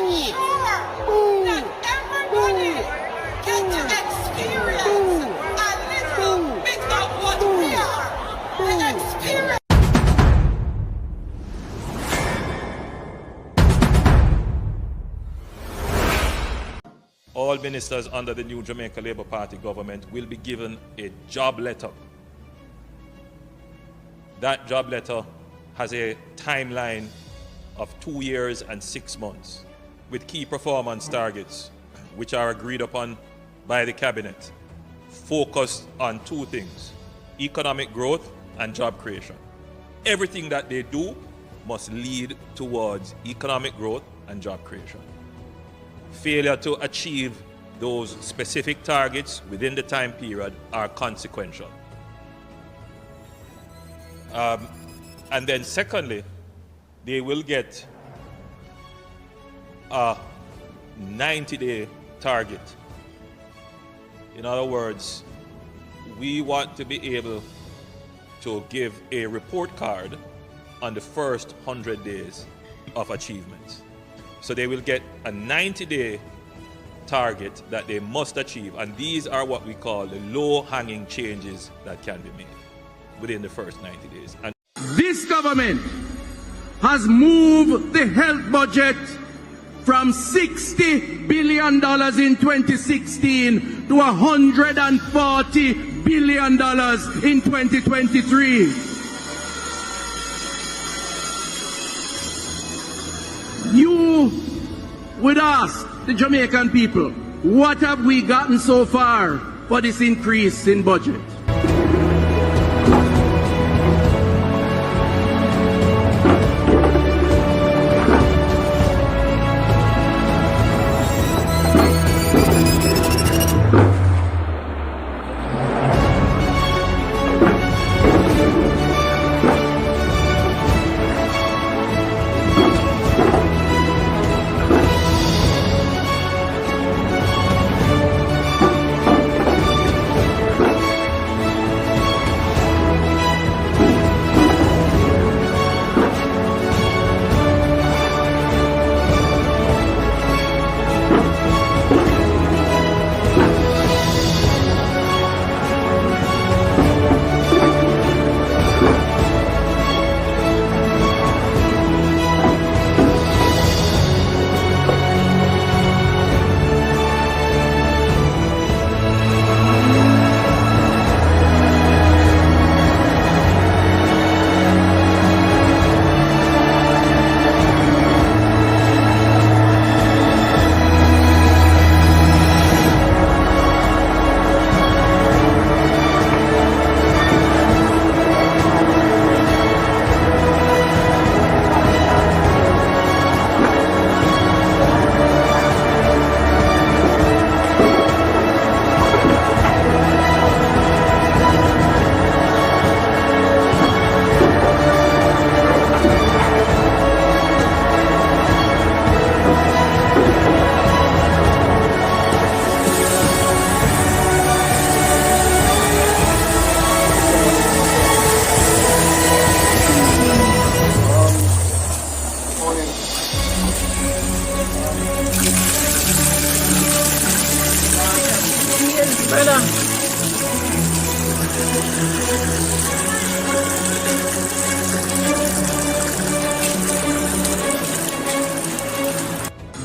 ensure that everybody get to experience a little bit of what we are. The experience. All ministers under the new Jamaica Labour Party government will be given a job letter. That job letter has a timeline of 2 years and 6 months with key performance targets which are agreed upon by the cabinet, focused on two things: economic growth and job creation. Everything that they do must lead towards economic growth and job creation. Failure to achieve those specific targets within the time period are consequential. And then secondly, they will get a 90-day target. In other words, we want to be able to give a report card on the first 100 days of achievements. So they will get a 90-day target that they must achieve, and these are what we call the low-hanging changes that can be made within the first 90 days. And this government has moved the health budget from $60 billion in 2016 to $140 billion in 2023. You would ask the Jamaican people, what have we gotten so far for this increase in budget?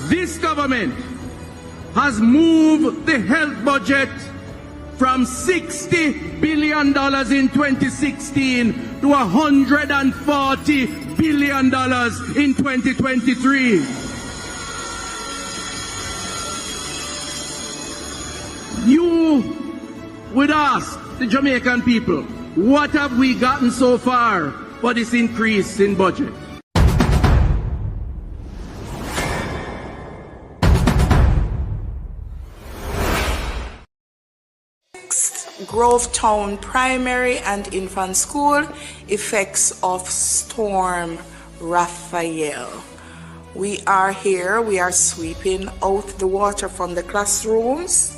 This government has moved the health budget from $60 billion in 2016 to $140 billion in 2023. You would ask the Jamaican people, what have we gotten so far for this increase in budget? Grovetown Primary and Infant School, effects of Storm Raphael. We are here, we are sweeping out the water from the classrooms.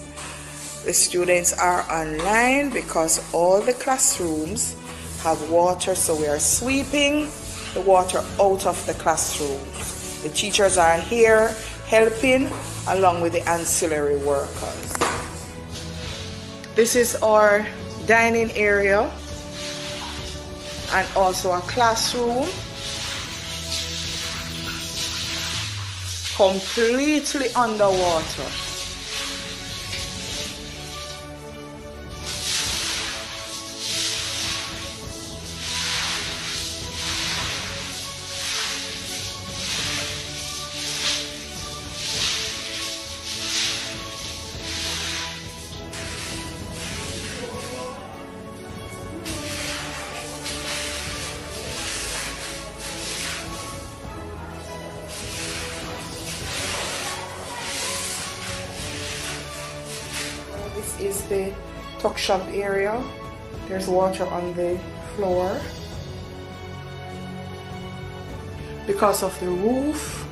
The students are online because all the classrooms have water, so we are sweeping the water out of the classroom. The teachers are here helping along with the ancillary workers. This is our dining area and also a classroom, completely underwater. This is the tuck shop area. There's water on the floor. Because of the roof,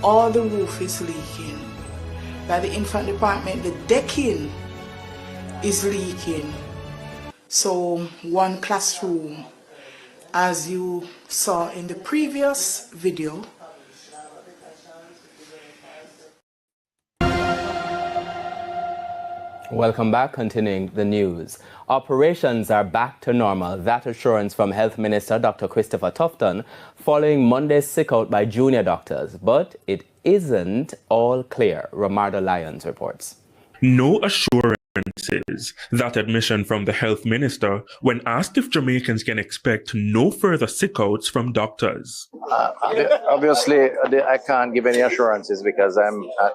all the roof is leaking. By the infant department, the decking is leaking. So one classroom, as you saw in the previous video, Welcome back. Continuing the news. Operations are back to normal. That assurance from Health Minister Dr. Christopher Tufton following Monday's sick-out by junior doctors. But it isn't all clear, Ramarda Lyons reports. No assurances. That admission from the Health Minister when asked if Jamaicans can expect no further sick-outs from doctors. Obviously, I can't give any assurances because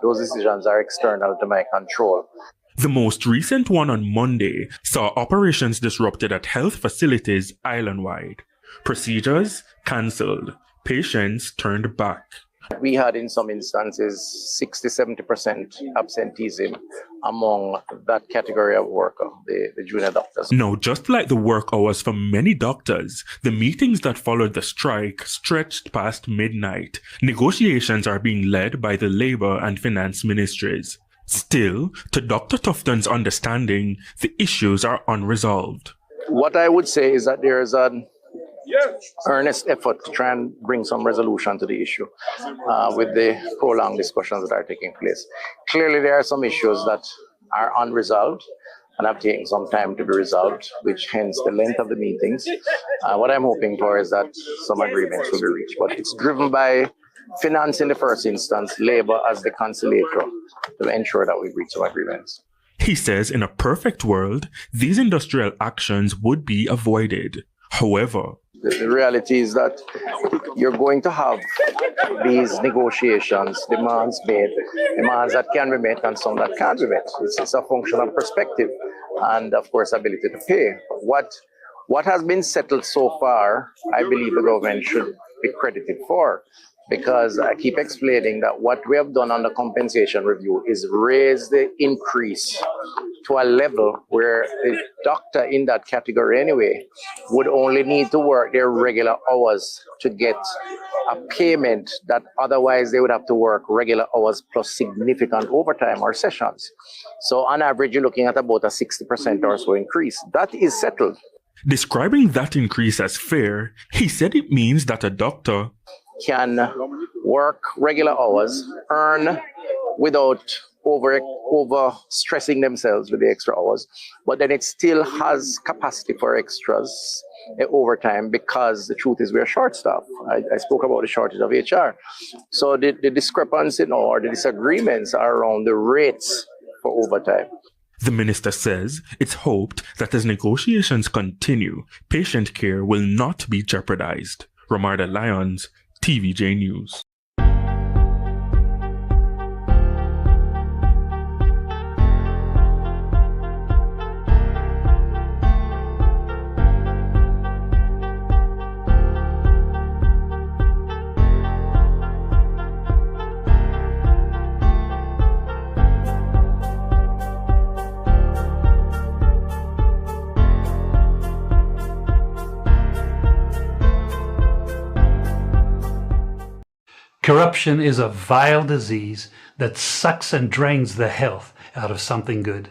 those decisions are external to my control. The most recent one on Monday saw operations disrupted at health facilities island-wide. Procedures cancelled. Patients turned back. We had in some instances 60-70% absenteeism among that category of worker, the junior doctors. Now, just like the work hours for many doctors, the meetings that followed the strike stretched past midnight. Negotiations are being led by the Labour and Finance ministries. Still, to Dr. Tufton's understanding, the issues are unresolved. What I would say is that there is an earnest effort to try and bring some resolution to the issue with the prolonged discussions that are taking place. Clearly, there are some issues that are unresolved and have taken some time to be resolved, which hence the length of the meetings. What I'm hoping for is that some agreements will be reached, but it's driven by finance in the first instance, Labour as the conciliator to ensure that we reach some agreements. He says in a perfect world, these industrial actions would be avoided. However, the reality is that you're going to have these negotiations, demands made, demands that can be met and some that can't be met. It's a function of perspective and, of course, ability to pay. What has been settled so far, I believe the government should be credited for. Because I keep explaining that what we have done on the compensation review is raise the increase to a level where the doctor in that category anyway would only need to work their regular hours to get a payment that otherwise they would have to work regular hours plus significant overtime or sessions. So on average, you're looking at about a 60% or so increase. That is settled. Describing that increase as fair, he said it means that a doctor can work regular hours, earn without over stressing themselves with the extra hours, but then it still has capacity for extras overtime because the truth is we're short-staffed. I spoke about the shortage of HR. So the discrepancy or the disagreements are around the rates for overtime. The minister says it's hoped that as negotiations continue, patient care will not be jeopardized. Ramarda Lyons, TVJ News. Corruption is a vile disease that sucks and drains the health out of something good.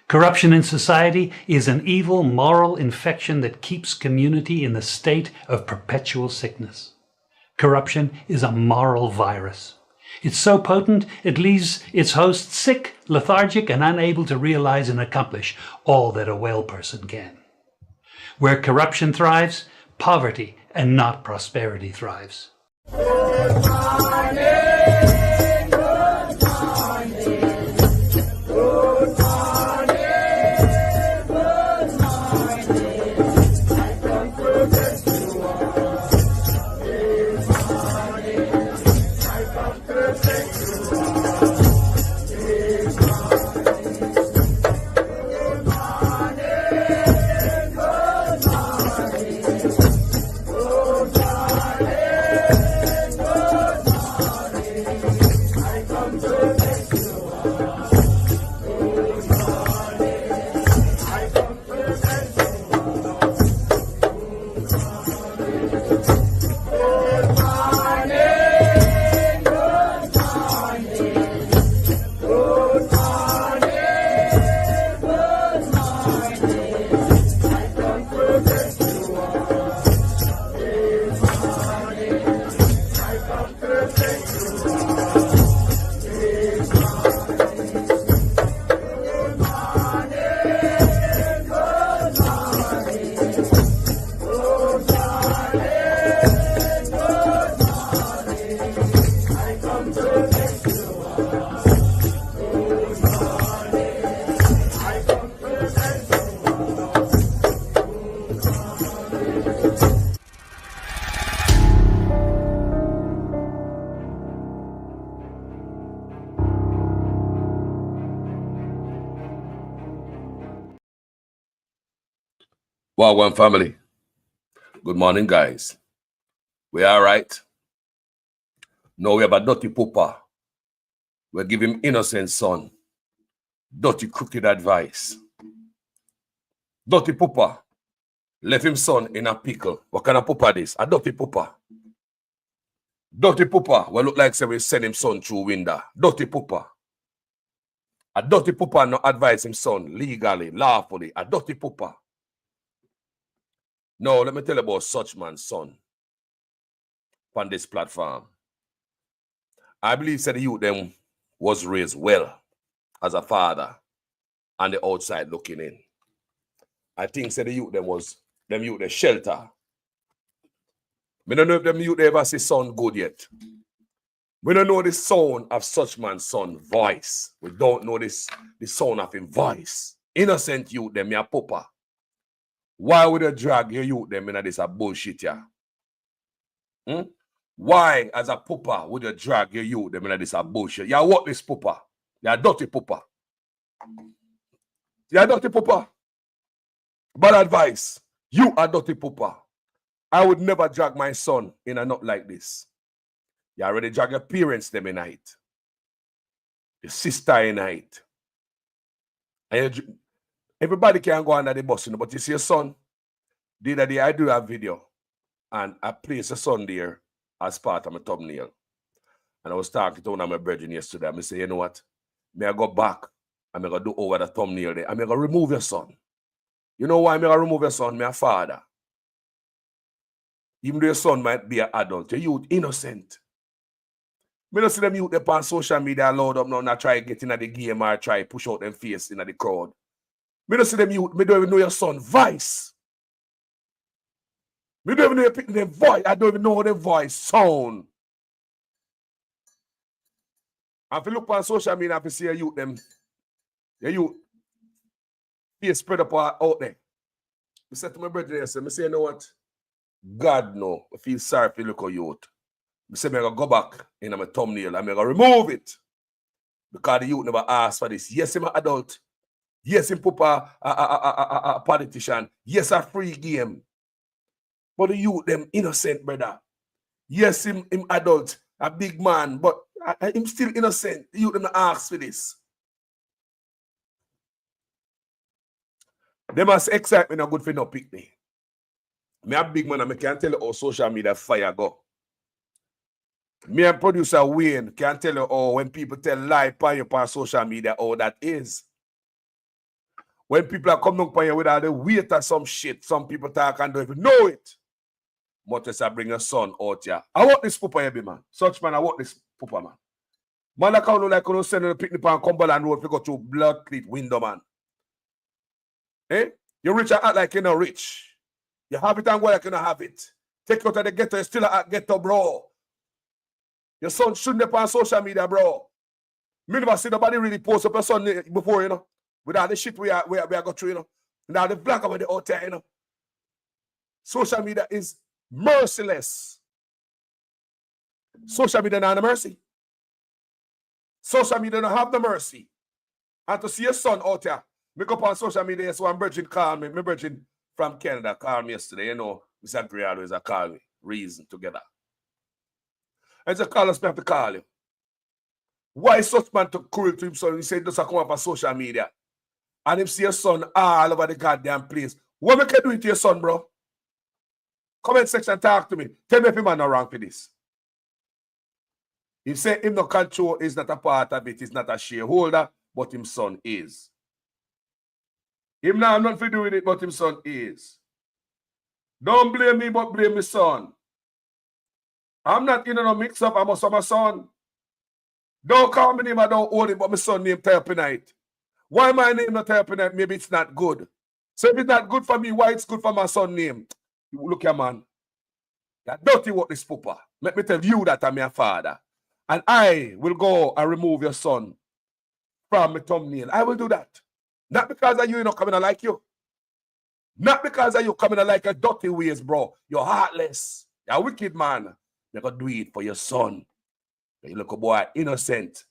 Corruption in society is an evil moral infection that keeps community in the state of perpetual sickness. Corruption is a moral virus. It's so potent, it leaves its host sick, lethargic, and unable to realize and accomplish all that a well person can. Where corruption thrives, poverty and not prosperity thrives. Wagwan family, good morning, guys. We all right? No, we have a dirty pooper. We give him innocent son. Dirty crooked advice. Dirty pooper left him son in a pickle. What kind of pooper this? A dirty pooper. Dirty pooper will look like say we send him son through window. Dirty pooper. A dirty pooper no advise him son legally, lawfully. A dirty pooper. No, let me tell you about such man's son on this platform. I believe that the youth them was raised well as a father and the outside looking in. I think that the youth them was them youth the shelter. We don't know if them youth ever see son good yet. We don't know the sound of such man's son voice. We don't know the sound of him voice. Innocent youth them ya papa. Why would you drag your youth them in this a bullshit ya? Why, as a pooper, would you drag your youth them in this a bullshit? You what this pooper? You a dirty pooper. You a dirty pooper. Bad advice. You a dirty pooper. I would never drag my son in a nut like this. You already drag your parents them in night. Your sister in night. And everybody can go under the bus, you know, but you see your son. The other day I do a video and I place a son there as part of my thumbnail. And I was talking to one of my brethren yesterday. I say, you know what? May I go back and I'm going to do over the thumbnail there. I'm going to remove your son. You know why I'm going to remove your son? My father. Even though your son might be an adult, your youth innocent. I don't see them youth up on social media load up now and try to get into the game or try to push out them face in the crowd. I don't see them youth. I don't even know your son voice. I don't even know their voice. I don't even know how their voice sound. And if you look on social media, if you see a youth, them, your youth, face spread up out there. I said to my brother, I say, you know what? God no. I feel sorry for you look at youth. I say, I'm going to go back in my thumbnail. I'm going to remove it. Because the youth never asked for this. Yes, I'm an adult. Yes, him papa a politician. Yes, a free game. But the youth, them innocent, brother. Yes, him adult, a big man, but him still innocent. The youth them ask for this. They must excite me not good for no picnic. Me a big man and I can't tell you how social media fire go. Me and producer Wayne can tell you how when people tell lie on social media how that is. When people are coming up on you with all the weight of some shit, some people talk and don't even know it. But I bring your son out here. I want this pooper here, man. Such man, I want this pooper, man. Man, I can't like you send the picnic on Cumberland Road to go through blood cleat window, man. Eh? You rich and act like you're not rich. You have it and go like you don't have it. Take you out of the ghetto, you still at ghetto, bro. Your son shouldn't be on social media, bro. Me never see nobody really post up your son before, you know. With all the shit we are go through, you know. And all the black about the out there, you know. Social media is merciless. Social media don't have no mercy. Social media don't have the mercy. And to see your son out there, make up on social media, so one virgin called me. My virgin from Canada called me yesterday, you know. Mr. Gray always call me. Reason together. And just call us, me have to call you. Why such man to cruel to him son? He said, does come up on social media. And him see your son all over the goddamn place. What we can do to your son, bro? Comment section, talk to me. Tell me if him not wrong for this. He said him no control is not a part of it, he's not a shareholder, but him son is. Him now nothing to do with it, but him son is. Don't blame me, but blame my son. I'm not in no mix up, I'm also my son. Don't call me name, I don't own it, but my son name Therapinite. Why my name not Therapinite? Maybe it's not good. So if it's not good for me, why it's good for my son name? Look here, man. That dirty work this pooper. Let me tell you that I'm your father. And I will go and remove your son from my thumbnail. I will do that. Not because of you not coming to like you. Not because of you coming to like your dirty ways, bro. You're heartless. You're a wicked man. You're going to do it for your son. You little boy innocent.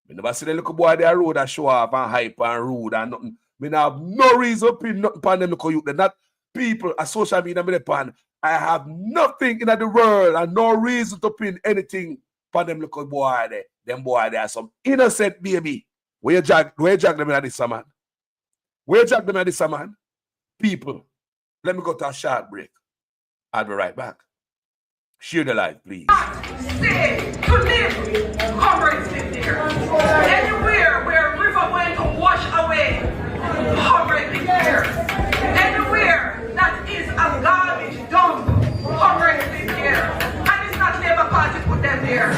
Me never see the little boy there road that show up and hype and rude and nothing. Me have no reason to pin nothing upon them little youth. They're not people at social media me upon. I have nothing in the world and no reason to pin anything upon them little boy there. Them boy there are some innocent baby. Where you jag them in this man? Where you jag them in this man? People. Let me go to a short break. I'll be right back. Share the live, please. Say to live, Congress live there. Anywhere where river went to wash away, Congress live there. Anywhere that is a garbage dump, Congress live there. And it's not Labour Party put them there.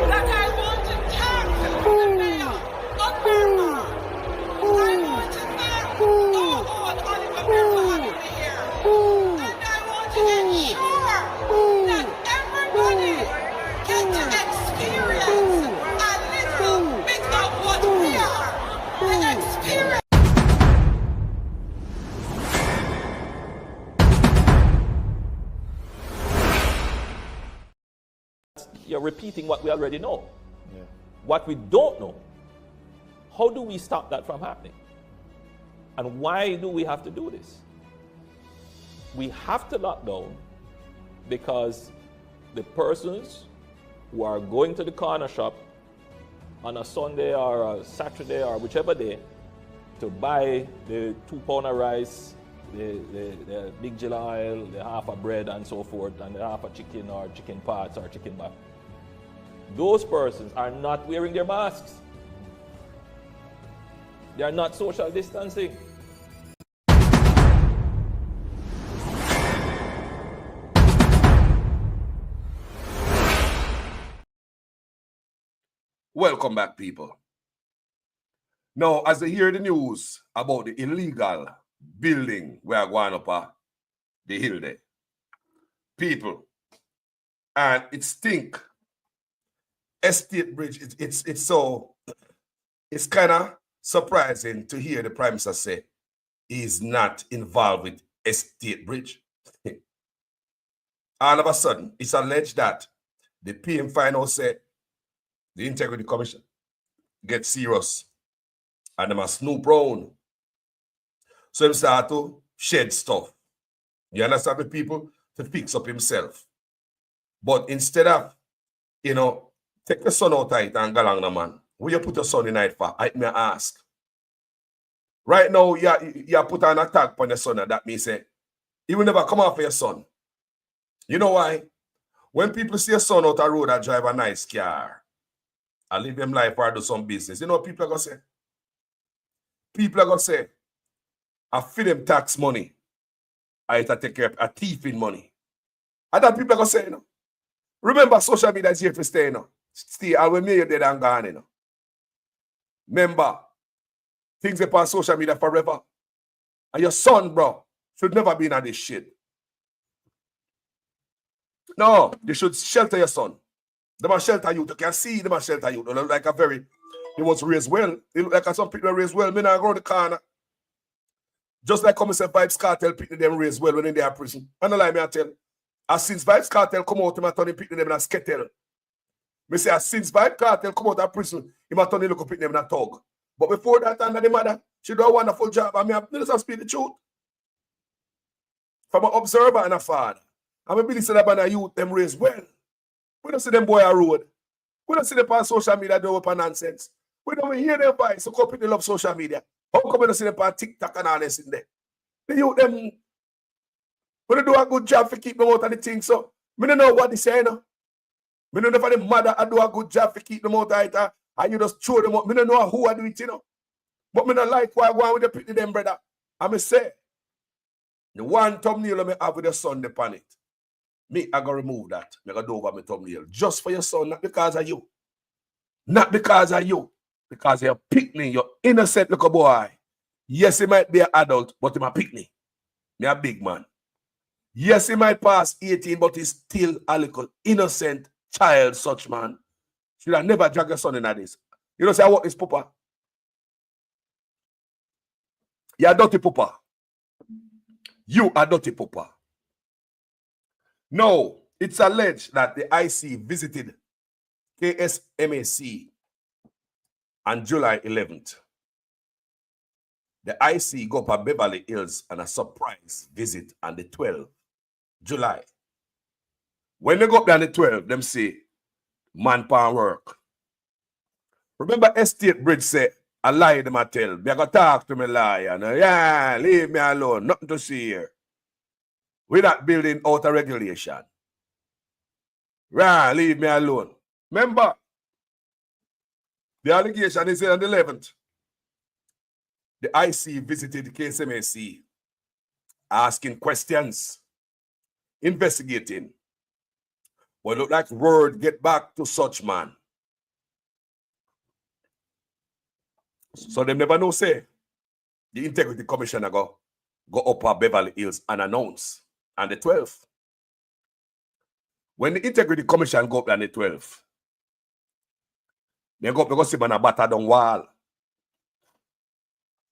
That I want to tax the mayor of Burma. I want to tax all on Oliver Burma in the year. And I want to ensure that everybody get to experience a little bit of what we are. The experience. You're repeating what we already know. Yeah. What we don't know, how do we stop that from happening? And why do we have to do this? We have to lock down because the persons who are going to the corner shop on a Sunday or a Saturday or whichever day to buy the 2 pound of rice, the big jilla oil, the half of bread and so forth, and the half of chicken or chicken parts or chicken back. Those persons are not wearing their masks. They are not social distancing. Welcome back, people. Now, as I hear the news about the illegal building we are going up the hill there, people, and it stink. Estate Bridge, it's kind of surprising to hear the Prime Minister say he's not involved with Estate Bridge. All of a sudden, it's alleged that the PM final said the Integrity Commission get serious and they must snoop around. So he start to shed stuff. You understand the people? To fix up himself. But instead of, take the son out of it and go along the man. Where you put your son in it for? I may ask. Right now, you put an attack on your son, and that means he will never come out for your son. You know why? When people see a son out the road that drive a nice car, I live them life or do some business, you know what people are going to say? People are going to say, I feed them tax money. I have to take care of a thief in money. And that people are going to say, Remember, social media is here to stay, Stay, I will make you dead and gone, you know. Remember, things upon social media forever. And your son, bro, should never be in this shit. No, you should shelter your son. They must shelter you. You can see they must shelter you. They look like he was raised well. He look like some people raised well. Me now go to the corner. Just like come say Vibes Cartel people them raised well when they are prison. And no lie me I tell. As since Vibes Cartel come out, him a turn people them in a skettle. Me say as since Vibes Cartel come out of prison, him a turn look up them in a tug. But before that, under the mother, she do a wonderful job. I mean, I just speak the truth. From an observer and a father. I'm a believe that by youth them raised well. We don't see them boy a road. We don't see them on social media do up nonsense. We don't hear their voice. So come people love social media. How come we don't see them on TikTok and all this in there? The youth them, we don't do a good job to keep them out of the thing. So, I don't know what they say, you know. I don't know if the mother I do a good job to keep them out of it. And you just throw them out. I don't know who I do it, you know. But I don't like why I go with the people them, brother. I say, the one thumbnail I have with the son upon it. Me, I gotta remove that. I gotta do over my thumbnail. Just for your son, not because of you. Not because of you. Because you're picnic, you're innocent little boy. Yes, he might be an adult, but he's a picnic. Me a big man. Yes, he might pass 18, but he's still a little innocent child, such man. Should have never drag your son in this. You know, say, what is Papa? You're a dirty Papa. You are dirty Papa. No, it's alleged that the IC visited KSMAC on July 11th. The IC go up to Beverly Hills on a surprise visit on the 12th July. When they go up there on the 12th, them say, man pan work. Remember Estate Bridge say, I lie them I tell. They go talk to me liar. No, yeah, leave me alone. Nothing to see here. We're not building out a regulation. Right, leave me alone. Remember, the allegation is on the 11th. The IC visited the KSMAC, asking questions, investigating. Well, look like word get back to such man. So them never know say the Integrity Commissioner go up at Beverly Hills and announce on the 12th. When the Integrity Commission go up on the 12th, they go up because they batter down wall.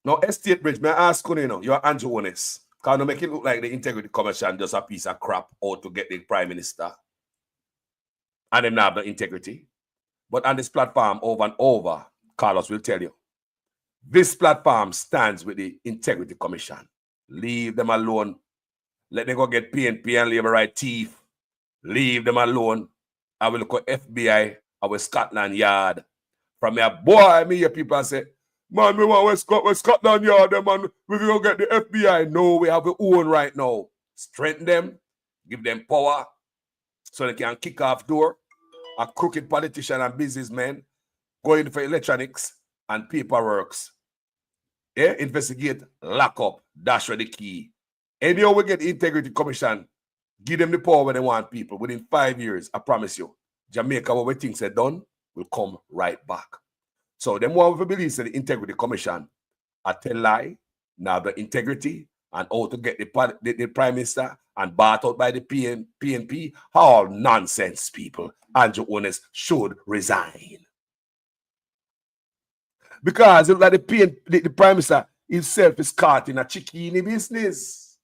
Now, Estate Bridge, may I ask you, you're Andrew Honest. Can you make it look like the Integrity Commission just a piece of crap or to get the Prime Minister? And them not have the integrity. But on this platform, over and over, Carlos will tell you, this platform stands with the Integrity Commission. Leave them alone. Let them go get PNP and labor right thief. Leave them alone. I will look at FBI, our Scotland Yard. From your boy, me hear people say, man, we want West Scotland Yard, them, man. We're going to get the FBI. No, we have our own right now. Strengthen them, give them power, so they can kick off door a crooked politician and businessmen going for electronics and paperworks. Yeah, investigate, lock up, that's where the key. Anyhow we get the Integrity Commission, give them the power when they want people. Within 5 years, I promise you, Jamaica, what we think are done, will come right back. So them one of believe that the Integrity Commission, I tell lie, now the integrity and how to get the Prime Minister and bought out by the PNP, all nonsense people. Andrew Honest should resign. Because it look like the Prime Minister himself is caught in a chickini business.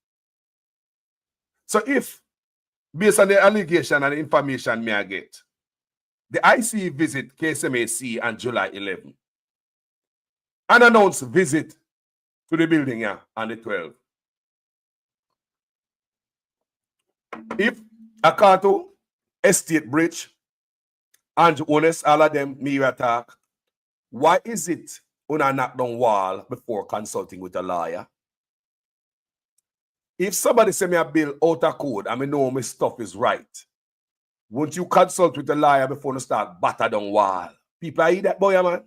So if, based on the allegation and the information me I get, the IC visit KSMAC on July 11th, unannounced visit to the building on the 12th. If according to Estate Bridge, Andrew Honest, all of them, me attack, why is it when I knock down wall before consulting with a lawyer? If somebody send me a bill out of code and I know my stuff is right, won't you consult with a lawyer before you start batter down wall? People I eat that boy, man.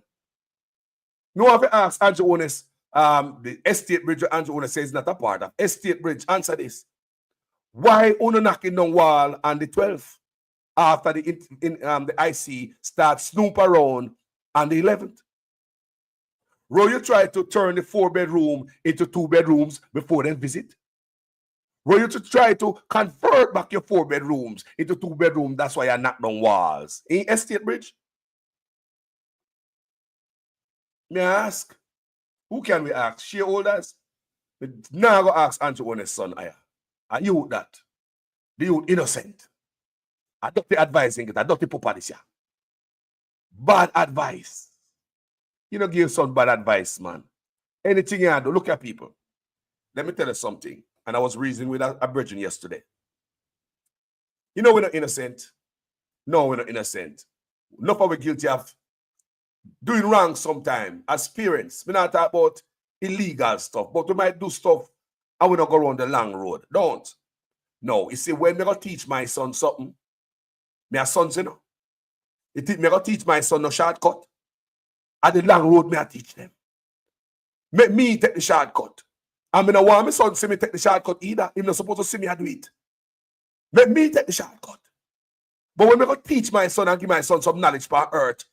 No one have asked Andrew Honest, the Estate Bridge Andrew Honest says not a part of. Estate Bridge, answer this. Why you knocking down wall on the 12th? after the IC starts snoop around on the 11th. Roy, you try to turn the 4-bedroom into 2 bedrooms before they visit. Roy, you try to convert back your 4 bedrooms into 2 bedrooms. That's why you knock down walls. In Estate Bridge? May I ask? Who can we ask? Shareholders? Now I go ask Andrew Owen's son. Are you that? The youth innocent. I don't be advising it. I don't be papa this year. Bad advice. You don't give son bad advice, man. Anything you do, look at people. Let me tell you something. And I was reasoning with a virgin yesterday. You know we're not innocent. No, we're not innocent. Enough of we guilty of doing wrong sometime as parents. We're not talking about illegal stuff, but we might do stuff and we don't go around the long road. Don't. No, you see, when me go teach my son something, my sons, you know, me go teach my son no shortcut. At the long road, me I teach them. Make me take the shortcut. And I don't want my son to see me take the shortcut either. He's not supposed to see me I do it. Make me take the shortcut. But when I go teach my son and give my son some knowledge for earth,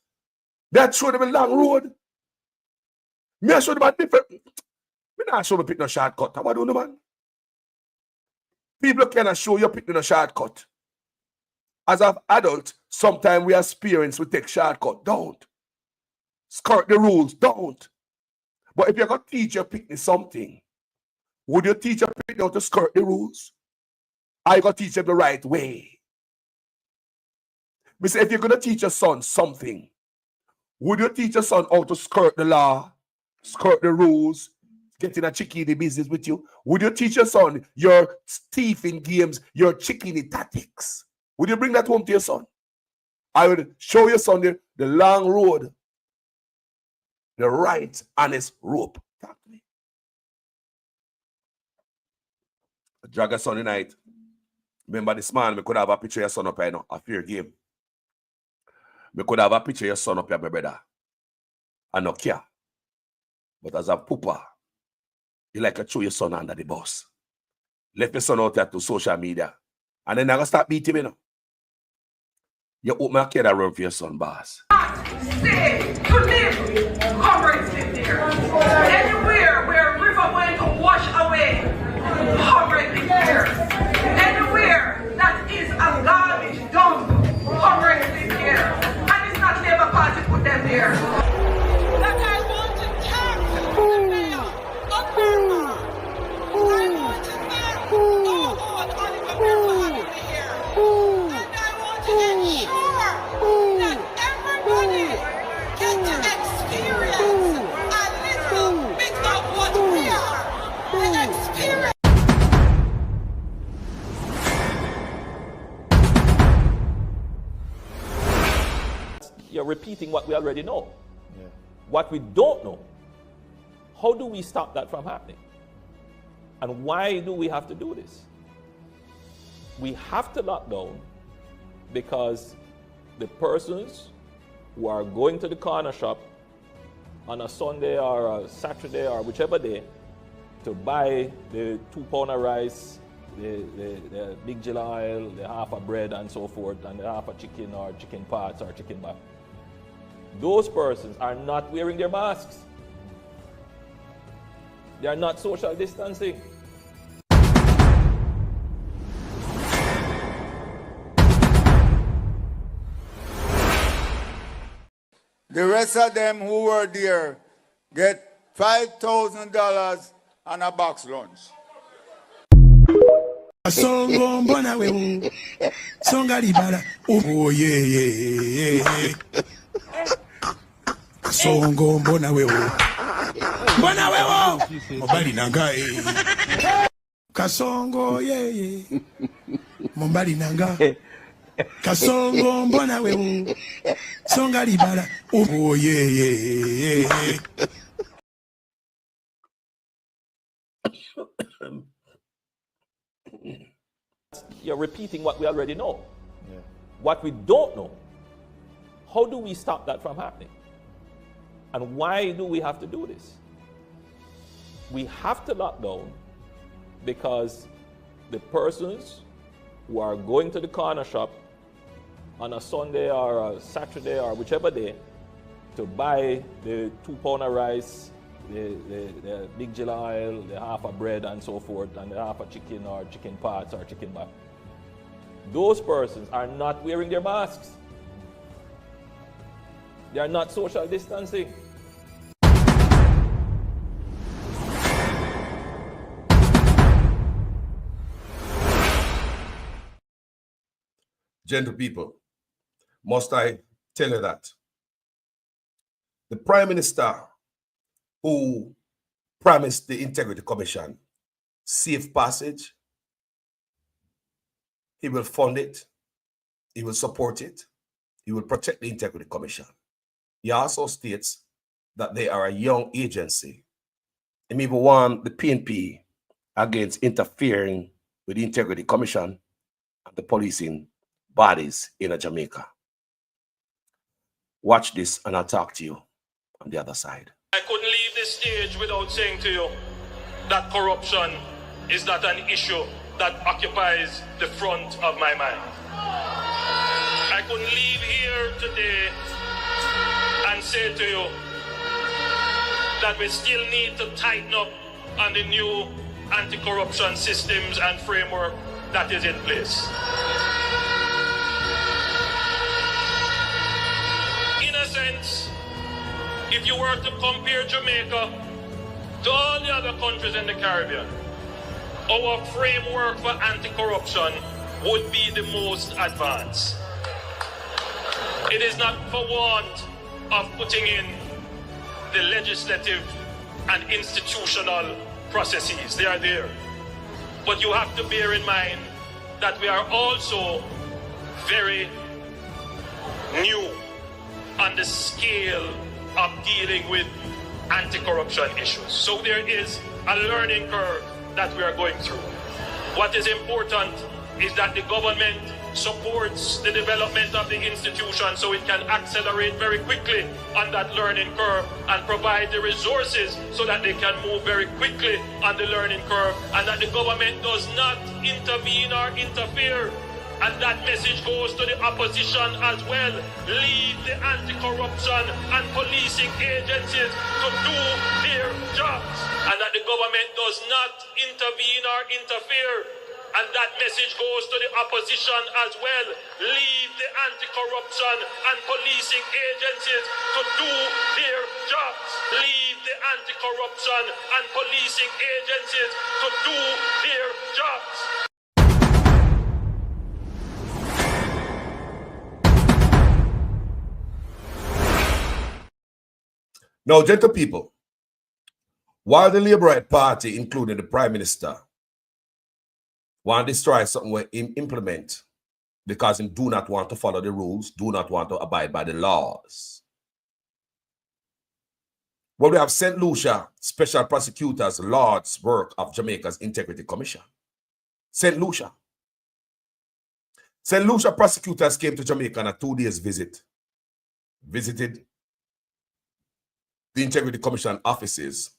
that show them a long road. Me I show them a different. Me not show me pick no shortcut. How do you know, man? People cannot show you picking a shortcut. As an adult, sometimes we experience we take shortcut. Don't. Skirt the rules. Don't. But if you're going to teach your picnic something, would you teach your picnic how to skirt the rules? Are you going to teach them the right way? We say if you're going to teach your son something, would you teach your son how to skirt the law, skirt the rules, get in a chickeny business with you? Would you teach your son your thieving games, your chickeny tactics? Would you bring that home to your son? I would show your son the long road, the right honest rope. Talk to me. I drag a Sunday night. Remember this man, we could have a picture of your son up here, a fair game. We could have a picture of your son up here, my brother. I no care. But as a pooper, you like to throw your son under the bus. Left your son out there to social media. And then I gotta start beating him, you know. You open a kid around for your son, boss. Stay to live, comrades live there. Anywhere where a river went to wash away, comrades live there. Anywhere that is a garbage dump, comrades live there. And it's not Labour Party put them there. That I want to tax the mayor of Burma. I want to tax all Oliver Burma here. And I want to ensure that everybody get to experience a little bit of what we are. An experience. You're repeating what we already know. Yeah. What we don't know, how do we stop that from happening? And why do we have to do this? We have to lock down because the persons who are going to the corner shop on a Sunday or a Saturday or whichever day to buy the 2 pound of rice, the big jilla oil, the half of bread and so forth, and the half of chicken or chicken parts or chicken back. Those persons are not wearing their masks. They are not social distancing. The rest of them who were there get $5,000 and a box lunch. Songo mbona wewe songa libala oh yeah Songo mbona wewe mobali nanga Kasongo yeah mobali nanga Kasongo mbona wewe songa libala oh yeah You're repeating what we already know. Yeah. What we don't know, how do we stop that from happening? And why do we have to do this? We have to lock down because the persons who are going to the corner shop on a Sunday or a Saturday or whichever day to buy the 2 pound of rice, the big jar of oil, the half of bread and so forth, and the half of chicken or chicken parts or chicken back. Those persons are not wearing their masks. They are not social distancing. Gentle people, must I tell you that the Prime Minister who promised the Integrity Commission safe passage, he will fund it, he will support it, he will protect the Integrity Commission. He also states that they are a young agency. He even warned the PNP against interfering with the Integrity Commission and the policing bodies in Jamaica. Watch this and I'll talk to you on the other side. I couldn't leave this stage without saying to you that corruption is not an issue that occupies the front of my mind. I couldn't leave here today and say to you that we still need to tighten up on the new anti-corruption systems and framework that is in place. In a sense, if you were to compare Jamaica to all the other countries in the Caribbean, our framework for anti-corruption would be the most advanced. It is not for want of putting in the legislative and institutional processes. They are there. But you have to bear in mind that we are also very new on the scale of dealing with anti-corruption issues. So there is a learning curve that we are going through. What is important is that the government supports the development of the institution so it can accelerate very quickly on that learning curve and provide the resources so that they can move very quickly on the learning curve, and that the government does not intervene or interfere. And that message goes to the opposition as well. Leave the anti-corruption and policing agencies to do their jobs, and that the government does not intervene or interfere. And that message goes to the opposition as well. Leave the anti-corruption and policing agencies to do their jobs. Leave the anti-corruption and policing agencies to do their jobs. Now, gentle people, while the Labourite Party, including the Prime Minister, want to destroy something we implement because they do not want to follow the rules, do not want to abide by the laws. Well, we have St. Lucia Special Prosecutors Lord's work of Jamaica's Integrity Commission. St. Lucia. St. Lucia prosecutors came to Jamaica on a 2 days visit, visited the Integrity Commission offices,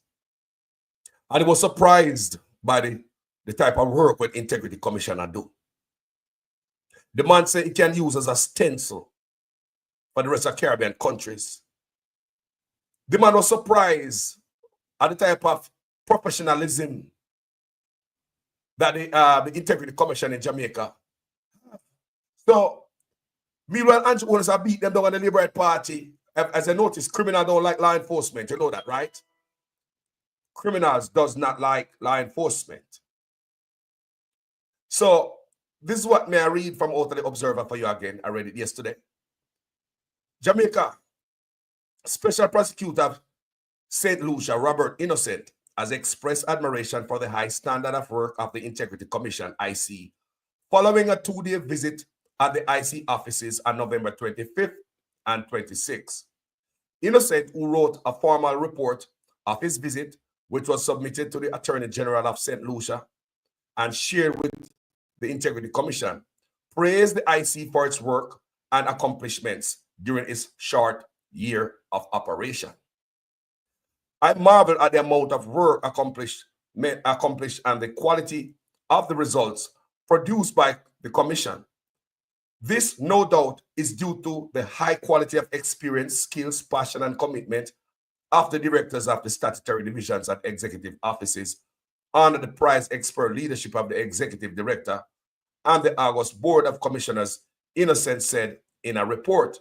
and he was surprised by the type of work what Integrity Commissioner do. The man said he can use as a stencil for the rest of Caribbean countries. The man was surprised at the type of professionalism that the Integrity Commission in Jamaica. So, meanwhile, Andrew owners have beat them down on the Labourite Party. As I noticed, criminals don't like law enforcement. You know that, right? Criminals does not like law enforcement. So, this is what may I read from out of the Observer for you again. I read it yesterday. Jamaica Special Prosecutor St. Lucia, Robert Innocent, has expressed admiration for the high standard of work of the Integrity Commission, IC, following a 2-day visit at the IC offices on November 25th and 26th. Innocent, who wrote a formal report of his visit, which was submitted to the Attorney General of St. Lucia and shared with the Integrity Commission, praised the IC for its work and accomplishments during its short year of operation. I marvel at the amount of work accomplished and the quality of the results produced by the Commission. This, no doubt, is due to the high quality of experience, skills, passion, and commitment of the directors of the statutory divisions and executive offices under the prize expert leadership of the executive director and the August Board of Commissioners, Innocent said in a report.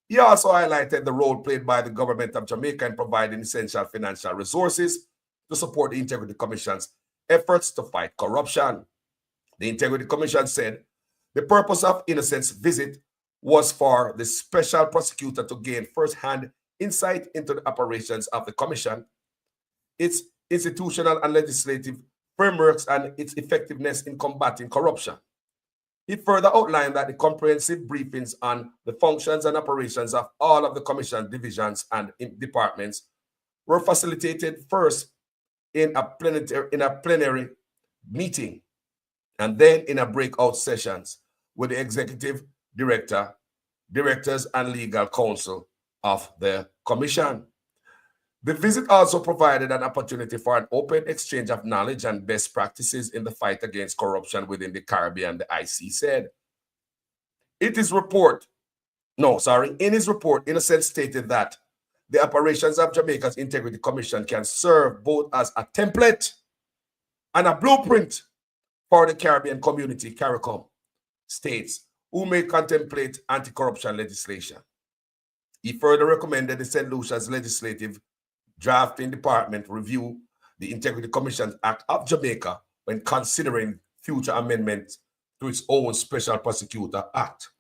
He also highlighted the role played by the government of Jamaica in providing essential financial resources to support the Integrity Commission's efforts to fight corruption. The Integrity Commission said the purpose of Innocent's visit was for the special prosecutor to gain first-hand insight into the operations of the Commission, its institutional and legislative frameworks, and its effectiveness in combating corruption. He further outlined that the comprehensive briefings on the functions and operations of all of the Commission divisions and departments were facilitated first in a plenary meeting and then in a breakout sessions with the executive director, directors, and legal counsel of the Commission. The visit also provided an opportunity for an open exchange of knowledge and best practices in the fight against corruption within the Caribbean, the IC said. In his report, Innocent stated that the operations of Jamaica's Integrity Commission can serve both as a template and a blueprint for the Caribbean community, CARICOM, states who may contemplate anti-corruption legislation. He further recommended the St. Lucia's Legislative Drafting Department review the Integrity Commission Act of Jamaica when considering future amendments to its own Special Prosecutor Act.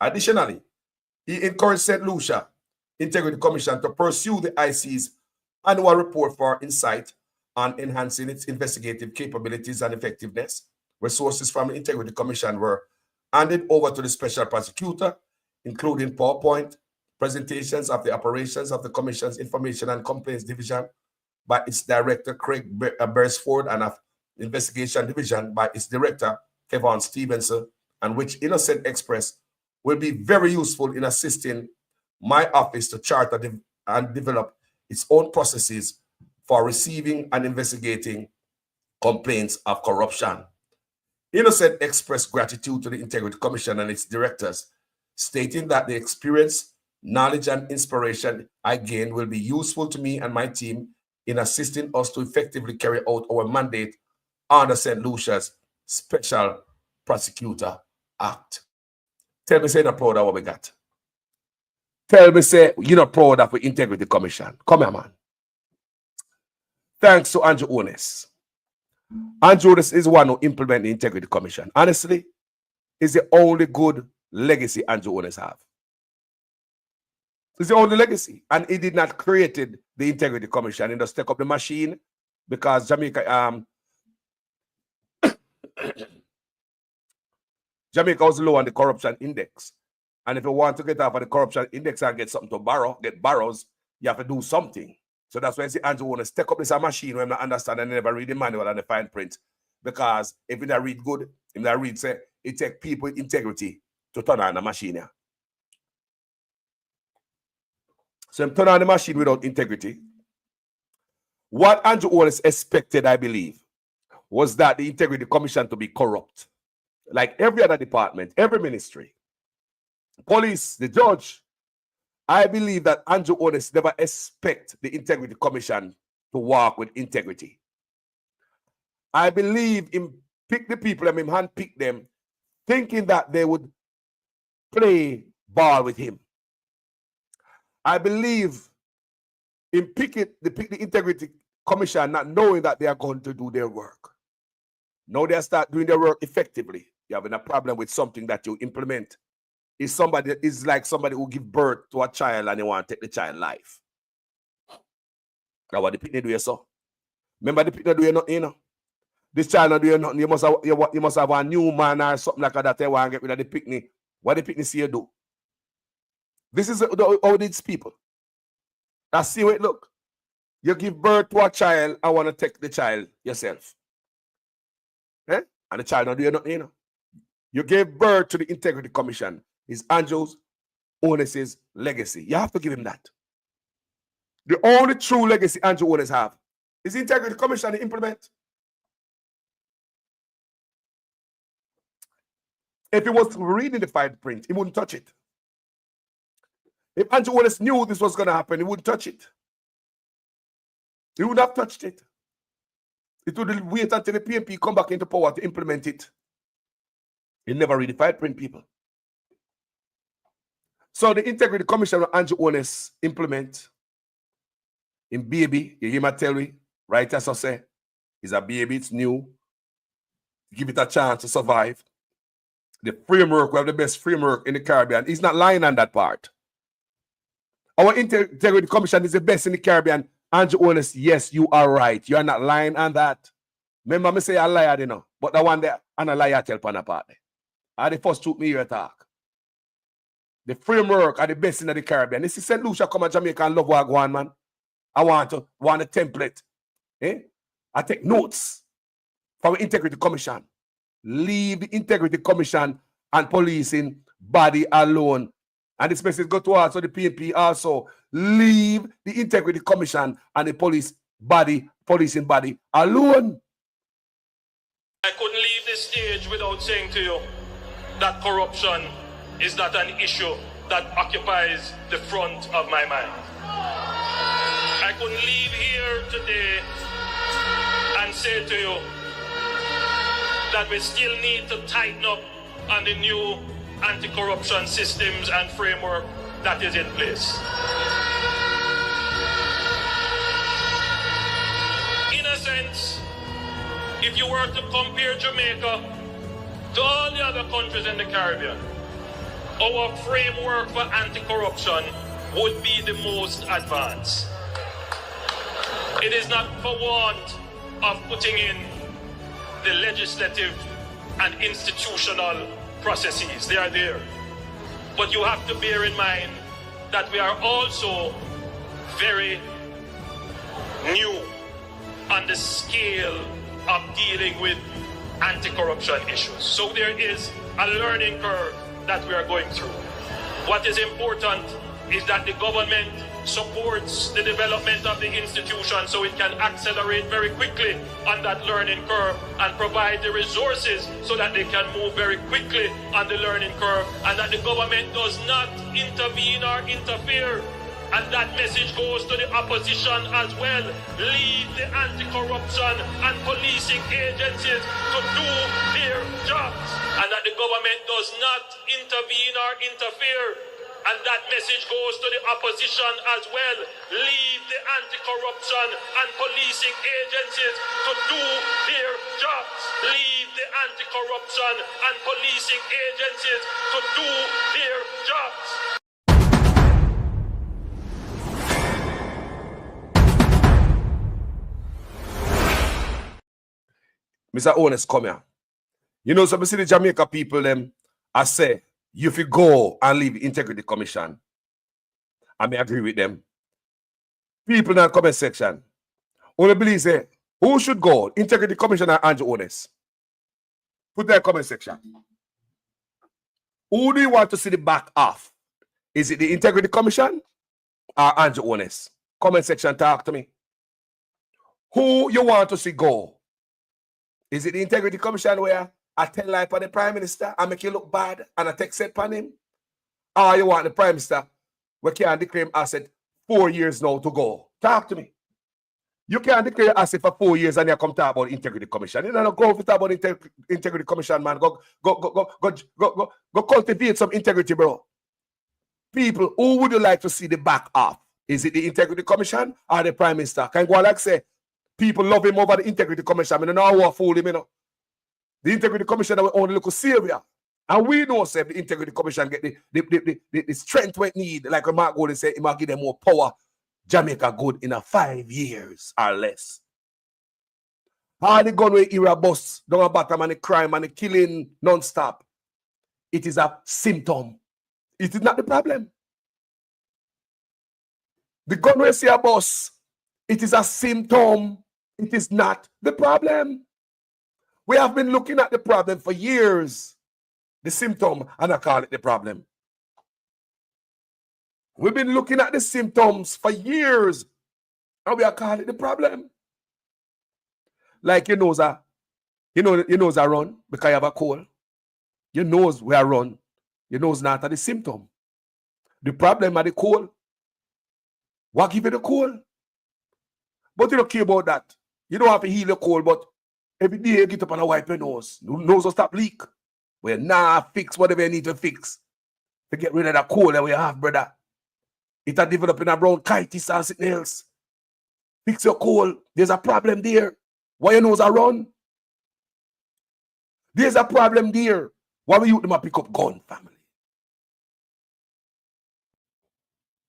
Additionally, he encouraged St. Lucia Integrity Commission to pursue the IC's annual report for insight on enhancing its investigative capabilities and effectiveness. Resources from the Integrity Commission were handed over to the Special Prosecutor, including PowerPoint presentations of the operations of the Commission's Information and Complaints Division by its Director, Craig Beresford, and of Investigation Division by its Director, Kevon Stevenson, and which Innocent expressed will be very useful in assisting my office to chart and develop its own processes for receiving and investigating complaints of corruption. Innocent expressed gratitude to the Integrity Commission and its directors, stating that the experience, knowledge, and inspiration I gained will be useful to me and my team in assisting us to effectively carry out our mandate under St. Lucia's Special Prosecutor Act. Tell me, say you're not proud of what we got. Tell me, say you're not proud of the Integrity Commission. Come here, man. Thanks to Andrew Ones. Andrew Ones is one who implemented the Integrity Commission. Honestly, it's the only good legacy Andrew Ones have. It's the only legacy. And he did not create the Integrity Commission. He just take up the machine because Jamaica Jamaica was low on the corruption index. And if you want to get off of the corruption index and get something to get borrows, you have to do something. So that's why I see Andrew want to take up this machine when I understand and never read the manual and the fine print. Because if you don't read good, if you read, say, it takes people with integrity to turn on the machine here. So I'm turning on the machine without integrity. What Andrew Owens expected, I believe, was that the Integrity Commission to be corrupt. Like every other department, every ministry, police, the judge. I believe that Andrew Owens never expect the Integrity Commission to work with integrity. I believe him pick the people and him handpick them, thinking that they would play ball with him. I believe in pick the Integrity Commission, not knowing that they are going to do their work. Now they start doing their work effectively. You're having a problem with something that you implement. Is like somebody who give birth to a child and they want to take the child's life. That's what the picnic do, so. Remember the picnic do nothing, you know? This child not doing nothing. You must have a new man or something like that. They want to get rid of the picnic. What the picnic see you do? This is how these people. That's see how it look. You give birth to a child and want to take the child yourself. Eh? And the child not doing nothing, you know? You gave birth to the Integrity Commission. It's Andrew Owens' legacy. You have to give him that. The only true legacy Andrew Owens have is the Integrity Commission to implement. If he was reading the fine print, he wouldn't touch it. If Andrew Wallace knew this was going to happen, he wouldn't touch it. He would have touched it. It would wait until the PNP come back into power to implement it. He never read the fine print, people. So the Integrity Commission of Andrew Wallace implement in baby, you hear me tell me, right as I say, it's a baby, it's new. Give it a chance to survive. The framework, we have the best framework in the Caribbean. He's not lying on that part. Our Integrity Commission is the best in the Caribbean. Andrew Wallace, yes, you are right. You are not lying on that. Remember me say a liar, you know, but the one there, and a liar tell pan apart. I the first took me here talk. The framework are the best in the Caribbean. This is St. Lucia come to Jamaica and love what I go on, man. I want a template. I take notes from the Integrity Commission. Leave the Integrity Commission and policing body alone. And this message go to also the PNP also. Leave the Integrity Commission and the policing body alone. I couldn't leave this stage without saying to you that corruption is not an issue that occupies the front of my mind. I couldn't leave here today and say to you that we still need to tighten up on the new anti-corruption systems and framework that is in place. In a sense, if you were to compare Jamaica to all the other countries in the Caribbean, our framework for anti-corruption would be the most advanced. It is not for want of putting in the legislative and institutional processes. They are there. But you have to bear in mind that we are also very new on the scale of dealing with anti-corruption issues. So there is a learning curve that we are going through. What is important is that the government supports the development of the institution so it can accelerate very quickly on that learning curve and provide the resources so that they can move very quickly on the learning curve, and that the government does not intervene or interfere. And that message goes to the opposition as well. Leave the anti-corruption and policing agencies to do their jobs, and that the government does not intervene or interfere. And that message goes to the opposition as well. Leave the anti-corruption and policing agencies to do their jobs. Leave the anti-corruption and policing agencies to do their jobs. Mr. Honest, come here. You know, so I see the Jamaica people, them, I say, you if you go and leave the Integrity Commission, I may agree with them. People in the comment section, only believe say, who should go? Integrity Commission or Andrew Honest? Put that in the comment section. Who do you want to see the back off? Is it the Integrity Commission or Andrew Honest? Comment section, talk to me. Who you want to see go? Is it the Integrity Commission where I tell lie for the Prime Minister and make you look bad and I take set upon him? Or you want the Prime Minister we can't declare asset 4 years now to go? Talk to me. You can't declare asset for 4 years and you come talk about Integrity Commission. You don't go talk about Integrity Commission, man. Go cultivate some integrity, bro. People, who would you like to see the back off? Is it the Integrity Commission or the Prime Minister? Can you go like say, people love him over the Integrity Commission. I don't know how to fool him, you know. The Integrity Commission will only look Syria. And we know say the Integrity Commission get the strength we need. Like Mark Golden said, he might give them more power. Jamaica good in 5 years or less. All the gunway era bust down the bottom and the crime and the killing non-stop. It is a symptom. It is not the problem. The gunway era bust. It is a symptom. It is not the problem. We have been looking at the problem for years. The symptom, and I call it the problem. We've been looking at the symptoms for years, and we are calling it the problem. Like your nose, your nose run because you have a cold. Your nose where run. Your nose not at the symptom. The problem at the cold. What give you the cold? But you don't care about that. You don't have to heal your cold, but every day you get up and wipe your nose. Nose will stop leak. Well, fix whatever you need to fix. To get rid of that cold that we have, brother. It are developing a bronchitis and something else. Fix your cold. There's a problem there. Why your nose are run? There's a problem there. Why will you them pick up gun, family?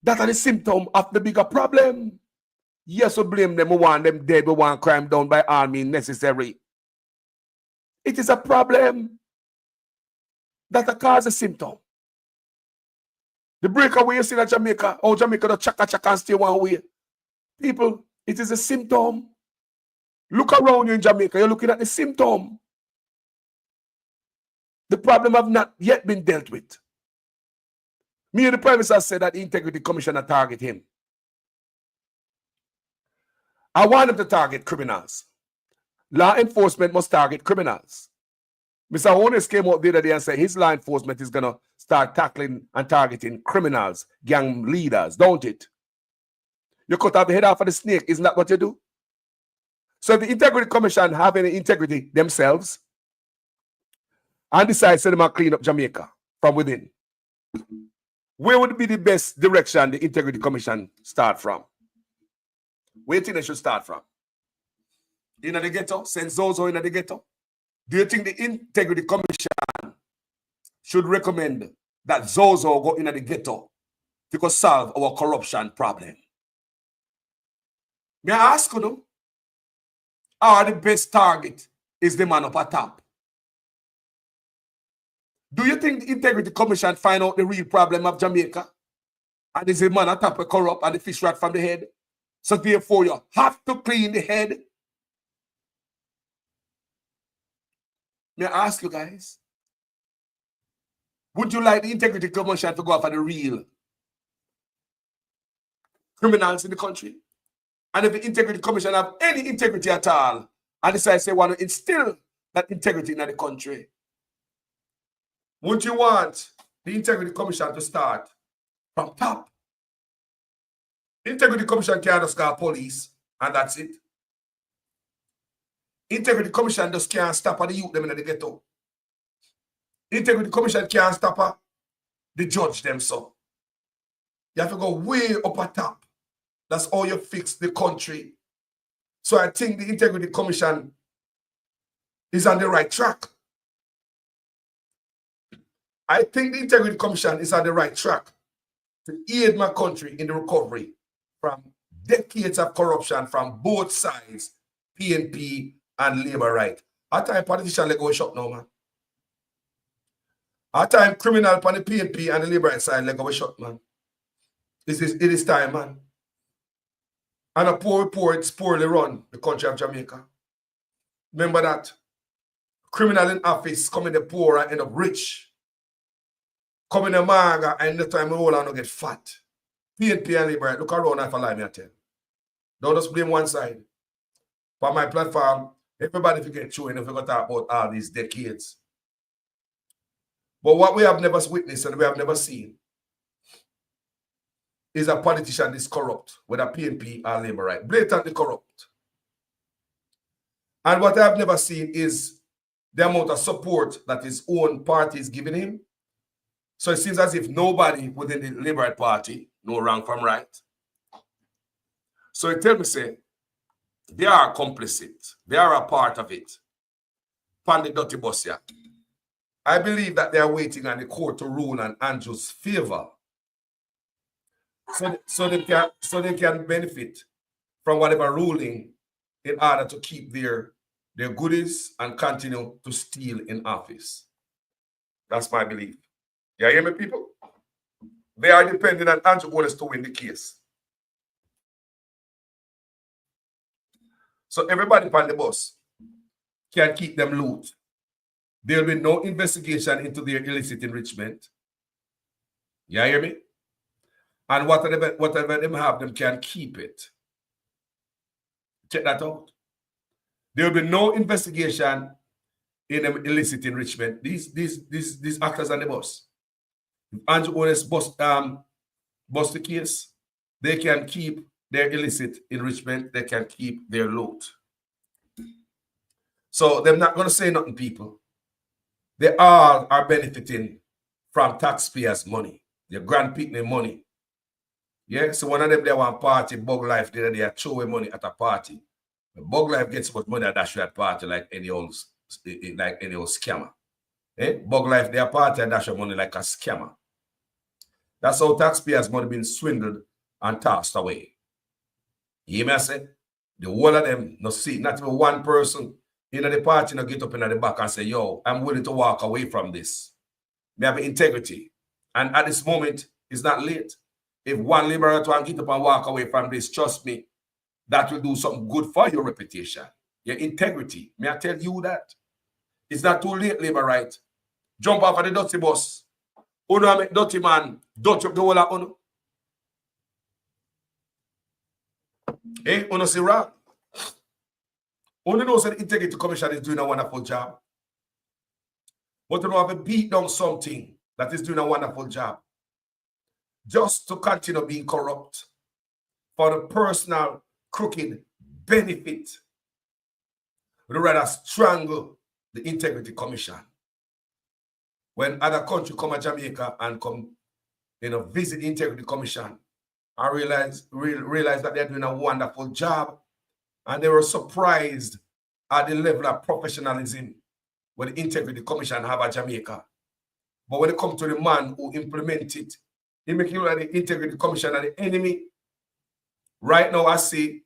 That are the symptom of the bigger problem. Yes, we blame them. We want them dead. We want crime done by all means necessary. It is a problem that causes a symptom. The breakaway you see in Jamaica, oh, Jamaica, the chaka and stay one way. People, it is a symptom. Look around you in Jamaica, you're looking at the symptom. The problem have not yet been dealt with. Me and the Prime Minister said that the Integrity Commissioner target him. I want him to target criminals. Law enforcement must target criminals. Mr. Honest came out the other day and said his law enforcement is going to start tackling and targeting criminals, gang leaders, don't it? You cut off the head off of the snake, isn't that what you do? So if the Integrity Commission have any integrity themselves and decide to them clean up Jamaica from within, where would be the best direction the Integrity Commission start from? Where do you think they should start from? In the ghetto? Send Zozo in the ghetto? Do you think the Integrity Commission should recommend that Zozo go in the ghetto to solve our corruption problem? May I ask you, or the best target is the man up at top? Do you think the Integrity Commission find out the real problem of Jamaica? And is the man at top corrupt and the fish rat from the head? So therefore you have to clean the head. May I ask you guys, would you like the Integrity Commission to go after the real criminals in the country? And if the Integrity Commission have any integrity at all, and decide they want to instill that integrity in the country, would you want the Integrity Commission to start from top? Integrity Commission can't just call police, and that's it. Integrity Commission just can't stop the youth them in the ghetto. Integrity Commission can't stop the judge them so. You have to go way up at top. That's how you fix the country. So I think the Integrity Commission is on the right track. I think the Integrity Commission is on the right track to aid my country in the recovery from decades of corruption from both sides, PNP and Labour right. At time politician let go shop now, man. At time criminal on the PNP and the Labour right side let go shop, man. It is time, man. And a poor, it's poorly run, the country of Jamaica. Remember that. Criminal in office come in the poor and end up rich. Come in the maga and the time we all and get fat. PNP and Labour, look around and lie me I tell. Don't just blame one side. For my platform, everybody forget chewing if we got talk about all these decades. But what we have never witnessed and we have never seen is a politician is corrupt, whether PNP or Labour right, blatantly corrupt. And what I have never seen is the amount of support that his own party is giving him. So it seems as if nobody within the Labour Party know wrong from right. So it tells me, say, they are complicit. They are a part of it. Pan the dirty bus here. I believe that they are waiting on the court to rule in Andrew's favor. So they can benefit from whatever ruling in order to keep their goodies and continue to steal in office. That's my belief. You hear me, people? They are depending on Andrew Wallace to win the case. So everybody on the bus can keep them loot. There will be no investigation into their illicit enrichment. You hear me? And whatever them have, them can keep it. Check that out. There will be no investigation in illicit enrichment. These actors on the bus. If Andrew Ones bust the case, they can keep their illicit enrichment, they can keep their loot. So they're not going to say nothing, people. They all are benefiting from taxpayers' money, their grandpicking money. Yeah, so one of them, they want party, Bug Life, they are throwing money at a party. Bug Life gets much money at that party like any old scammer. Bug Life, their party and dash money like a scammer. That's how taxpayers' money being swindled and tossed away. You hear me I say? The whole of them, no see, not even one person in the party no get up in the back and say, yo, I'm willing to walk away from this. They have integrity. And at this moment, it's not late. If one liberator can get up and walk away from this, trust me, that will do something good for your reputation, your integrity. May I tell you that? It's not too late, Labour right? Jump off of the dirty bus. Uno make dirty man, dirty up the whole of Uno. Hey, Uno see wrong. Uno knows that the Integrity Commission is doing a wonderful job. But you have to beat down something that is doing a wonderful job. Just to continue being corrupt for the personal crooked benefit. We'd rather strangle the Integrity Commission. When other countries come to Jamaica and come, visit the Integrity Commission, I realize that they're doing a wonderful job, and they were surprised at the level of professionalism when the Integrity Commission have at Jamaica. But when it comes to the man who implemented it, he make you like the Integrity Commission and the enemy. Right now, I see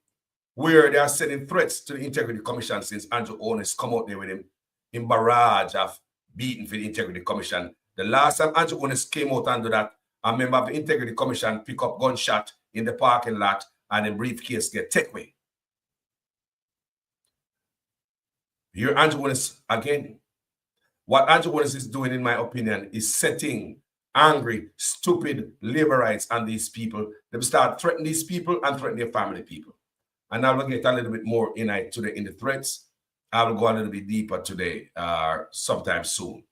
where they are sending threats to the Integrity Commission since Andrew Ones come out there with him in barrage of beating for the Integrity Commission. The last time Andrew Ones came out and do that, a member of the Integrity Commission pick up gunshot in the parking lot and the briefcase get taken away. Here Andrew Ones again. What Andrew Ones is doing, in my opinion, is setting angry, stupid Labourites and these people. They start threatening these people and threaten their family people. And I will get a little bit more today in the threats. I will go a little bit deeper today, sometime soon,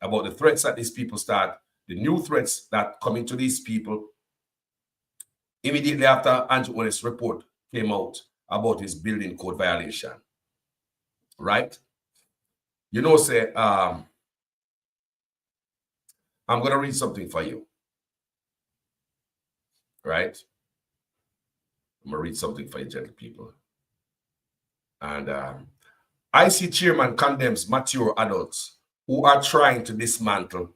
about the threats that these people start, the new threats that come into these people immediately after Andrew Ones' report came out about his building code violation. Right? You know, say, I'm going to read something for you. Right? I'm going to read something for you, gentle people. And IC chairman condemns mature adults who are trying to dismantle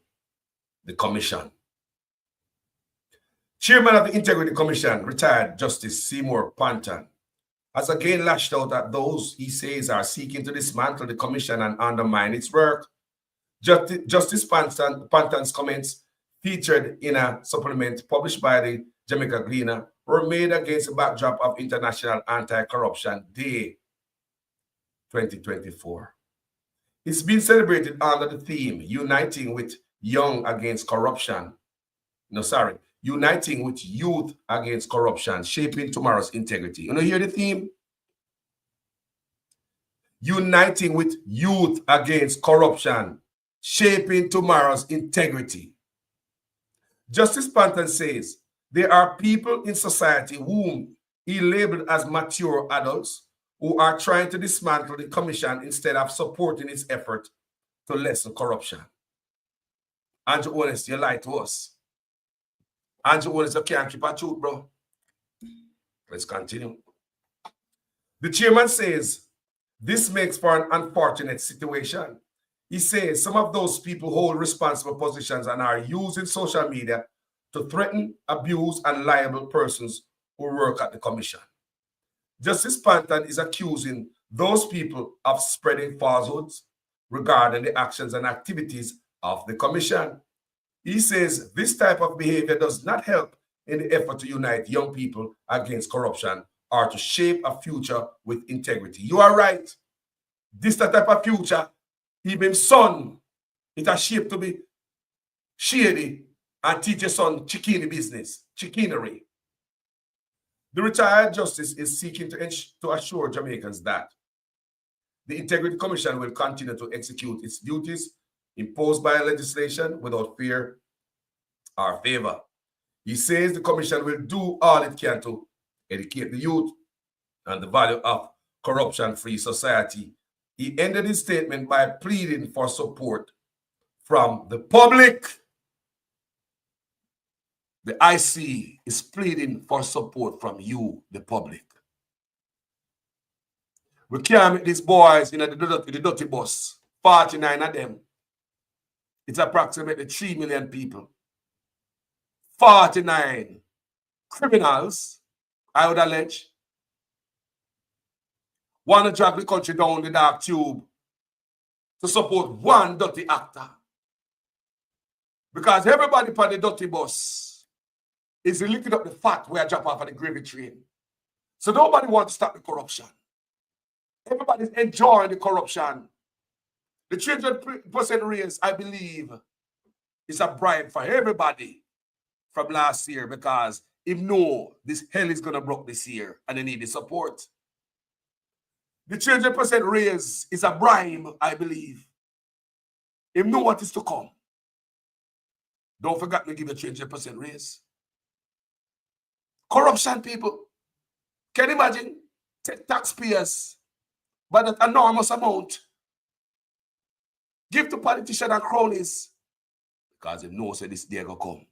the commission. Chairman of the Integrity Commission, retired Justice Seymour Panton, has again lashed out at those he says are seeking to dismantle the commission and undermine its work. Justice Panton's comments, featured in a supplement published by the Jamaica Gleaner, were made against the backdrop of International Anti-Corruption Day 2024. It's been celebrated under the theme, Uniting with Young Against Corruption. Uniting with Youth Against Corruption, Shaping Tomorrow's Integrity. You know, hear the theme? Uniting with Youth Against Corruption, Shaping Tomorrow's Integrity. Justice Panton says there are people in society whom he labeled as mature adults who are trying to dismantle the commission instead of supporting its effort to lessen corruption. Andrew Ones, you lie to us. Andrew Ones, you can't keep a truth, bro. Let's continue. The chairman says this makes for an unfortunate situation. He says some of those people hold responsible positions and are using social media to threaten, abuse, and liable persons who work at the commission. Justice Panton is accusing those people of spreading falsehoods regarding the actions and activities of the commission. He says this type of behavior does not help in the effort to unite young people against corruption or to shape a future with integrity. You are right. This type of future, even son, it has shaped to be shady and teach your son chickeny business, chickenery. The retired justice is seeking to assure Jamaicans that The Integrity Commission will continue to execute its duties imposed by legislation without fear or favor. He says the commission will do all it can to educate the youth on the value of corruption-free society. He ended his statement by pleading for support from the public. The IC is pleading for support from you, the public. We can't meet these boys in the dirty bus, 49 of them. It's approximately 3 million people. 49 criminals, I would allege, want to drag the country down the dark tube to support one dirty actor. Because everybody on the dirty bus is licking up the fat where I drop off of the gravy train. So nobody wants to stop the corruption. Everybody's enjoying the corruption. The 300% raise, I believe, is a bribe for everybody from last year, because if no, this hell is going to break this year and they need the support. The 300% raise is a bribe, I believe. If no, what is to come? Don't forget to give a 300% raise. Corruption, people. Can you imagine? Take taxpayers by that enormous amount. Give to politicians and cronies, because they know say this day will come.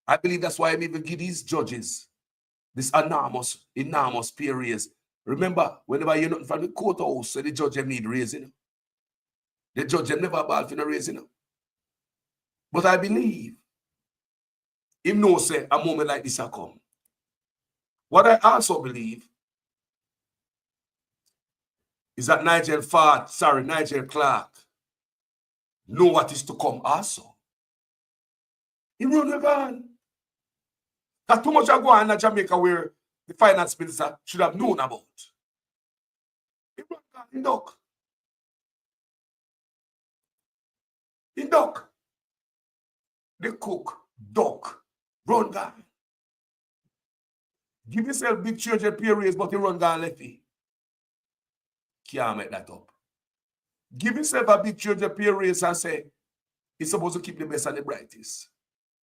I believe that's why I even give these judges this enormous pay raise. Remember, whenever you're not from the courthouse, so the judge them need raising. The judge them never ball for no raising. But I believe him know say a moment like this will come. What I also believe is that Nigel Clark know what is to come also. He run the gun. That's too much go on in Jamaica where the finance minister should have known about. He run gun in duck. In duck. The cook, duck, run gun. Give yourself big children pay raise, but you run gun lefty. Can't make that up. Give yourself a big children pay raise and say he's supposed to keep the best and the brightest.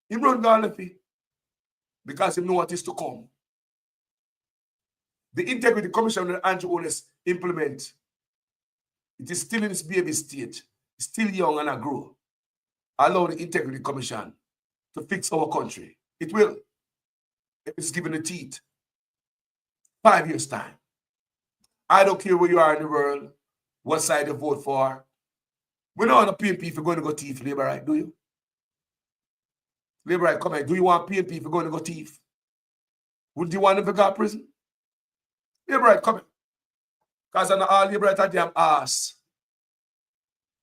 He run gun lefty because he know what is to come. The Integrity Commission that Andrew Holness implement, it is still in its baby stage. It's still young and a grow. Allow the Integrity Commission to fix our country. It will. If it's given the teeth. 5 years' time. I don't care where you are in the world, what side you vote for. We don't want a PNP if you're going to go thief, Labour right, do you? Labour right, come here. Do you want PNP if you're going to go thief? Would you want them to go to prison? Labour right, come here. Because I'm not all Labour right at damn ass.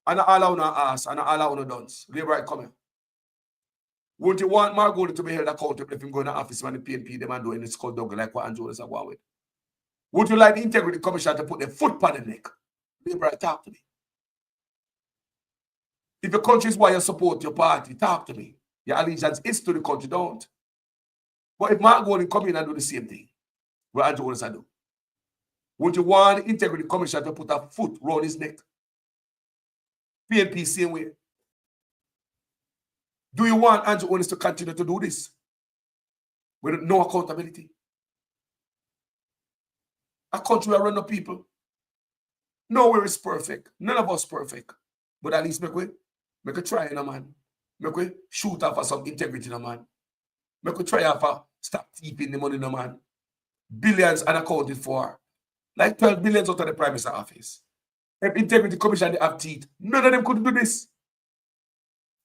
And all our ass, and all our dons. Labour right, come here. Wouldn't you want Margolin to be held accountable if him going to office when the PNP them and doing it skullduggery like what Andrew is going with? Would you like the Integrity Commission to put their foot on the neck? Labour right, talk to me. If your country is why you support your party, talk to me. Your allegiance is to the country, don't. But if Margolin come in and do the same thing, what Andrew Holness do? Would you want the Integrity Commission to put a foot round his neck? PNP same way. Do you want Andrew Holness to continue to do this with no accountability? A country where run the people. Nowhere is perfect. None of us perfect. But at least make we try in a man. Make we shoot off for some integrity in a man. Make we try for stop thieving the money in a man. Billions unaccounted for. Like 12 billions out of the Prime Minister's office. If Integrity Commission they have teeth, none of them could do this.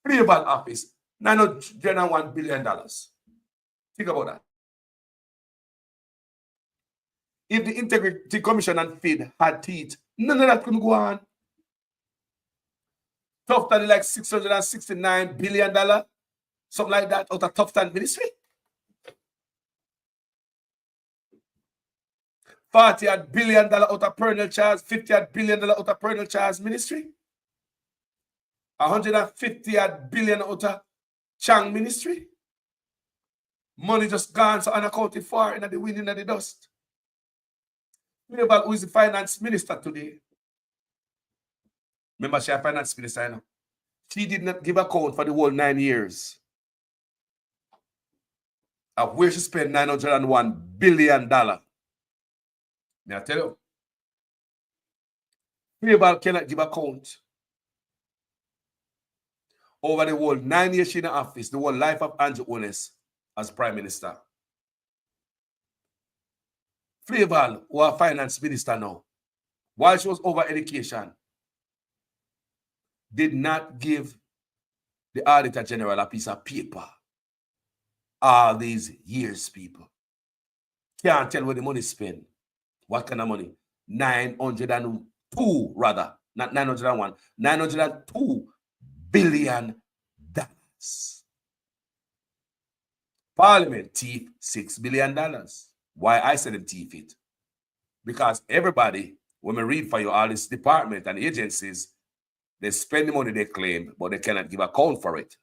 Naval office, $901 billion. Think about that. If the Integrity Commission and FID had teeth, none of that couldn't go on. Tufton like $669 billion, something like that, out of Tufton Ministry. 40 billion out of parental charge, 50 billion out of parental charge ministry. 150 billion out of Chang ministry. Money just gone so unaccounted for in the wind in the dust. Flavor, who is the finance minister today? Remember, she a finance minister, you know? She did not give account for the whole 9 years of where she spent $901 billion. May I tell you? Flavor cannot give account over the whole 9 years she in the office, the whole life of Andrew Holness as Prime Minister. Flavor, who are finance minister now, while she was over education, did not give the Auditor General a piece of paper all these years, people. Can't tell where the money spent. What kind of money? 902, rather, not 901, $902 billion. Parliament thief $6 billion. Why I said them thief it? Because everybody, when we read for you, all this department and agencies, they spend the money they claim, but they cannot give account for it.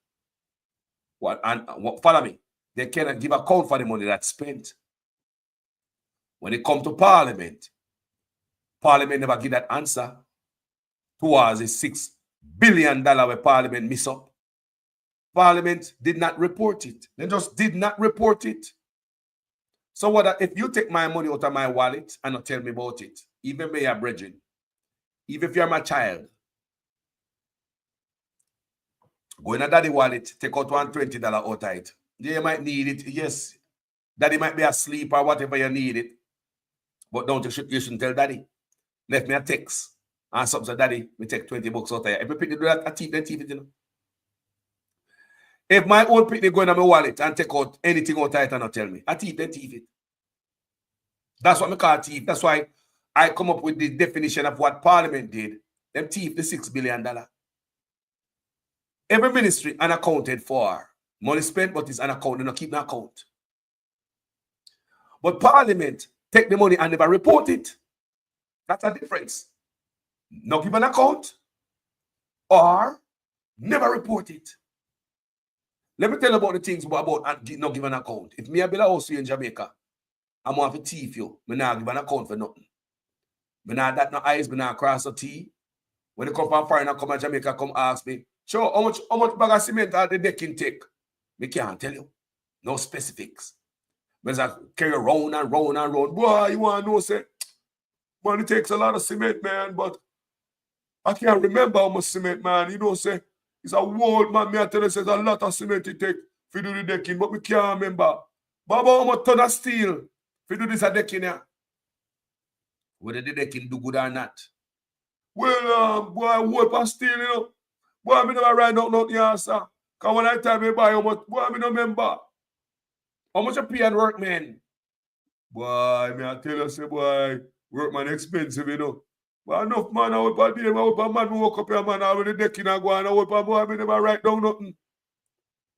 Follow me? They cannot give account for the money that's spent. When it comes to Parliament, Parliament never give that answer towards the $6 billion where Parliament miss up. Parliament did not report it. They just did not report it. So what if you take my money out of my wallet and not tell me about it, even if you're brethren, even if you're my child, go in a daddy wallet, take out $120 out of it. You might need it. Yes, daddy might be asleep or whatever you need it. But don't you shouldn't tell daddy. Left me a text. And something said, daddy, me take $20 out of here. If you do that, I teeth it, you know. If my own people go in my wallet and take out anything out of it and not tell me, I teeth it. That's what I call thief. That's why I come up with the definition of what Parliament did. Them thief the $6 billion. Every ministry unaccounted for. Money spent, but it's unaccounted. They don't keep an account. But Parliament take the money and never report it. That's a difference. Not give an account or never report it. Let me tell you about the things about not give an account. If me a build a house in Jamaica, I'm going to thief you. I not give an account for nothing. I not that no eyes, I not cross a T. When they come from foreign and come to Jamaica, come ask me, sure, how much bag of cement are the decking take? I can't tell you. No specifics. But I carry round and round and round. Boy, you want to know, say, man, it takes a lot of cement, man, but I can't remember how much cement, man. You know, say, it's a wall, man. Me I tell you, there's a lot of cement it take to do the decking, but we can't remember. But how much ton of steel to do this a decking here? Whether the decking do good or not. Well, boy, wood and steel, you know. Boy, I never write out nothing answer. Because when I tell me buy how much, boy, I don't remember. How much you pay and work, man? Boy, me I tell you, say, boy, workman expensive, you know. But enough man, I would a day, I would a man who woke up here, man, I would a decking and go and I would a boy, I never write down nothing.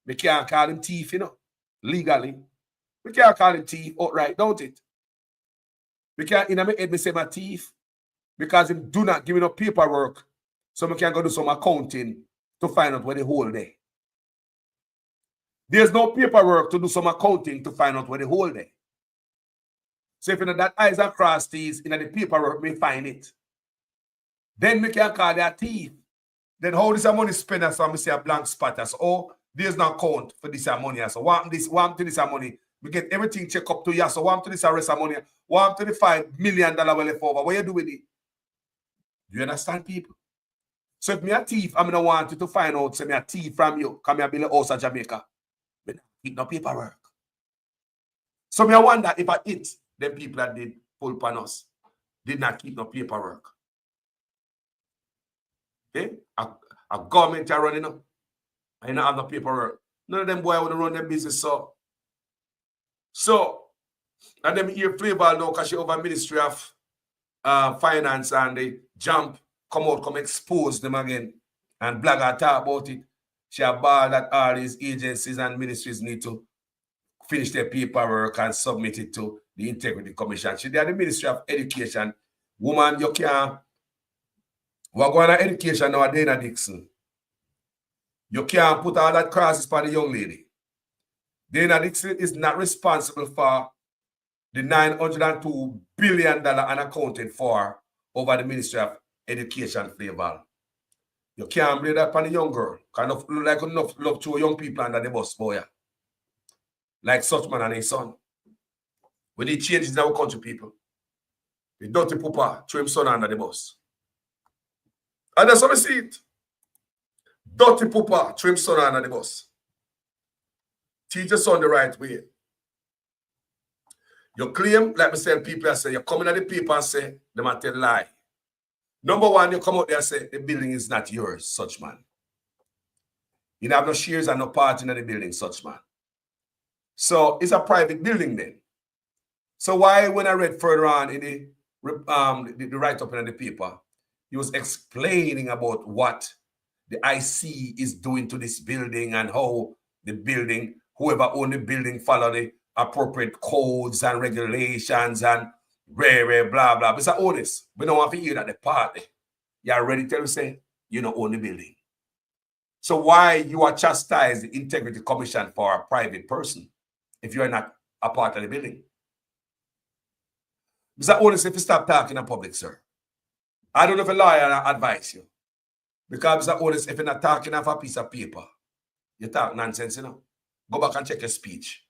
We can't call him thief, you know, legally. We can't call him thief outright, don't it? We can't, in my head, me say my thief, because him do not give me no paperwork, so we can go do some accounting to find out where the hole there. There's no paperwork to do some accounting to find out where the hole there. So if you know that I's and cross T's in the paperwork, we find it. Then we can call that thief. Then how this money spent, so we see a blank spot as oh, there's no account for this money. So want to this money. We get everything check up to you. So want to this rest of money. Want to the $5 million left over. What you do with it? Do you understand, people? So if me a thief, I'm gonna want you to find out, say me a thief from you. Come here, build a house in Jamaica. But keep no paperwork. So me I wonder if I hit them people that did pull upon us, did not keep no paperwork. Okay? A government are running up. I don't have no paperwork. None of them boy want to run their business. So and them hear Flavor now because she over Ministry of Finance and they jump, come expose them again and blog and talk about it. She a bar that all these agencies and ministries need to finish their paperwork and submit it to the Integrity Commission. She did the Ministry of Education. Woman, you can't. We're going to education now, Dana Dixon. You can't put all that crosses for the young lady. Dana Dixon is not responsible for the $902 billion unaccounted for over the Ministry of Education flavor. You can't blame that on the young girl. Kind of like enough love to young people under the bus, boy. Like Suchman and his son. We need changes in our country, people. The dirty pooper threw his son under the bus. And that's how we see it. Dirty pooper threw his son under the bus. Teach your son the right way. You claim, like me say, people say, you come in at the paper and say, they might tell lie. Number one, you come out there and say, the building is not yours, such man. You don't have no shares and no part in the building, such man. So it's a private building then. So why, when I read further on in the write-up in the paper, he was explaining about what the IC is doing to this building and how the building, whoever owned the building, follow the appropriate codes and regulations and blah, blah. But it's honest. We don't want to hear that the party. You're ready to say, you don't own the building. So why you are chastised the Integrity Commission for a private person if you're not a part of the building? It's honest if you stop talking in public, sir. I don't know if a lawyer advise you. Because it's honest if you're not talking off a piece of paper, you talk nonsense, you know. Go back and check your speech.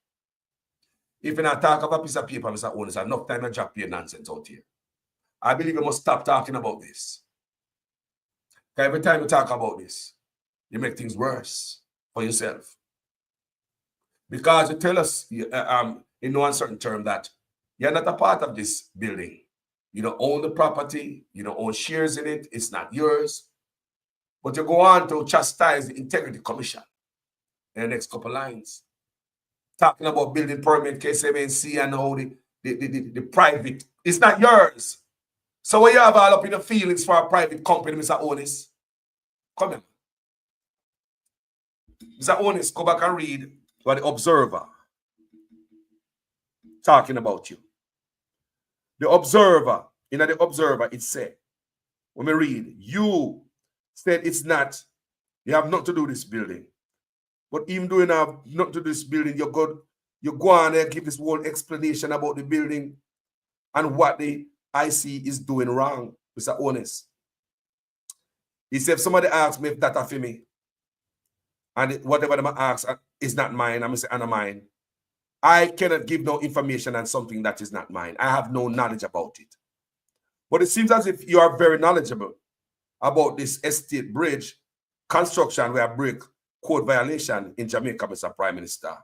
If you're not talking about a piece of paper, Mr. Honest, enough time to drop your nonsense out here. I believe you must stop talking about this. Because every time you talk about this, you make things worse for yourself. Because you tell us in no uncertain term that you're not a part of this building. You don't own the property. You don't own shares in it. It's not yours. But you go on to chastise the Integrity Commission in the next couple lines. Talking about building permit, KSMNC, and all the private. It's not yours. So when you have all up in the feelings for a private company, Mr. Onis, come here. Mr. Onis, go back and read what the Observer talking about you. The Observer, in the Observer, it said, when we read, you said it's not, you have nothing to do with this building. But even though you have nothing to do with this building, you go on and give this whole explanation about the building and what the IC is doing wrong, Mr. Honest. He said, if somebody asks me if that's for me, and whatever them ask is not mine, I'm going to say, and mine. I cannot give no information on something that is not mine. I have no knowledge about it. But it seems as if you are very knowledgeable about this estate bridge construction where break code violation in Jamaica, Mr. Prime Minister.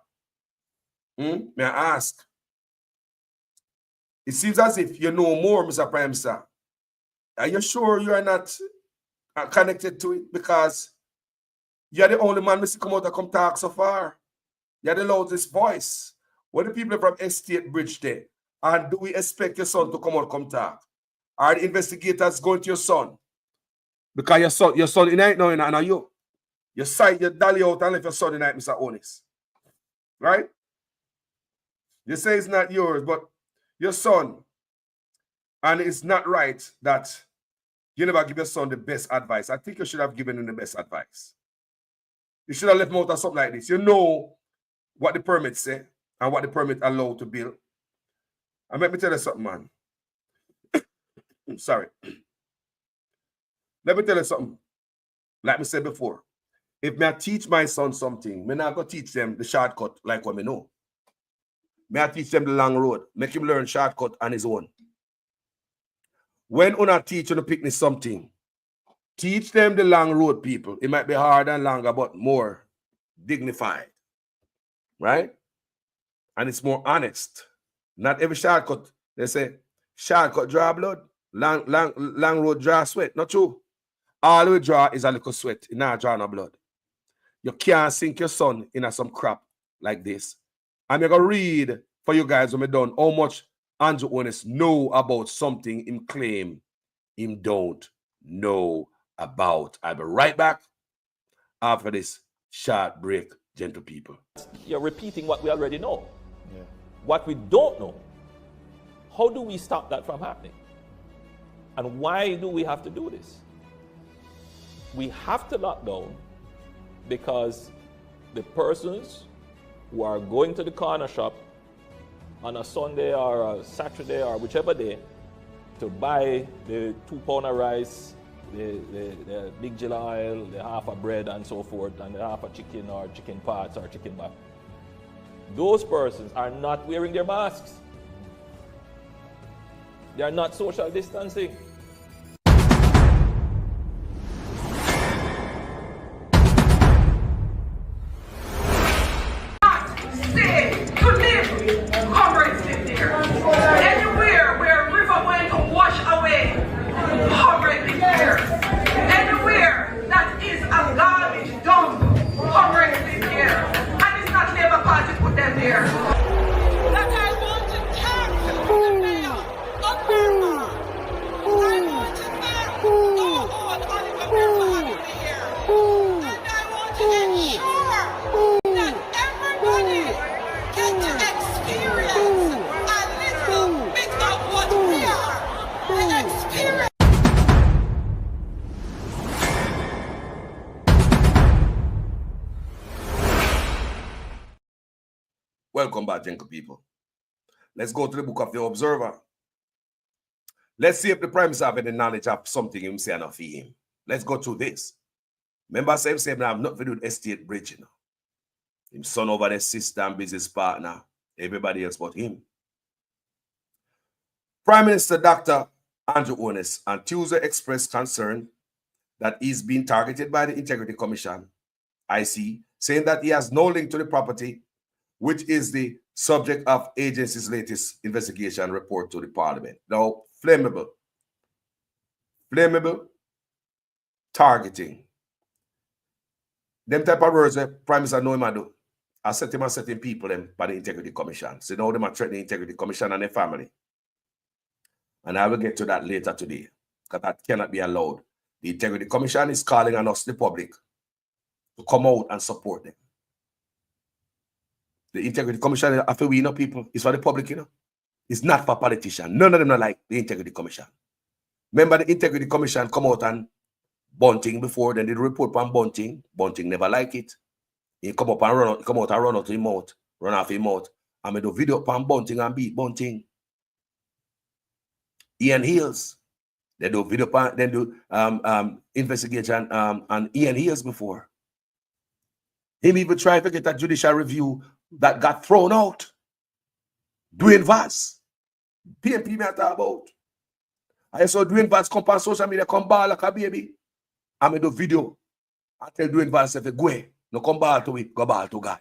May I ask? It seems as if you know more, Mr. Prime Minister. Are you sure you are not connected to it? Because you're the only man Mr. come out and come talk so far. You're the loudest voice. What the people from Estate Bridge there? And do we expect your son to come out come talk? Are the investigators going to your son? Because your son in night now, and you. You side your dolly out and left your son in night, Mr. Onis. Right? You say it's not yours, but your son. And it's not right that you never give your son the best advice. I think you should have given him the best advice. You should have left him out of something like this. You know what the permit say and what the permit allow to build. And let me tell you something, man. Sorry. Let me tell you something. Like I said before, if I teach my son something, I'm not going to teach them the shortcut like what I know. I teach them the long road. Make him learn shortcut on his own. When una teach you to pick me something, teach them the long road, people. It might be hard and longer, but more dignified. Right? And it's more honest. Not every shortcut, they say, shortcut draw blood, long road draw sweat. Not true. All we draw is a little sweat. It not draw no blood. You can't sink your son in some crap like this. I'm going to read for you guys when we're done how much Andrew Honest know about something him claim him don't know about. I'll be right back after this short break, gentle people. You're repeating what we already know. Yeah. What we don't know, how do we stop that from happening? And why do we have to do this? We have to lock down because the persons who are going to the corner shop, on a Sunday or a Saturday or whichever day to buy the 2 pound of rice, the big jar of oil, the half of bread and so forth, and the half of chicken or chicken parts or chicken back. Those persons are not wearing their masks. They are not social distancing. Stay to live. Comrades live there. Anywhere where a river went to wash away, comrades live there. Anywhere that is a garbage dump, comrades live there. And it's not Labour Party put them there. That I want to tax the mayor of Burma. I want to tax all on the Burma here. And I want to ensure that everybody get to experience a little bit of what we are. The experience. Welcome back, gentle people. Let's go to the book of the Observer. Let's see if the Prime Minister have any knowledge of something him say enough for him. Let's go through this. Remember, same have nothing to do with estate bridge, you know. Him son over their sister and business partner, everybody else but him. Prime Minister Dr. Andrew Holness on Tuesday expressed concern that he's been targeted by the Integrity Commission, IC, saying that he has no link to the property, which is the subject of agency's latest investigation report to the Parliament. Now, flammable, targeting. Them type of words that Prime Minister know him I do. I set him and setting people them by the Integrity Commission. So now them are threatening the Integrity Commission and their family. And I will get to that later today, because that cannot be allowed. The Integrity Commission is calling on us, the public, to come out and support them. The Integrity Commission, after we know people, it's for the public, you know. It's not for politicians. None of them are like the Integrity Commission. Remember the Integrity Commission come out and Bunting before, then they report on Bunting. Bunting never like it. He come up and run out, he come out and run out his mouth, run off his mouth. And made a video upon Bunting and beat Bunting. Ian Hills, they do video upon, then do investigation on Ian Hills before. Him even tried to get a judicial review that got thrown out. Dwayne Vaz, PNP me I talk about. I saw Dwayne Vaz come on social media, come ball like a baby. I made a video. I tell Dwayne Vaz, if go ahead, no come ball to it, go ball to God.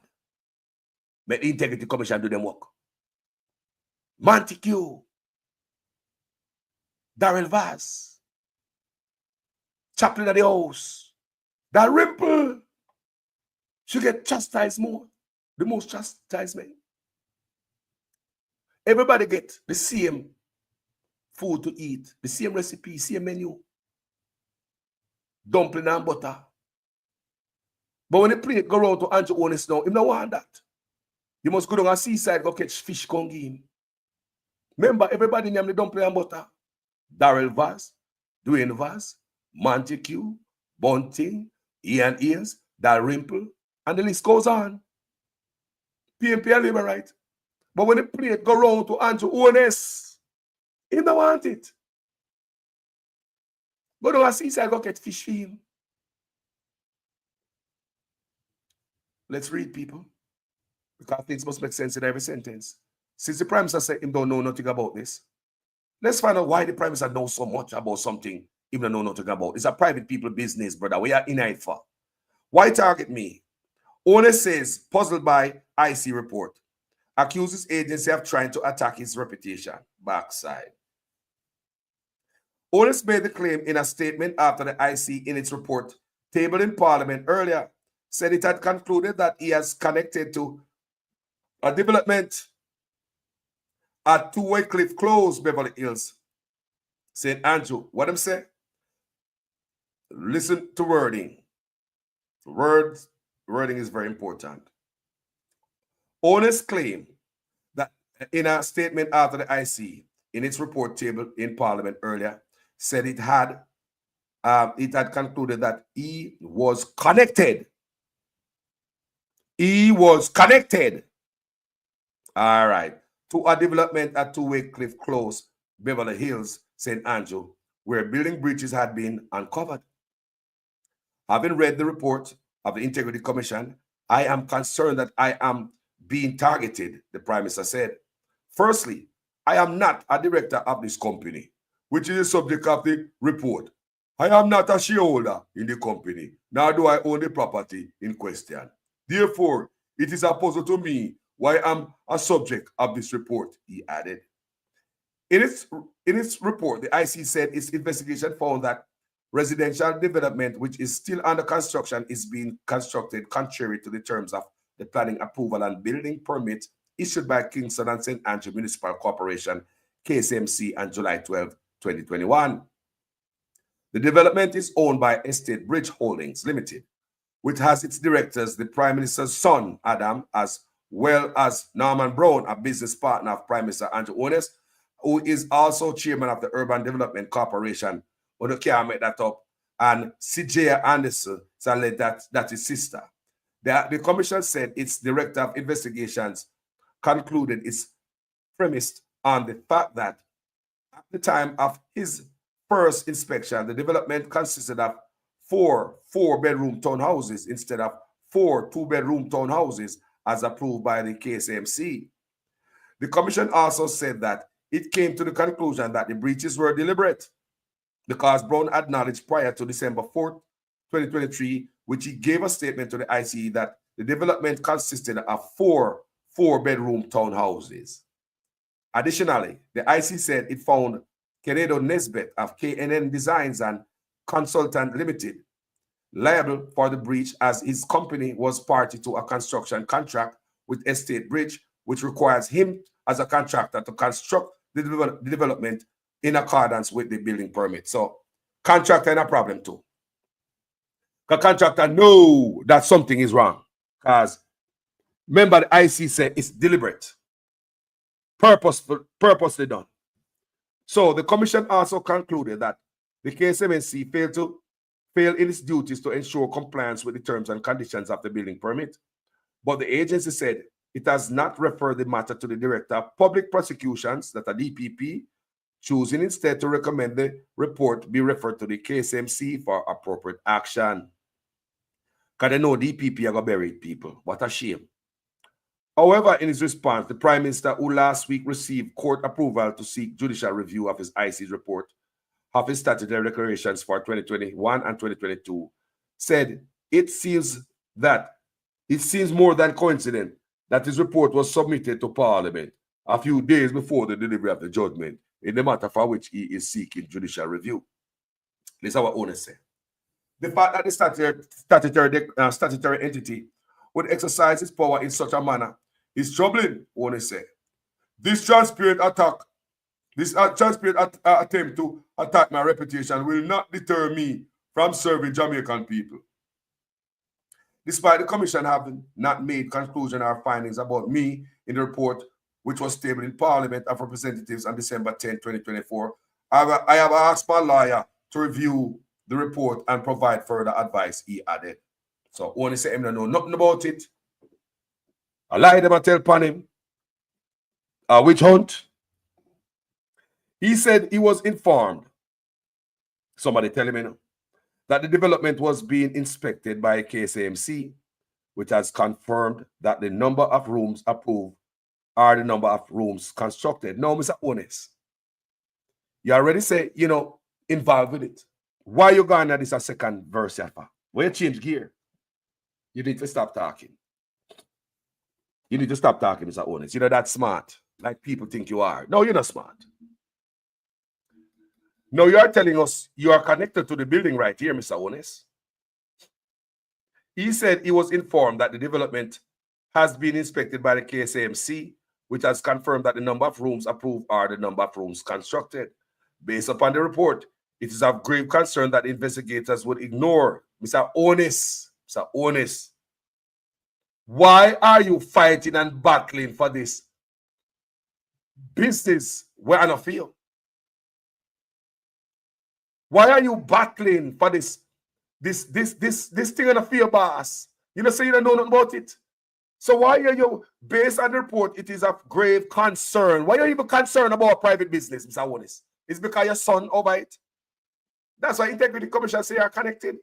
Make the Integrity Commission do them work. Montague, Darrell Vaz, chaplain of the house, that Rimple should get chastised more, the most chastisement. Everybody get the same food to eat, the same recipe, same menu. Dumpling and butter. But when the plate go around to Andrew Holness now, he don't want that. You must go down a seaside, go catch fish, come give him. Remember, everybody name the dumpling and butter. Darrell Vaz, Dwayne Vaz, Montague, Bunting, Ian Ears, Dalrymple, and the list goes on. PNP and Labour, right? But when the plate go round to Andrew Holness, he don't want it. Go down a seaside, go catch fish for him. Let's read, people, because things must make sense in every sentence. Since the Prime Minister said him don't know nothing about this, let's find out why the Prime Minister knows so much about something he don't know nothing about. It's a private people business, brother. We are in it for. Why target me? Holness says, puzzled by IC report, accuses agency of trying to attack his reputation. Backside. Holness made the claim in a statement after the IC in its report tabled in Parliament earlier said it had concluded that he has connected to a development at 2 Wycliffe Close, Beverly Hills. St. Andrew, what I'm saying? Listen to wording. Wording is very important. Holness claim that in a statement after the IC in its report table in Parliament earlier said it had concluded that he was connected. He was connected. All right. to a development at Two-Way Cliff Close, Beverly Hills, St. Andrew, where building breaches had been uncovered. Having read the report of the Integrity Commission, I am concerned that I am being targeted, the Prime Minister said. Firstly, I am not a director of this company, which is the subject of the report. I am not a shareholder in the company, nor do I own the property in question. Therefore, it is a puzzle to me why I'm a subject of this report, he added. In its report, the IC said its investigation found that residential development, which is still under construction, is being constructed contrary to the terms of the planning approval and building permit issued by Kingston and St. Andrew Municipal Corporation, KSMC, on July 12, 2021. The development is owned by Estate Bridge Holdings Limited, which has its directors the Prime Minister's son, Adam, as well as Norman Brown, a business partner of Prime Minister Andrew Ones, who is also chairman of the Urban Development Corporation. When you can't make that up. And CJ Anderson said that is sister. The commission said its director of investigations concluded it's premised on the fact that at the time of his first inspection, the development consisted of four bedroom townhouses instead of 4 2-bedroom townhouses as approved by the KSMC. The commission also said that it came to the conclusion that the breaches were deliberate because Brown acknowledged prior to December 4th, 2023, which he gave a statement to the ICE that the development consisted of 4 4-bedroom townhouses. Additionally, the IC said it found Kenedo Nesbet of KNN Designs and Consultant Limited liable for the breach as his company was party to a construction contract with Estate Bridge, which requires him as a contractor to construct the development in accordance with the building permit. So contractor ain't a problem too. The contractor know that something is wrong. Because remember the IC said it's deliberate. Purposely done. So the commission also concluded that the KSMNC failed in its duties to ensure compliance with the terms and conditions of the building permit. But the agency said it has not referred the matter to the Director of Public Prosecutions, that a DPP, choosing instead to recommend the report be referred to the KSMC for appropriate action. Because they know DPP are going to bury people. What a shame. However, in his response, the Prime Minister, who last week received court approval to seek judicial review of his IC's report of his statutory declarations for 2021 and 2022, said it seems more than coincident that his report was submitted to Parliament a few days before the delivery of the judgment in the matter for which he is seeking judicial review. This is our owner say. The fact that the statutory entity would exercise its power in such a manner is troubling, owner say. This transparent attempt to attack my reputation will not deter me from serving Jamaican people. Despite the commission having not made conclusion or findings about me in the report, which was tabled in Parliament of Representatives on December 10, 2024, I have asked my lawyer to review the report and provide further advice, he added. So only say him don't know nothing about it. I lie them and tell upon him. A witch hunt. He said he was informed. Somebody tell him, you know, that the development was being inspected by KSAMC, which has confirmed that the number of rooms approved are the number of rooms constructed. Now, Mr. Honest, you already say, you know, involved with it. Why you going at this a second verse, Alpha? Why you change gear? You need to stop talking. You need to stop talking, Mr. Honest. You're not that smart, like people think you are. No, you're not smart. No, you are telling us you are connected to the building right here, Mr. Honest. He said he was informed that the development has been inspected by the KSAMC, which has confirmed that the number of rooms approved are the number of rooms constructed. Based upon the report, it is of grave concern that investigators would ignore Mr. Honest. Mr. Honest, why are you fighting and battling for this business where I don't feel? Why are you battling for this thing on the field, boss? You know, say you don't know nothing about it. So why are you, based on the report, it is of grave concern. Why are you even concerned about private business, Mr. Wallace? It's because your son over it. That's why Integrity Commission say you're connected.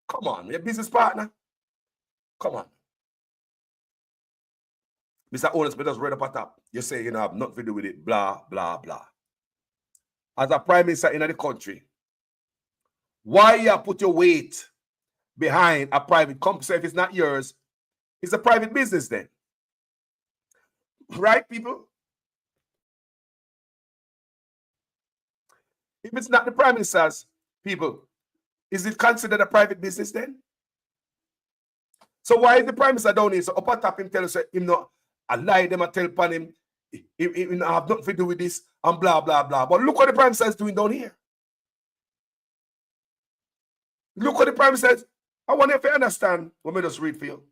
Come on, your business partner. Come on. Mr. Owens, but just read up at top. You say you know have nothing to do with it, blah, blah, blah. As a prime minister in the country, why you put your weight behind a private company? So if it's not yours, it's a private business then. Right, people? If it's not the prime minister's, people, is it considered a private business then? So why is the prime minister down here? So up at top him tell us him not a lie them and tell upon him have nothing to do with this and blah blah blah. But look what the prime minister is doing down here. Look what the prime minister says. I wonder if you understand. Let me just read for you.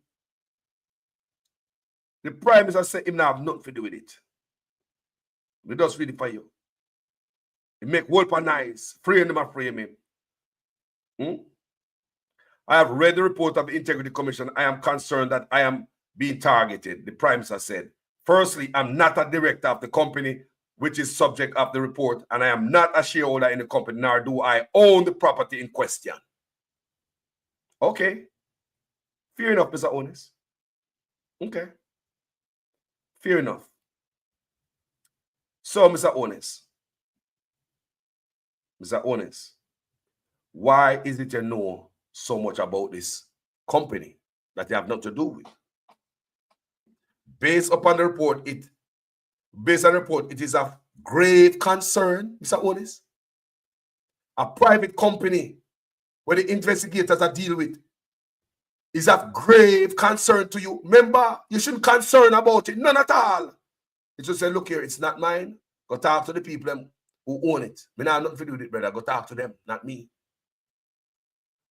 The prime minister said him not have nothing to do with it. We just read it for you. He make Wolper nice. Frame him and frame him. I have read the report of the Integrity Commission. I am concerned that I am being targeted, the Prime Minister said. Firstly, I'm not a director of the company, which is subject of the report, and I am not a shareholder in the company, nor do I own the property in question. Okay. Fair enough, Mr. Onis. Okay. Fair enough. So, Mr. Onis, why is it you know so much about this company that you have nothing to do with? Based on the report, it is of grave concern, Mr. Onis. A private company where the investigators are dealing with is of grave concern to you. Remember, you shouldn't concern about it, none at all. You just say, look here, it's not mine. Go talk to the people who own it. Me not have nothing to do with it, brother. Go talk to them, not me.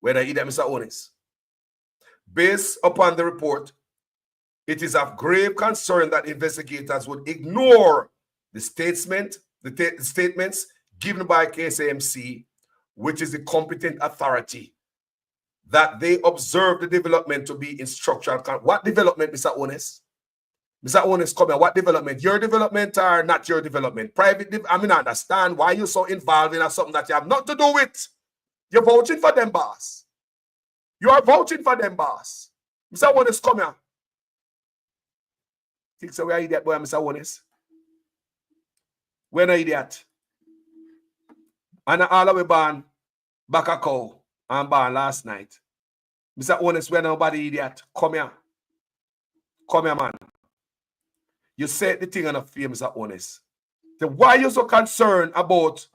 Whether you them, Mr. Onis. Based upon the report, it is of grave concern that investigators would ignore the statements given by KSAMC, which is the competent authority, that they observe the development to be instructional. What development, Mr. Onis? Mr. Onis, come here. What development? Your development or not your development? Private. I mean, I understand why you're so involved in something that you have nothing to do with. You're vouching for them, boss. You are vouching for them, boss. Mr. Onis, come here. Think so we are idiot, boy, Mr. Onis? We're not idiot. And all the way born back a cow and born last night. Mr. Onis, we're nobody idiot. Come here. Come here, man. You said the thing on the fear, Mr. Onis. So why are you so concerned about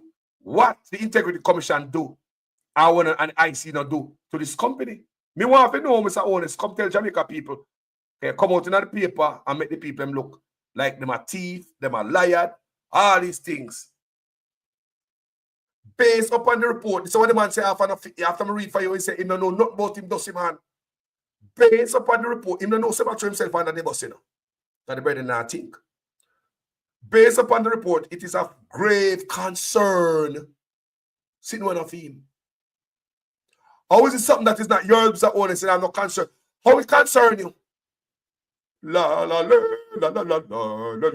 what the Integrity Commission do? I want an IC not do to this company. Me want to know, Mr. Onis, come tell Jamaica people. Okay, come out in the paper and make the people look like them are thief, them are liar, all these things. Based upon the report, this is what the man say after me read for you, he say, he don't know nothing about him, does he, man? Based upon the report, he don't know so much to himself under the bus, you know. That the brother not think. Based upon the report, it is of grave concern. See one of him. How is it something that is not yours, Mr. Onis, and I'm not concerned? How it concern you? La la la la la la la la la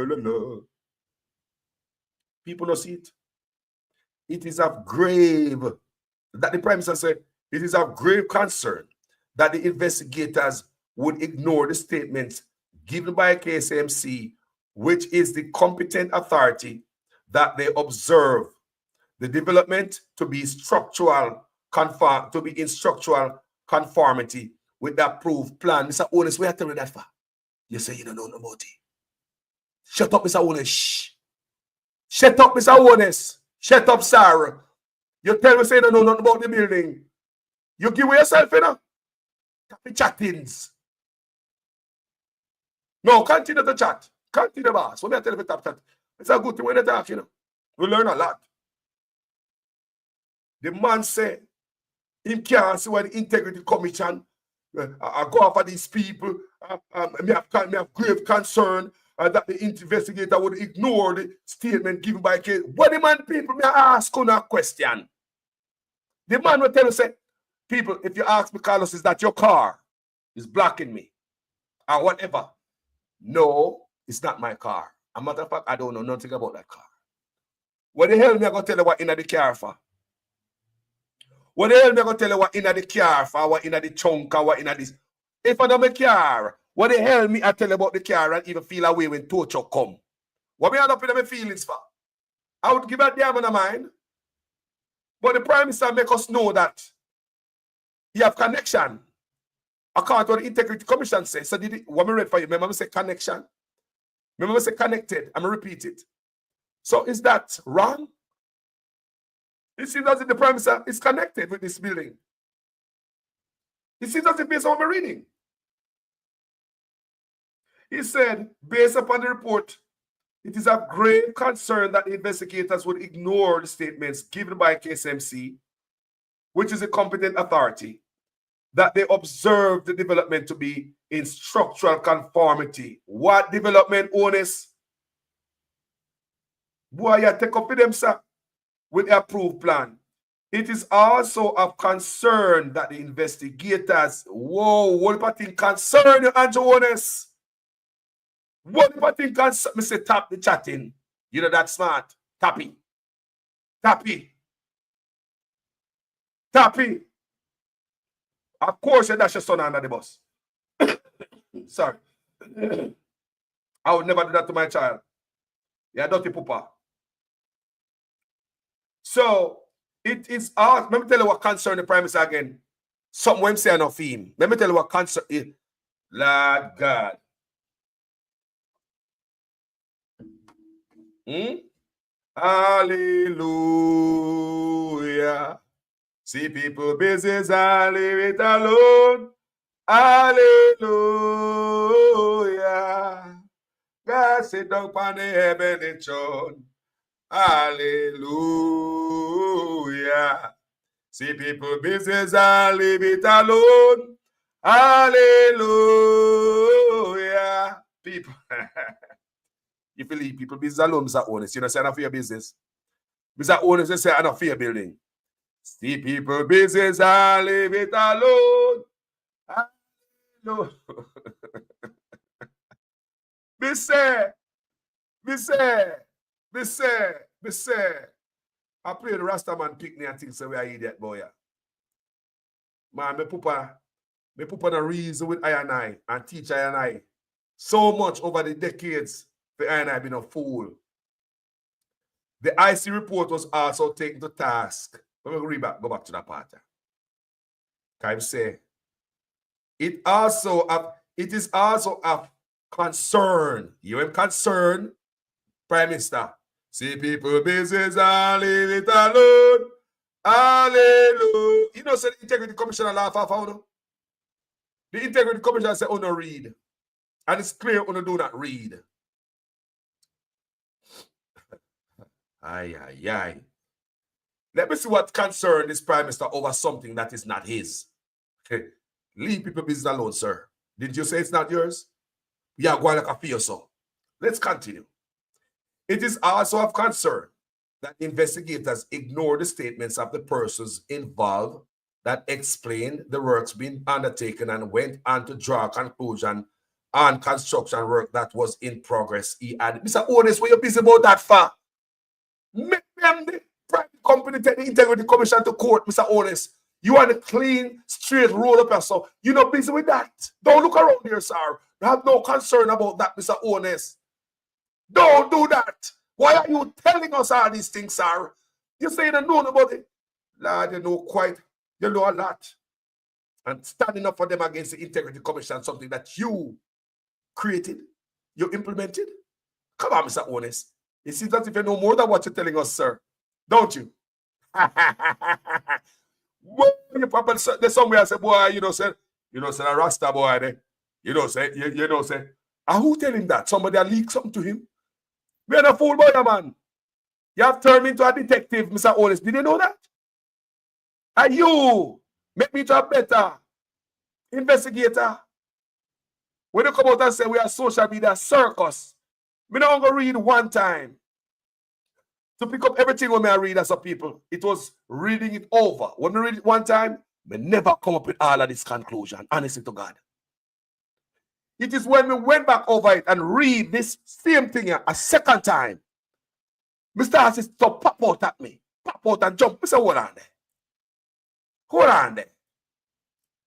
la la. People don't see it. It is of grave, that the Prime Minister said, it is of grave concern that the investigators would ignore the statements given by KSMC, which is the competent authority, that they observe the development to be in structural conformity with the approved plan. Mr. Onis, where are you telling that for? You say you don't know about it. Shut up, Mr. Onis. Shh. Shut up, Mr. Onis. Shut up, sir. You tell me say you don't know nothing about the building. You give away yourself, you know? Copy chattings. No, continue to chat. Continue, boss. What me I tell you to chat? It's a good thing when you talk, you know. We learn a lot. The man said, him can't see why the Integrity Commission I go after these people. Me have grave concern that the investigator would ignore the statement given by K. What the man people me ask on a question. The man will tell you, say, People, if you ask me, Carlos, is that your car? Is blocking me. Or whatever. No, it's not my car. As a matter of fact, I don't know nothing about that car. What the hell me I gonna tell you what in the car for? What the hell me I gonna tell you what in the car for, what in the trunk, or what in this? If I don't make car, what the hell me I tell you about the car and even feel away when tow truck come? What me end up in my feelings for? I would give a damn in mind. But the Prime Minister make us know that he have connection. According to what the Integrity Commission says. So did it, what I read for you, remember I say connection? Remember I say connected? I'm going to repeat it. So is that wrong? It seems as if the Prime Minister is connected with this building. It seems as if based on what I'm reading. He said, based upon the report, it is of grave concern that the investigators would ignore the statements given by KSMC, which is a competent authority, that they observed the development to be in structural conformity. What development, owners? Boy, you take up with them, sir, with the approved plan. It is also of concern that the investigators, what do you think concern you, Andrew, owners? What do you think concern? Me say tap the chatting. You know that smart. Tappy. Tappy. Tappy. Of course, you dash your son under the bus. Sorry. I would never do that to my child. Yeah, dirty pooper. So, it is let me tell you what concern the Prime Minister again. Something when say enough him. Let me tell you what concern is. Lord God. Hallelujah. See people business, I leave it alone. Hallelujah. God sit down on the heavenly throne. Hallelujah. See people business, I leave it alone. Hallelujah. People. If you leave people business alone, Mr. Honest, you know, say enough for your business. Mr. Honest, you say enough for your building. See people business, I leave it alone. No. Me say, I play the Rastaman picnic and things so we are idiot boy. Man, me put on a reason with I and teach I so much over the decades for I been a fool. The IC report was also taken to task. Let me go back to that part. Can I say it is also of concern. You am concerned, Prime Minister. See people business, I leave it alone. Hallelujah. You know, say the Integrity Commissioner laugh off how no? The Integrity Commissioner say, oh no, read. And it's clear, oh no, do not read. Aye. Let me see what concern this Prime Minister over something that is not his. Leave people business alone, sir. Didn't you say it's not yours? You are going like a fear, so. Let's continue. It is also of concern that investigators ignore the statements of the persons involved that explained the works being undertaken and went on to draw a conclusion on construction work that was in progress. He added, Mr. Honest, were you busy about that far? Make them the private company take the Integrity Commission to court, Mr. Honest. You want a clean, straight roll up, so you're not busy with that. Don't look around here, sir. You have no concern about that, Mr. Honest. Don't do that. Why are you telling us all these things, sir? You say you don't know nobody. Lord, you know you know a lot. And standing up for them against the Integrity Commission, something that you created, you implemented. Come on, Mr. Honest. It seems as if you know more than what you're telling us, sir. Don't you? Well, you probably there's somewhere I say, boy, a Rasta boy there. Say. And who tell him that? Somebody leaked something to him? We're not fool boy, man. You have turned me into a detective, Mr. Honest. Did you know that? And you make me into a better investigator. When you come out and say we are social media circus, me not going to read one time. To pick up everything when I read as a people, it was reading it over. When we read it one time, We never come up with all of this conclusion, honestly to God. It is when we went back over it and read this same thing a second time, Mr. Assis to pop out at me. Pop out and jump. I say, hold on there. Hold on there.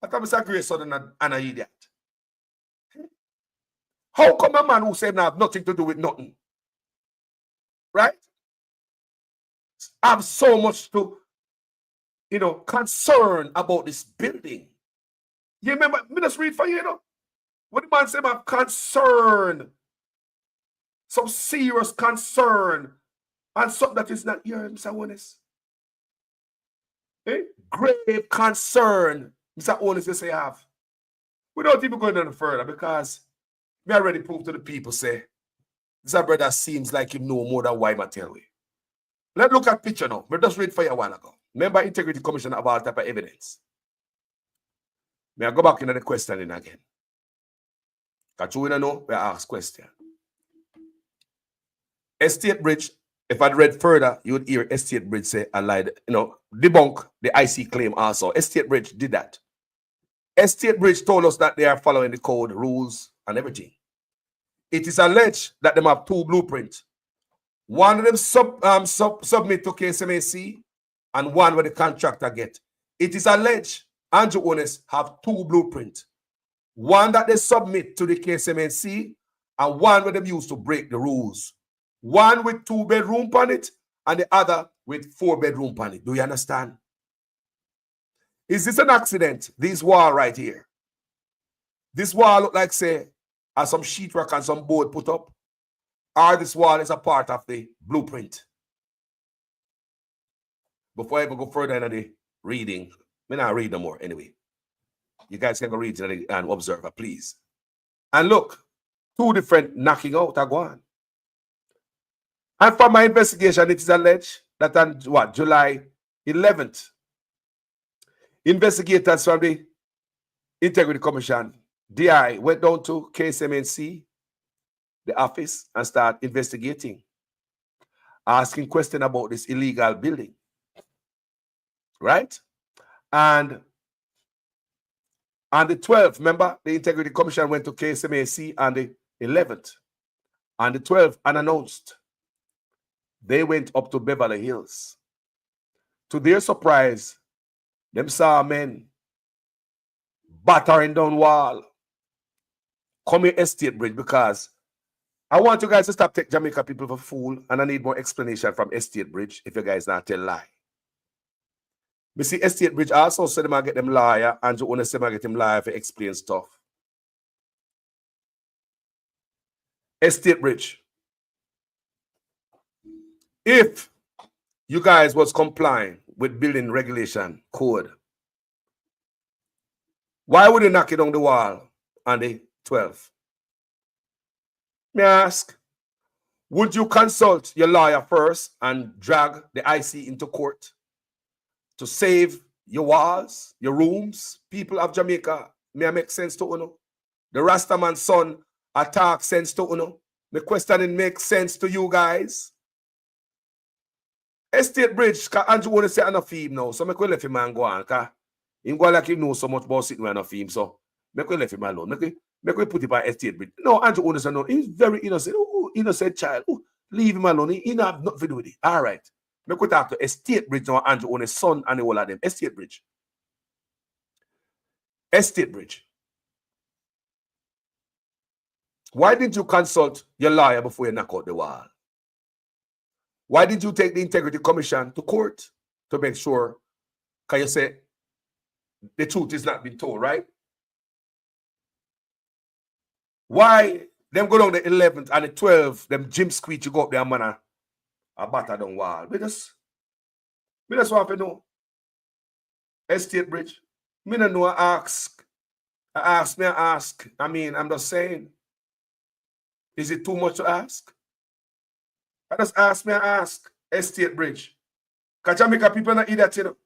I thought Mr. Grayson and an idiot. How come a man who said now have nothing to do with nothing? Right? I have so much to, concern about this building. You remember, me just read for you, What the man said, I'm concerned. Some serious concern. And something that is not here, Mr. Onis. Grave concern, Mr. Onis, you say have. Without even going any further, because we already proved to the people, say, this brother seems like him know more than why I tell we. Let's look at picture now. We just read for you a while ago. Remember, Integrity Commission of all type of evidence. May I go back into the questioning again? Because you know, we ask question. Estate Bridge, if I'd read further, you would hear Estate Bridge say, I lied, debunk the IC claim also. Estate Bridge did that. Estate Bridge told us that they are following the code, rules, and everything. It is alleged that they have 2 blueprints. One of them submit to KSMAC and one where the contractor get. It is alleged Andrew owners have 2 blueprints. One that they submit to the KSMAC and one where they use to break the rules. One with 2 bedroom on it and the other with 4 bedroom on it. Do you understand? Is this an accident? This wall right here. This wall look like, say, as some sheetrock and some board put up. Or this wall is a part of the blueprint. Before I even go further into the reading, I'm not read no more anyway. You guys can go read it and observe it, please. And look, 2 different knocking out are going. And from my investigation, it is alleged that on July 11th, investigators from the Integrity Commission, DI, went down to KSMNC, the office, and start investigating, asking questions about this illegal building. Right? And on the 12th, remember, the Integrity Commission went to KSMAC on the 11th. On the 12th, unannounced, they went up to Beverly Hills. To their surprise, them saw men battering down wall, coming Estate Bridge, because I want you guys to stop taking Jamaica people for fool, and I need more explanation from Estate Bridge if you guys not tell lie. Me see Estate Bridge also said them I get them lawyer, and you want to say I get him lawyer to explain stuff. Estate Bridge. If you guys was complying with building regulation code, why would you knock it on the wall on the 12th? May I ask, would you consult your lawyer first and drag the IC into court to save your walls, your rooms, people of Jamaica? May I make sense to you? The Rastaman son attack sense to you? The questioning makes sense to you guys? Estate Bridge, because Andrew want to say enough him now, so I will let him man go on, because he go like he knows so much about sitting enough him, so I will let him alone. Make we put it by Estate Bridge. No, Andrew understand. No, he's very innocent. Ooh, innocent child. Ooh, leave him alone. He don't have nothing to do with it. All right. Make we talk to Estate Bridge now. Andrew own his son and the whole of them. Estate Bridge. Estate Bridge. Why didn't you consult your lawyer before you knock out the wall? Why did you take the Integrity Commission to court to make sure? Can you say the truth is not being told, right? Why them go down the 11th and the 12th, them Jim Squeech, you go up there, man, a batter down wall. We just want to know. Estate Bridge. Me don't know, I ask. I mean, I'm just saying. Is it too much to ask? I just ask. Estate Bridge. Because Jamaica people not idiots, you know.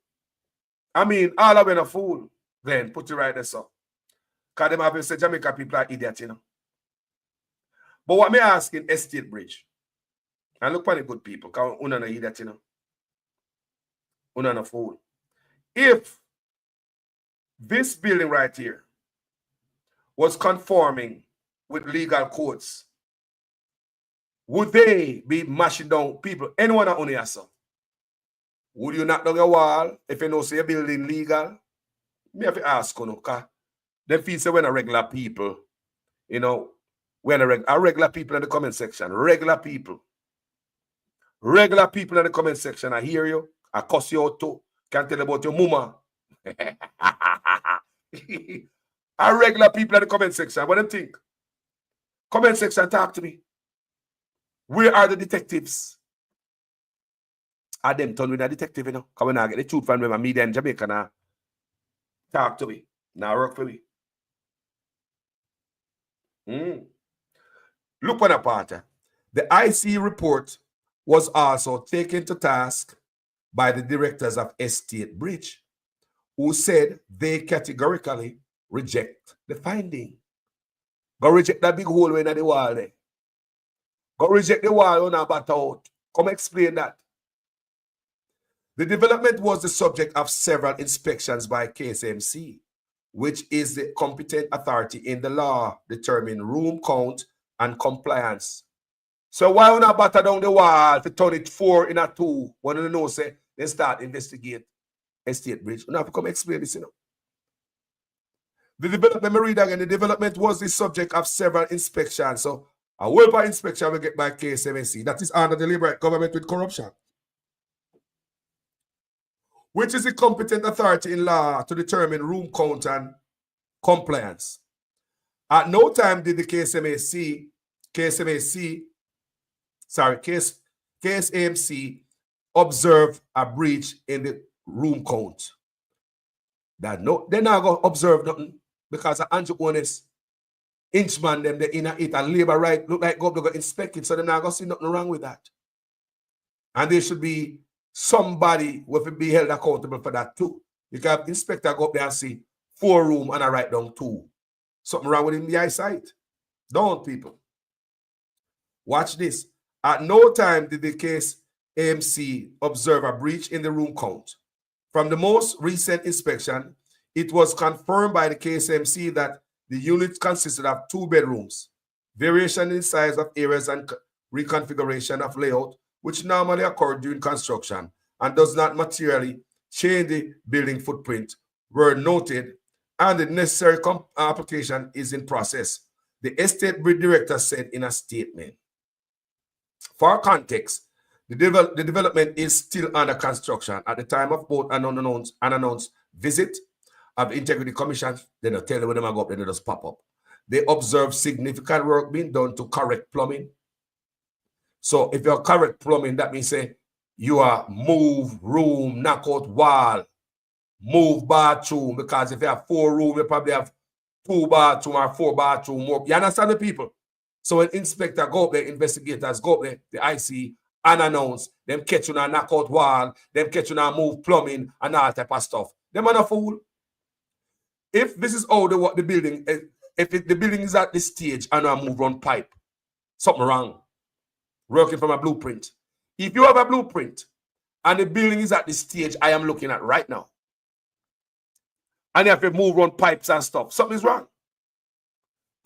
I mean, all of them a fool. Then put it right there, so. Because them have said Jamaica people are idiots, you know. But what me asking Estate Bridge, and look for the good people, because una no idiot, you know. Una no fool. If this building right here was conforming with legal codes, would they be mashing down people? Anyone on the answer? Would you knock down your wall if you know say a building legal? Me have to ask you, because them feel say when a regular people, you know, when a regular people in the comment section, regular people in the comment section, I hear you, I cuss you out too, can tell about your mama. A regular people in the comment section, what do you think? Comment section, talk to me. Where are the detectives? Are them turn with a detective, you know? Come on, I get the truth from them and media in Jamaica now. Talk to me. Now work for me. Look on a part. The IC report was also taken to task by the directors of Estate Bridge, who said they categorically reject the finding. Go reject that big hole in the wall there. Go reject the wall on our bat out. Come explain that. The development was the subject of several inspections by KSMC, which is the competent authority in the law determining room count and compliance. So why would not batter down the wall to turn it 4 in a 2? One of the know say they start investigate Estate Bridge. You have to come explain this, you know. The development, let me read again. The development was the subject of several inspections. So a whole by inspection will get by KSMC. That is under the deliberate government with corruption, which is the competent authority in law to determine room count and compliance. At no time did the KSMC observe a breach in the room count. That no, they're not going to observe nothing because of Andrew Honest, Inchman, them, they in it, and labor right look like God, they go inspect it, so they're not going to see nothing wrong with that. And there should be somebody who will be held accountable for that too. You can have inspector go up there and see 4 room and I write down 2. Something wrong with him in the eyesight. Don't people. Watch this. At no time did the case AMC observe a breach in the room count. From the most recent inspection, it was confirmed by the KSMC that the unit consisted of 2 bedrooms, variation in size of areas and reconfiguration of layout, which normally occur during construction and does not materially change the building footprint, were noted, and the necessary application is in process, the Estate Bridge director said in a statement. For context, the development is still under construction at the time of both unannounced visit of the Integrity Commission. They don't tell you when they go up, they just pop up. They observe significant work being done to correct plumbing. So if you're correct plumbing, that means say you are move room, knock out wall, move bathroom, because if you have 4 rooms, you probably have 2 bathroom or 4 bathroom more. You understand the people? So when inspector go up there, investigators go up there, the IC unannounced, them catch you and knock out wall, them catch you and move plumbing and all type of stuff. Them are not fool. If this is how the building, if the building is at this stage and I move on pipe, something wrong. Working from a blueprint. If you have a blueprint and the building is at the stage I am looking at right now, and you have to move on pipes and stuff, something is wrong.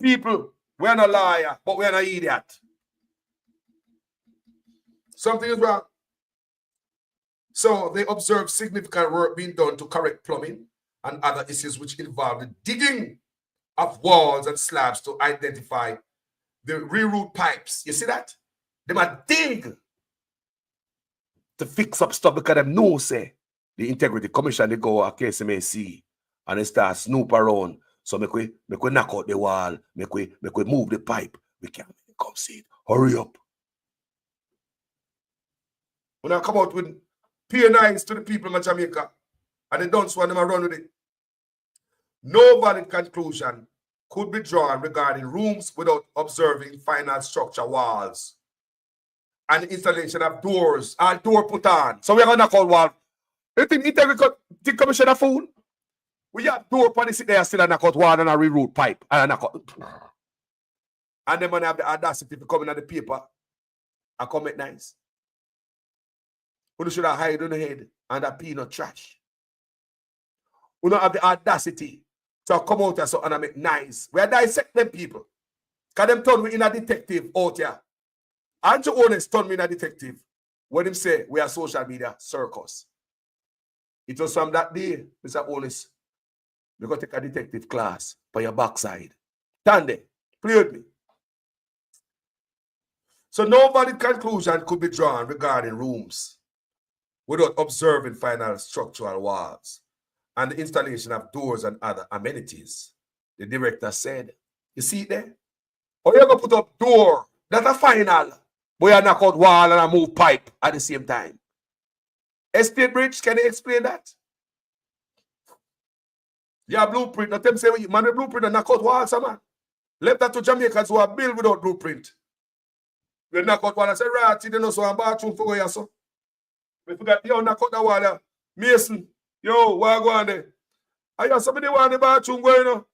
People, we're not a liar, but we're not idiot. Something is wrong. So they observed significant work being done to correct plumbing and other issues which involve the digging of walls and slabs to identify the reroute pipes. You see that? They might dig to fix up stuff because they know, say, the Integrity Commission, they go at KSMC and they start snoop around. So make we knock out the wall, make we move the pipe. We can't come see it. Hurry up. When I come out with P&Is to the people in Jamaica, and they don't want them to run with it. No valid conclusion could be drawn regarding rooms without observing final structure walls and installation of doors and door put on. So we're going to knock out wall. You think Integrity Commission a fool? We have door policy sit there still and knock out wall and a reroute pipe and knock out. And then when have the audacity to come in at the paper and comment nice. You should have hide on the head and that peanut trash. who don't have the audacity to come out here so and make nice. We are dissect them people. Because them turn me in a detective out here. Andrew Owens turned me in a detective when him say we are social media circus. It was from that day, Mr. Owens, we got to take a detective class for your backside. Stand there. Play with me. So no valid conclusion could be drawn regarding rooms without observing final structural walls and the installation of doors and other amenities. The director said, you see it there? Or you're going to put up door, that's a final, but you knock out wall and I move pipe at the same time. Estate bridge, can you explain that? Yeah, blueprint. Not them say, man, the blueprint and knock out walls, man. Left that to Jamaicans who are built without blueprint. We knock out wall and say, right, they know so I'm bathroom for you, so. We forgot, yo, knock out the wall. Mason, yo, what go on there? I got somebody want the bathroom going on.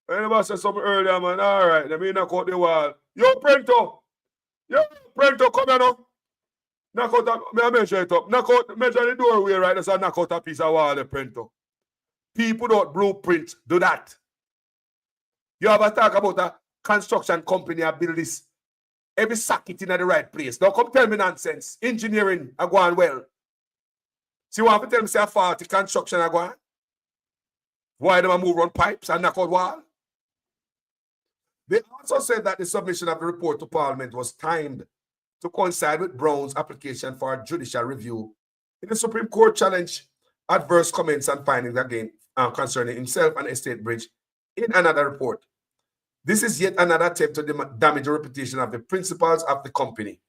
I never said something earlier, man. All right, let me knock out the wall. Yo, Prento. Yo, Prento, come here now. Knock out that, may I measure it up. Knock out, measure the doorway, right? That's a knock out a piece of wall, the Prento. People don't blueprint, do that. You ever talk about a construction company and build this? Every socket in the right place. Don't come tell me nonsense. Engineering are going well. See, you want to tell me say a faulty construction are going? Why do I move on pipes and knock out wall? They also said that the submission of the report to Parliament was timed to coincide with Brown's application for a judicial review in the Supreme Court challenge adverse comments and findings again concerning himself and Estate Bridge in another report. This is yet another attempt to damage the reputation of the principals of the company,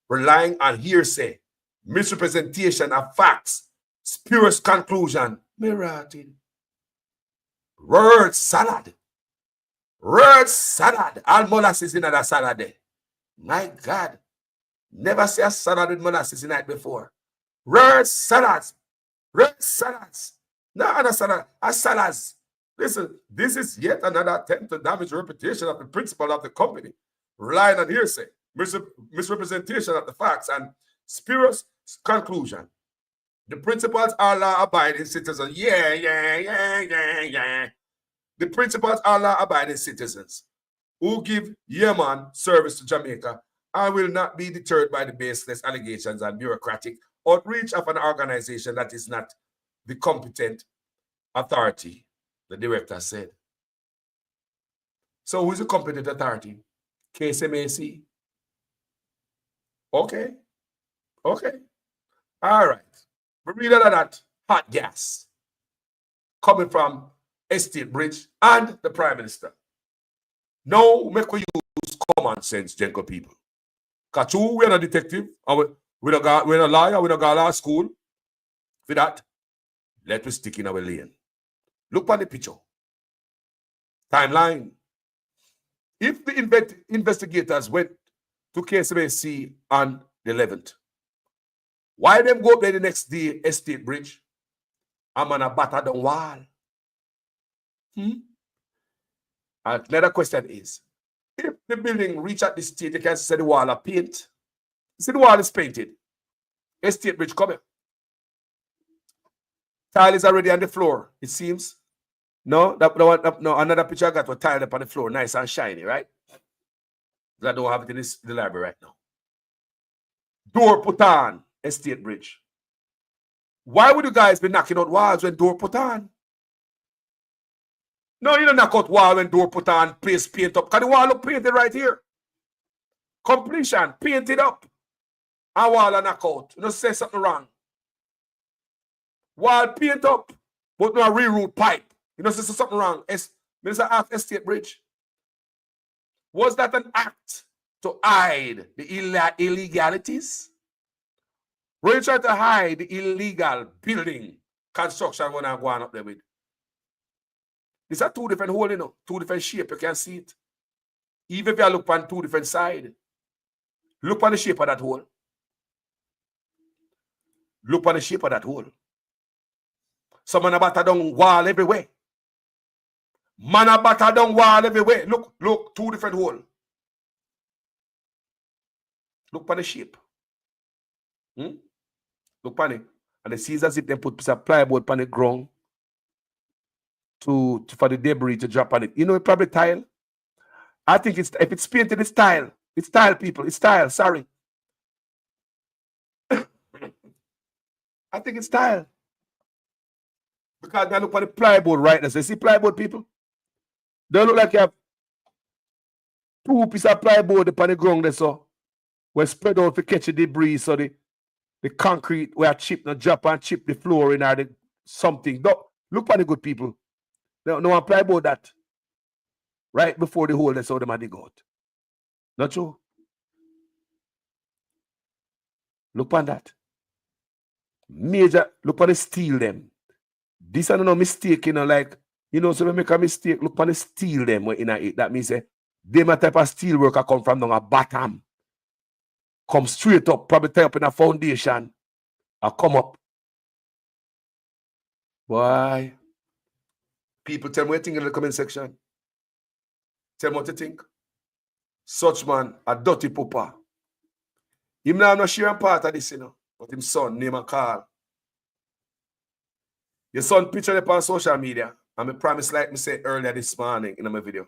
relying on hearsay, misrepresentation of facts, spurious conclusion. Word salad. Word salad. All molasses in that salad there. My God. Never see a salad with molasses in it before. Word salads. Word salads. No other salad. A salads. Listen, this is yet another attempt to damage the reputation of the principal of the company, relying on hearsay, misrepresentation of the facts, and spurious conclusion. The principals are law-abiding citizens. Yeah. The principals are law-abiding citizens who give yeoman service to Jamaica and will not be deterred by the baseless allegations and bureaucratic outreach of an organization that is not the competent authority, the director said. So who is the competent authority? KSMAC? Okay. All right. We read out of that hot gas coming from Estate Bridge and the Prime Minister. Now, make we use common sense, gentle people. Because we're not detective, and we're not liar, we're not go to law school. For that, let us stick in our lane. Look at the picture. Timeline. If the investigators went to KSMAC on the 11th, why them go up there the next day, Estate Bridge? I'm on a batter down wall. Another question is, if the building reach at this stage, you can see the wall of paint. See the wall is painted. Estate Bridge, come here. Tile is already on the floor, it seems. No, no, another picture I got was tiled up on the floor, nice and shiny, right? I don't have it in the library right now. Door put on, Estate Bridge. Why would you guys be knocking out walls when door put on? No, you don't knock out wall when door put on, place paint up. Because the wall look painted right here. Completion, painted up. And wall and knock out. You don't say something wrong. Wall paint up, but no reroute pipe. You know, say something wrong. Minister asked Estate Bridge. Was that an act to hide the illegalities? Were you trying to hide the illegal building construction when I'm going up there with? These are two different holes, you know, two different shapes. You can see it. Even if you look on two different sides, look on the shape of that hole. Look on the shape of that hole. Someone about a down wall everywhere. Man about a down wall everywhere. Look, two different holes. Look on the shape. Look on it. And it sees as if they put some plywood on the ground for the debris to drop on it. You know, it probably tile. I think if it's painted, it's tile. It's tile, people. It's tile. Sorry. I think it's tile. Because I look at the plywood right now. So you see plywood, people? They look like you have 2 pieces of plywood upon the ground there, so we're spread out to catch the debris, so the concrete where chip no drop and chip the flooring or the something. No, look at the good people. No one plywood that. Right before the hole, that's how them dig out. Not true? Look on that. Major, look on the steel them. This is no mistake, you know, like, you know, so we make a mistake, look on the steel them when in it. That means them a type of steel worker come from down a bottom. Come straight up, probably tie up in a foundation, or come up. Why? People tell me what you think in the comment section. Tell me what you think. Such man, a dirty pooper. Him now not sharing part of this, you know. But him son, name and call. Your son picture up on social media. And I promise, like me said earlier this morning in my video.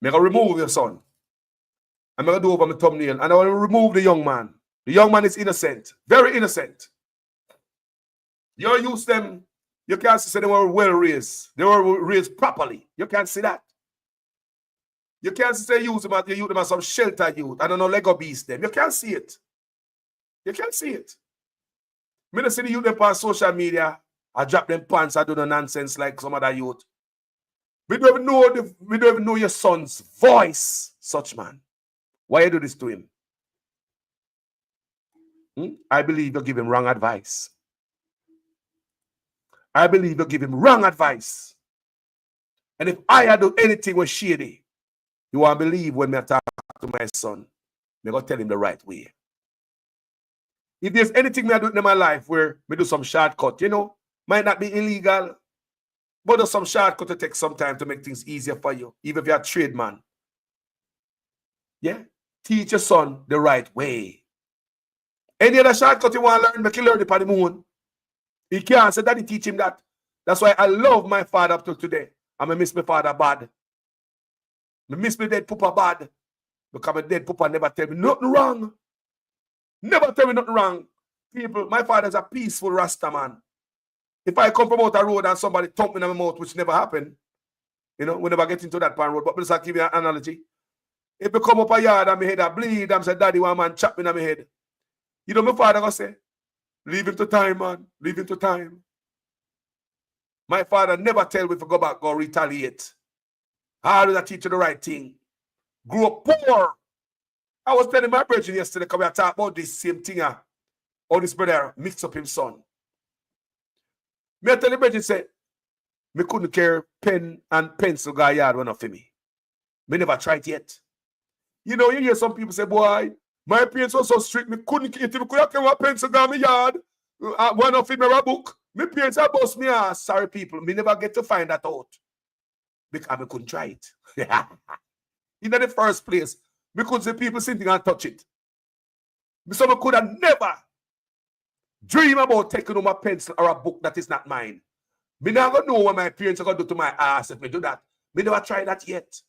I'm going to remove your son. I'm going to do over my thumbnail. And I want to remove the young man. The young man is innocent. Very innocent. You use them. You can't say they were well raised. They were raised properly. You can't see that. You can't say you use them as some shelter youth. I don't know, Lego beast them. You can't see it. You can't see it. Me not see the youth them on social media. I drop them pants. I do no nonsense like some other youth. We don't even know your son's voice, such man. Why you do this to him? I believe you give him wrong advice. I believe you give him wrong advice. And if I do anything with shady, you won't believe when I talk to my son. I'm going to tell him the right way. If there's anything I do in my life where I do some shortcut, you know, might not be illegal, but there's some shortcut to take some time to make things easier for you, even if you're a trade man. Yeah? Teach your son the right way. Any other shortcut you want to learn, make you learn it on the moon. He can't say daddy teach him that. That's why I love my father up to today. I miss my father bad. I miss my dead papa bad. Because my dead papa never tell me nothing wrong. Never tell me nothing wrong. People, my father's a peaceful Rasta man. If I come from out a road and somebody thump me in my mouth, which never happened, you know, we never get into that pan road. But let's give you an analogy. If you come up a yard and my head I bleed, I'm saying, daddy, one man chop me in my head. You know, my father gonna say, leave him to time, man. Leave him to time. My father never tell me to go back, go retaliate. I always teach you the right thing. Grew up poor. I was telling my brother yesterday, because we are talking about this same thing. How this brother mixed up his son. Me tell the brother, say, me couldn't carry pen and pencil go yard one for me. Me never tried yet. You know, you hear some people say, boy, my parents were so strict, me couldn't carry a pencil go my yard. One of them a book. My parents are bust me ass. Sorry, people. Me never get to find that out. Because I couldn't try it. In the first place, because the people sitting and touch it. So I could have never dream about taking home a pencil or a book that is not mine. Me never know what my parents are going to do to my ass if me do that. Me never try that yet.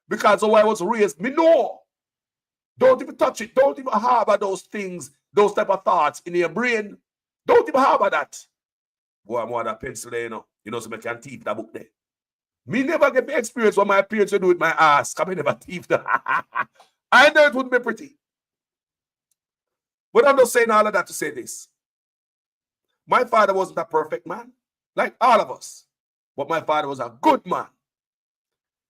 Because of how I was raised, me know. Don't even touch it. Don't even harbor those things, those type of thoughts in your brain. Don't even harbor that. Boy, I'm more that pencil there, you know. You know, so I can thief that book there. Me never get the experience what my parents would do with my ass. Come me never thief that. I know it wouldn't be pretty. But I'm not saying all of that to say this. My father wasn't a perfect man, like all of us. But my father was a good man.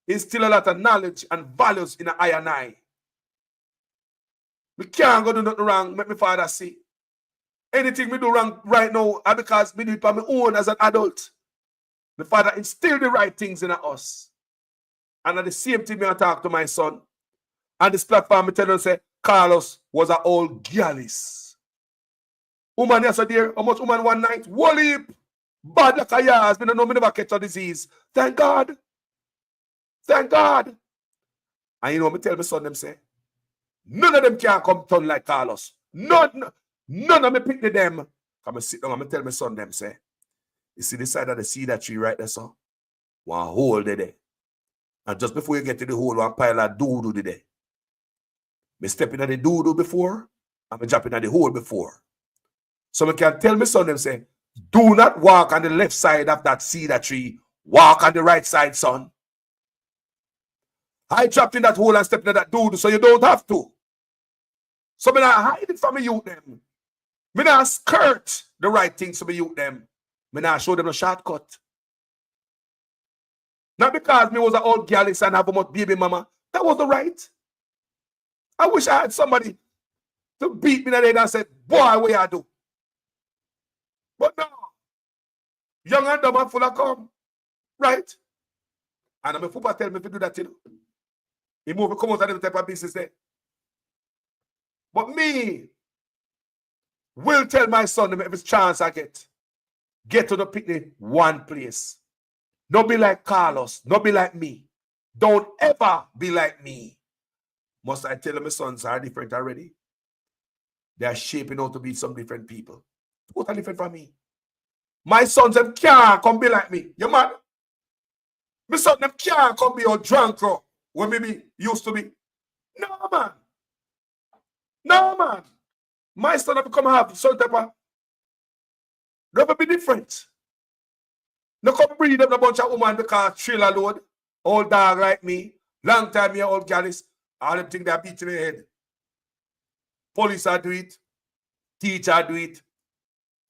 He instilled a lot of knowledge and values in the eye and eye. We can't go do nothing wrong, make my father see. Anything we do wrong right now, because we do it by my own as an adult. My father instilled the right things in us. And at the same time, I talk to my son. On this platform, I tell him, say, Carlos was an old gyalis. Woman yesterday, how much woman one night? Wall heap. Bad like a years. Me don't know, me never catch a disease. Thank God. Thank God. And you know, me tell my son, them say, none of them can come turn like Carlos. None of me pick them. Come and sit down and me tell my son, them say, You see the side of the cedar tree right there, so? One hole there. And just before you get to the hole, one pile of doo-doo there. Me step in the doo-doo before, and me drop in the hole before. So I can tell my son them say, do not walk on the left side of that cedar tree. Walk on the right side, son. I dropped in that hole and stepped in that doo-doo, so you don't have to. So me not hide it from my youth them. Me not skirt the right things to my youth them. Me not show them a shortcut. Not because me was an old gallus and have a much baby mama. That wasn't right. I wish I had somebody to beat me in the head and say, boy, what you do? But no. Young and dumb and full of cum. Right? And my papa tell me to do that, you know. He move to come out of the type of business there. But me will tell my son every chance I get to the picnic one place. Don't be like Carlos. Don't be like me. Don't ever be like me. Must I tell my sons are different already? They are shaping out to be some different people. Totally different from me. My sons them can't come be like me. You mad? My sons them can't come be a drunk when me used to be. No, man. No, man. My son have come have some type of never be different. No come breed up a bunch of women because trailer load. Old dog like me. Long time here, old gallus. All them think they're beating their head. Police are do it. Teacher do it.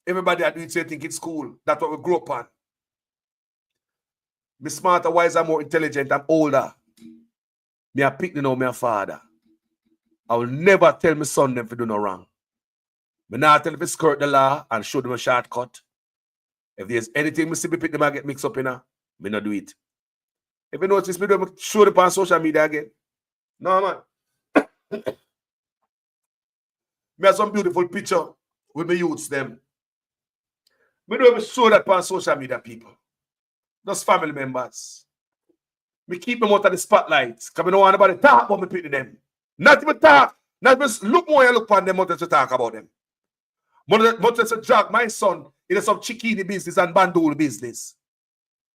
Everybody are do it so you think it's cool. That's what we grew up on. Me smarter, wiser, more intelligent. I'm older. Me a pick now, me a father. I will never tell my son them to do no wrong. Me not tell them to skirt the law and show them a shortcut. If there's anything me see me pick them and get mixed up in me not do it. If you notice me do me show them on social media again. No, man. Me have some beautiful picture with me youths them. Me do me show that on social media, people. Those family members. Me keep them out of the spotlight. Because I don't want anybody talk about me picking them. Not even talk. Not even look more and look upon them, to talk about them. But to drag my son into some chickini business and bandul business.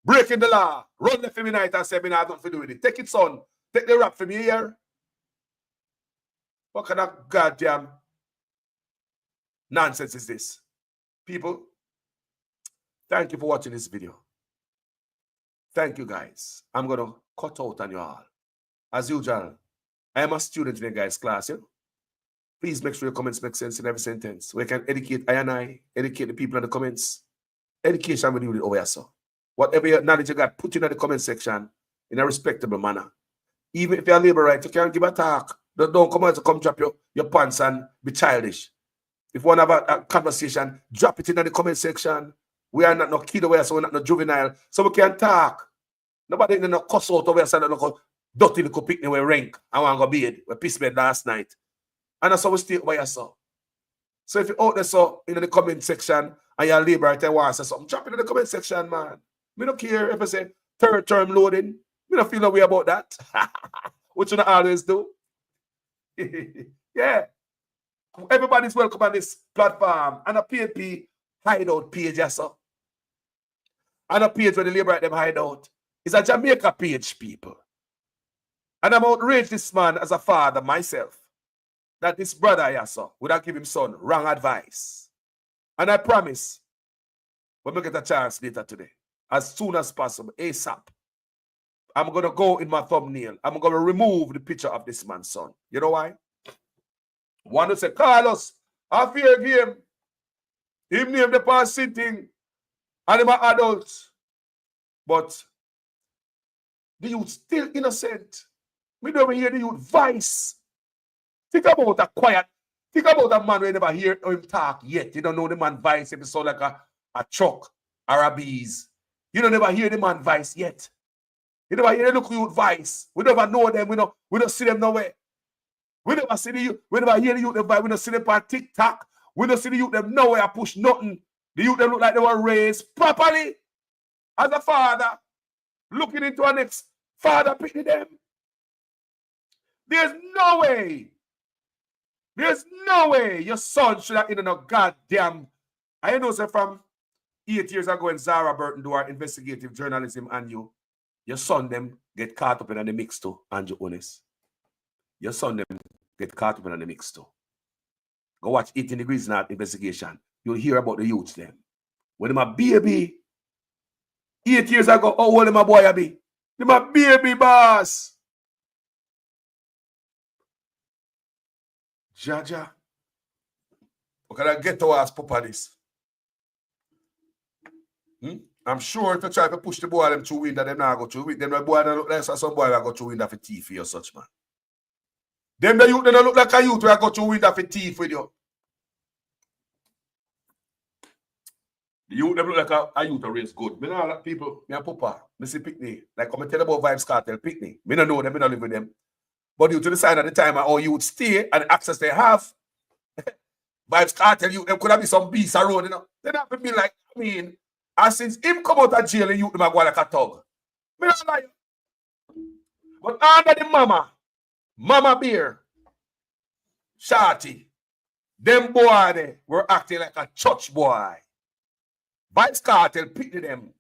Breaking the law. Run left for me night and say me not nothing to do with it. Take it, son. Take the rap for me here. What kind of goddamn nonsense is this? People, thank you for watching this video. Thank you, guys. I'm going to cut out on you all. As usual, I am a student in the guys' class. Yeah? Please make sure your comments make sense in every sentence. We can educate I, educate the people in the comments. Education will do it over here, so. Whatever knowledge you got, put it in the comment section in a respectable manner. Even if you're a labor right, you can't give a talk. Don't come out to come drop your pants and be childish. If you want to have a conversation, drop it in the comment section. We are not no kid over here, so we're not no juvenile. So we can talk. Nobody in no cuss out over here, so no dirty little picnic with rank. I want to go bed. We piss bed last night. And that's how we stay over here, so. So if you're out there, so, in the comment section, and you're a labor right and want to say something, drop it in the comment section, man. Me don't care if I say third term loading. Me don't feel no way about that. What you not always do. Yeah. Everybody's welcome on this platform. And a PNP hideout page, yes, sir. And a page where the labor at them hideout. It's a Jamaica page, people. And I'm outraged this man as a father myself. That this brother, yes, sir, would have given him son wrong advice. And I promise, when we get a chance later today, as soon as possible, ASAP, I'm going to go in my thumbnail. I'm going to remove the picture of this man's son. You know why? One will say, Carlos, I fear game. Him name the past sitting, and him an adult. But the youth still innocent. We don't hear the youth voice. Think about a quiet. Think about a man who never hear him talk yet. You don't know the man voice if it sound like a truck or a bees. You don't never hear the man voice yet. You never hear the youth voice. We never know them. We don't see them nowhere. We never see the youth. We never hear the youth voice. We don't see them on TikTok. We don't see the youth them nowhere push nothing. The youth them look like they were raised properly. As a father, looking into our next father picking them. There's no way. There's no way your son should have in no goddamn. I know say from 8 years ago when Zara Burton do our investigative journalism and your son them get caught up in the mix too, Andrew Honest. Your son them get caught up in the mix too. Go watch 18 Degrees North investigation. You'll hear about the youths them. When them a baby, 8 years ago, how old them a boy a be? Them a baby boss. Jaja. What can I get to ask Papa this? I'm sure if you try to push the boy them through window, them not go through it. Them the boy that look like some boy that go through window for teeth or such man. Them the youth that look like a youth who go through window for teeth with you. The youth them look like a youth who raise good. Me know like people, me and Papa, me see Pickney. Like come and tell about Vibes Cartel Pickney. Me don't know them, me don't live with them. But due to the sign at the time how you would stay and the access they have, Vibes Cartel you them could have be some beast around, you know. They not be like, I mean, and since him come out of jail, you them a go like a thug. Me not lie. But under the Mama Bear, Shorty, them boy they were acting like a church boy. Vibes Cartel pity them.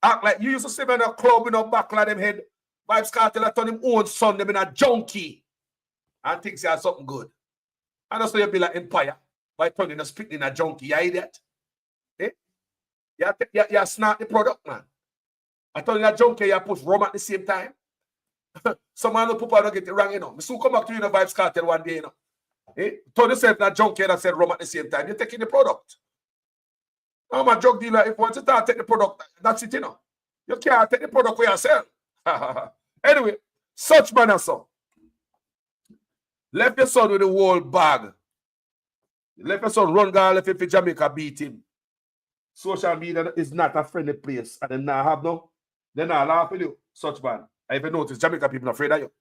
Act like you used to see them in a club in a back of them head. Vibes Cartel I turn him own son them in a junkie. And thinks he has something good. And also you be like Empire by turning a spit in a junkie. You idiot. Eh? You snap the product, man. I turn in a junkie, you push rum at the same time. Some man people don't get it wrong, you know. Me soon come back to you in a Vibes Cartel one day, you know. Eh? Turn yourself in a junkie and said rum at the same time. You're taking the product. I'm a drug dealer. If once you start take the product, that's it, you know. You can't take the product for yourself. Anyway, such man as so. Left your son with the whole bag. Left your son run guy, left him for Jamaica beat him. Social media is not a friendly place. And then now have no. Then I laugh at you. Such man. I even noticed Jamaica people afraid of you.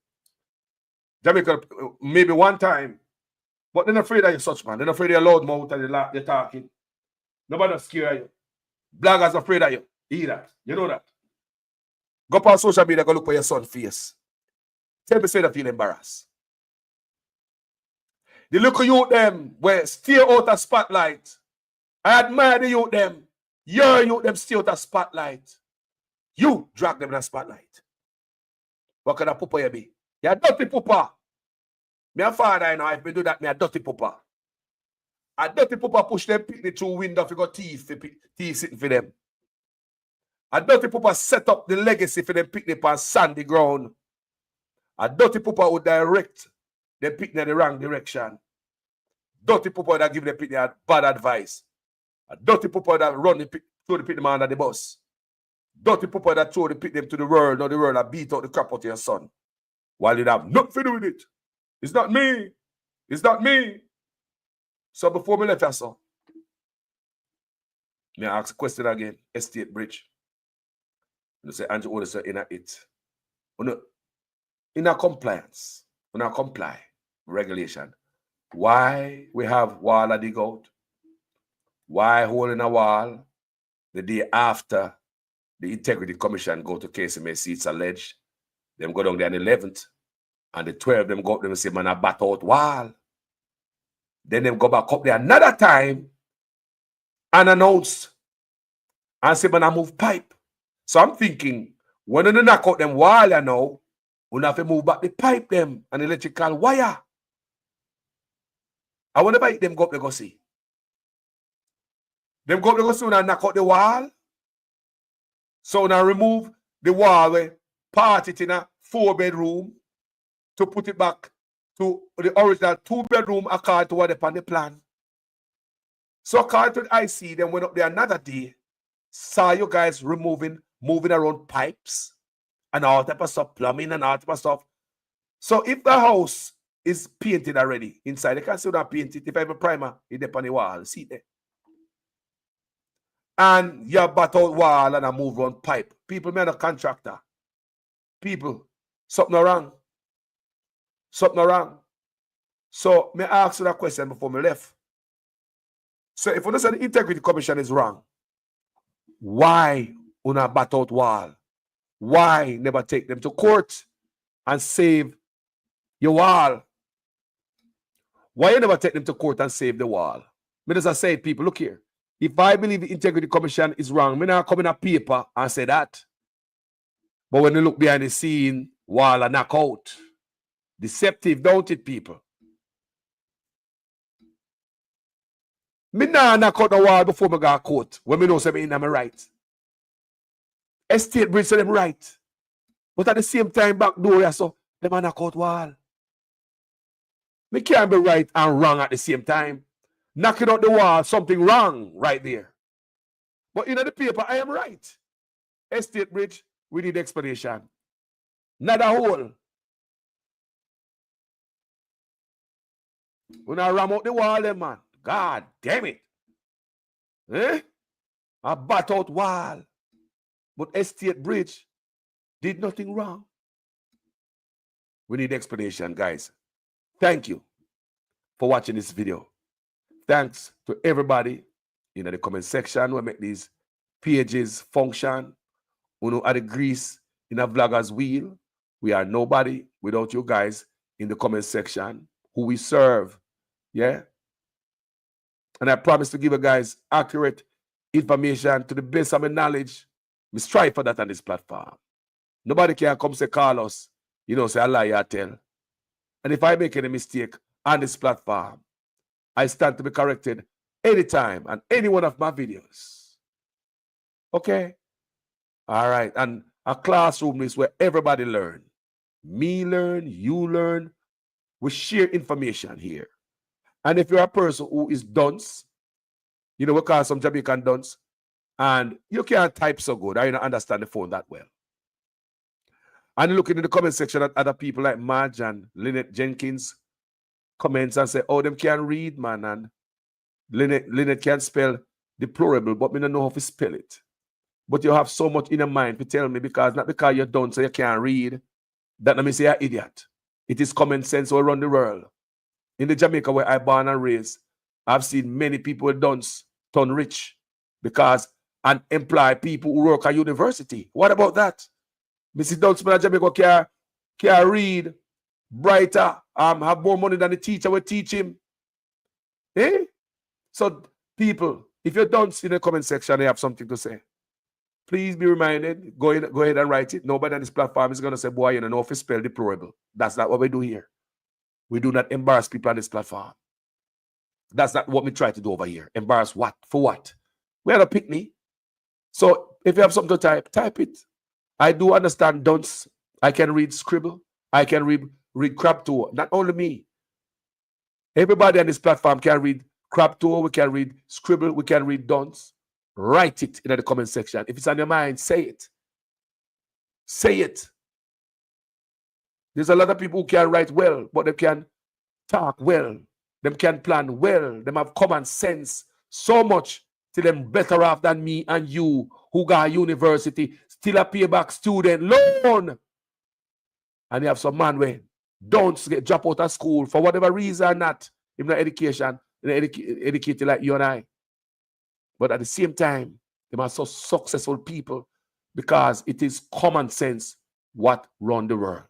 Jamaica, maybe one time. But they're afraid of you, such man. They're afraid of your loud mouth and they're talking. Nobody scared of you. Bloggers afraid of you. Hear that. You know that. Go on social media, go look for your son's face. Tell me say that feel embarrassed. The look of youth them where stay out of spotlight. I admire the youth them. Your youth them stay out of spotlight. You drag them in the spotlight. What kind of papa you be? You're a dirty papa. Me and father, you know, if me do that, me a dirty papa. A dirty papa push them picnic through window if you got teeth sitting for them. A dirty papa set up the legacy for them picnic on sandy ground. A dirty papa would direct them picnic in the wrong direction. Dirty papa that give them picnic bad advice. A dirty papa that run throw the picnic man under the bus. Dirty papa that throw the picnic to the world, or the world that beat out the crap out of your son. While you have nothing to do with it. It's not me. It's not me. So before me left your son, may I ask a question again? Estate Bridge. You say Andrew Oda say in it. In a compliance, in a comply regulation. Why we have wall a dig out? Why hole in a wall the day after the Integrity Commission go to KSMC, it's alleged. Them go down there on the 11th, and the 12 them go up there and say, man, I bat out wall. Then them go back up there another time and announce and say, man, I move pipe. So I'm thinking, when you knock out them wall, you know, we have to move back the pipe them and electrical wire. I wonder if them go up there go see. Them go up there go see when I knock out the wall. So now remove the wall, part it in a 4-bedroom to put it back to the original 2-bedroom according to what they on the plan. So according to the IC, then went up there another day, saw you guys moving around pipes and all type of stuff, plumbing and all type of stuff. So if the house is painted already inside, they can still not paint it. If I have a primer, it's up on the wall, see it there. And you bat out wall and I move around pipe. People, man, a contractor. People, something wrong. Something wrong. So, me ask you that question before me left. So, if you say the Integrity Commission is wrong, why una bat out wall? Why never take them to court and save your wall? Why you never take them to court and save the wall? Me just say, people, look here. If I believe the Integrity Commission is wrong, me not come in a paper and say that. But when you look behind the scene, wall and knock out. Deceptive, don't it, people? Me nah knock out the wall before me go court. When me know say me in my right. Estate bridge say them right. But at the same time, back door, so them a knock out wall. Me can't be right and wrong at the same time. Knocking out the wall, something wrong right there. But in the paper, I am right. Estate bridge, we need explanation. Not a hole. When I ram out the wall, then man, God damn it. Eh? A bat out wall. But estate bridge did nothing wrong. We need explanation, guys. Thank you for watching this video. Thanks to everybody in the comment section who make these pages function. Who know how the grease in a vlogger's wheel. We are nobody without you guys in the comment section who we serve. Yeah? And I promise to give you guys accurate information to the best of my knowledge. We strive for that on this platform. Nobody can come say call us, say a lie or tell. And if I make any mistake on this platform, I stand to be corrected anytime on any one of my videos. Okay? All right. And a classroom is where everybody learn. Me learn, you learn. We share information here. And if you're a person who is dunce, we call some Jamaican dunce, and you can't type so good, or you don't understand the phone that well. And you look in the comment section at other people like Marge and Lynette Jenkins comments and say, oh, them can't read, man. And Lynette can't spell deplorable, but me don't know how to spell it. But you have so much in your mind to tell me not because you're done so you can't read, that let me say you're an idiot. It is common sense all around the world. In the Jamaica where I born and raised, I've seen many people dunce turn rich because and employ people who work at university. What about that? Mrs. Dunstman at Jamaica can read brighter, have more money than the teacher will teach him. Eh? So people, if you don't see the comment section, you have something to say. Please be reminded, go ahead and write it. Nobody on this platform is going to say, boy, you don't know if you spell deplorable. That's not what we do here. We do not embarrass people on this platform. That's not what we try to do over here. Embarrass what? For what? We are a picnic. So if you have something to type it. I do understand dunce. I can read scribble. I can read crab tour. Not only me. Everybody on this platform can read crab tour. We can read scribble. We can read dunce. Write it in the comment section. If it's on your mind, say it. Say it. There's a lot of people who can write well, but they can talk well. Them can plan well. Them have common sense so much till them better off than me and you who got university, still a payback student loan. And you have some man where don't get drop out of school for whatever reason or not. Even education, educated like you and I. But at the same time, they are so successful people because it is common sense what run the world.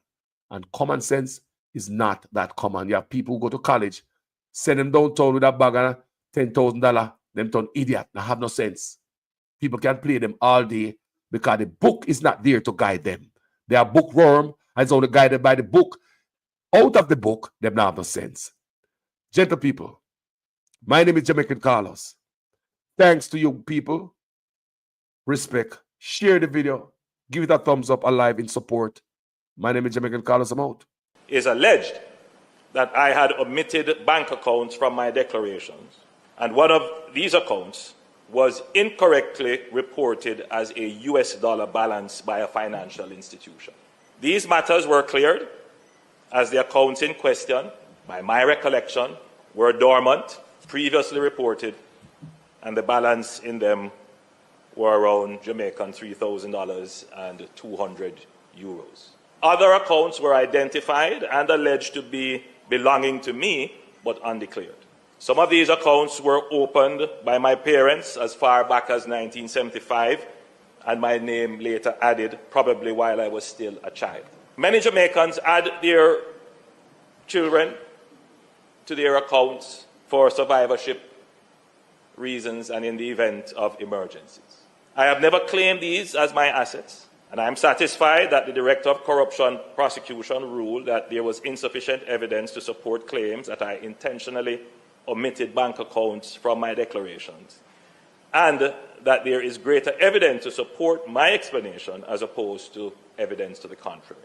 And common sense is not that common. You have people who go to college, send them downtown with a bag of $10,000, them turn idiot, they have no sense. People can play them all day because the book is not there to guide them. They are bookworm and it's only guided by the book. Out of the book, them not have no sense. Gentle people, my name is Jamaican Carlos. Thanks to you people. Respect. Share the video. Give it a thumbs up, alive in support. My name is Jamaican Carlos. I'm out. It is alleged that I had omitted bank accounts from my declarations, and one of these accounts was incorrectly reported as a US dollar balance by a financial institution. These matters were cleared as the accounts in question, by my recollection, were dormant, previously reported, and the balance in them were around Jamaican $3,000 and 200 euros. Other accounts were identified and alleged to be belonging to me, but undeclared. Some of these accounts were opened by my parents as far back as 1975, and my name later added, probably while I was still a child. Many Jamaicans add their children to their accounts for survivorship reasons and in the event of emergencies. I have never claimed these as my assets, and I am satisfied that the Director of Corruption Prosecution ruled that there was insufficient evidence to support claims that I intentionally omitted bank accounts from my declarations, and that there is greater evidence to support my explanation as opposed to evidence to the contrary.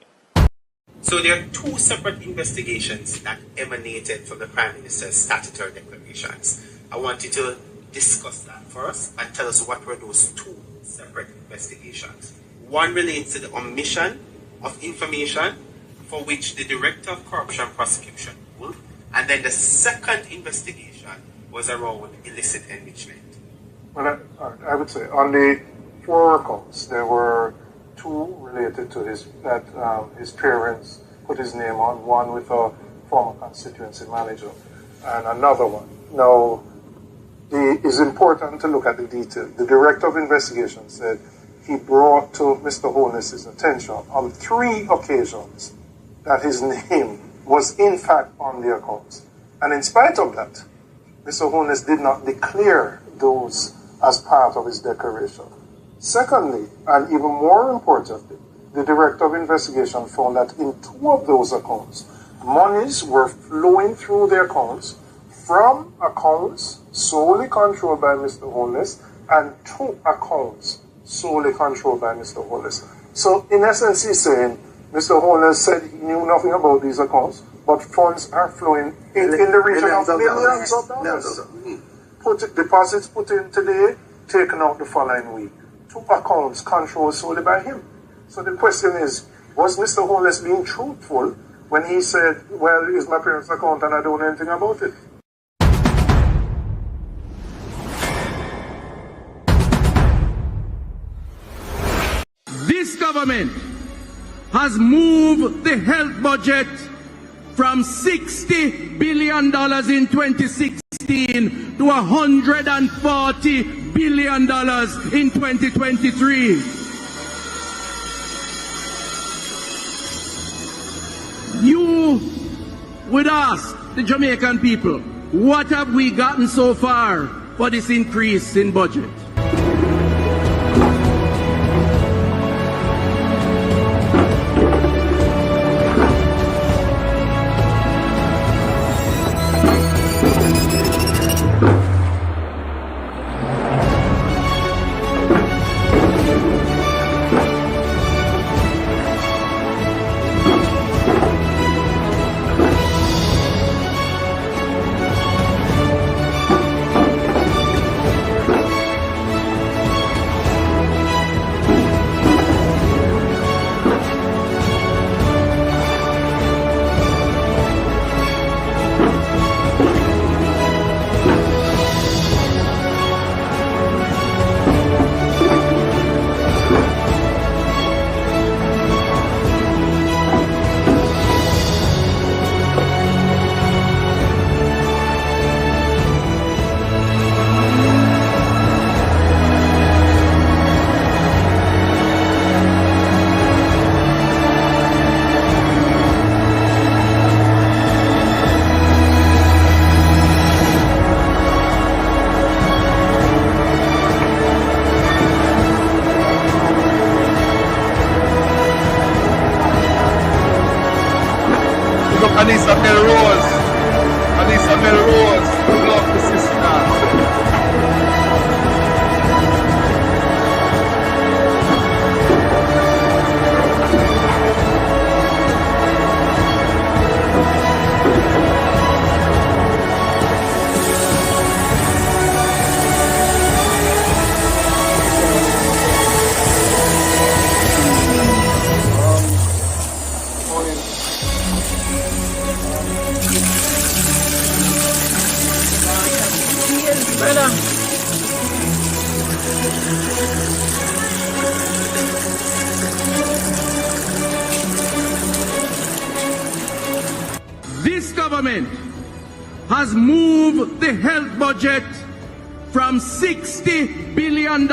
So there are two separate investigations that emanated from the Prime Minister's statutory declarations. I want you to discuss that first and tell us what were those two separate investigations. One relates to the omission of information for which the Director of Corruption Prosecution ruled, and then the second investigation was around illicit enrichment. Well, I would say on the 4 accounts, there were 2 related to his parents put his name on, one with a former constituency manager and another one. Now, it is important to look at the detail. The Director of Investigation said he brought to Mr. Holness's attention on 3 occasions that his name was in fact on the accounts. And in spite of that, Mr. Holness did not declare those as part of his declaration. Secondly, and even more importantly, the Director of Investigation found that in 2 of those accounts, monies were flowing through the accounts from accounts solely controlled by Mr. Holness and 2 accounts solely controlled by Mr. Holness. So in essence, he's saying Mr. Holness said he knew nothing about these accounts, but funds are flowing in the region of millions of dollars. Deposits put in today, taken out the following week. 2 accounts controlled solely by him. So the question is, was Mr. Holness being truthful when he said, well, it's my parents' account and I don't know anything about it? This government has moved the health budget from $60 billion in 2016 to $140 billion in 2023. You would ask the Jamaican people, what have we gotten so far for this increase in budget? Anissa Melrose. Anissa Melrose. Love the sister. This government has moved the health budget from $60 billion in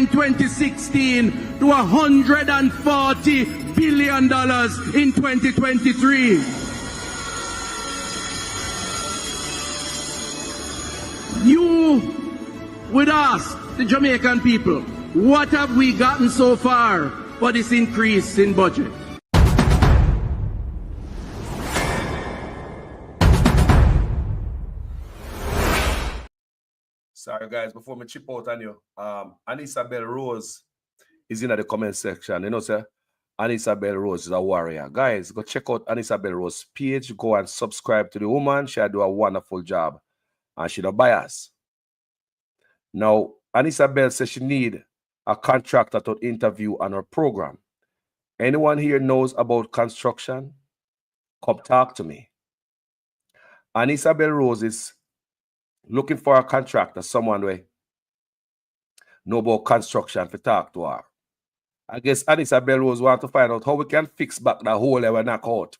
2016 to $140 billion in 2023. You would ask the Jamaican people, what have we gotten so far for this increase in budget? Sorry, guys, before me chip out on you, Anisabel Rose is in the comment section. You know, sir, Anisabel Rose is a warrior. Guys, go check out Anisabel Rose's page. Go and subscribe to the woman. She'll do a wonderful job. And she don't bias. Now, Anisabel says she need a contractor to interview on her program. Anyone here knows about construction? Come talk to me. Anisabel Rose is looking for a contractor, someone who know about construction to talk to her. I guess Anisabel Rose want to find out how we can fix back the hole that we knock out.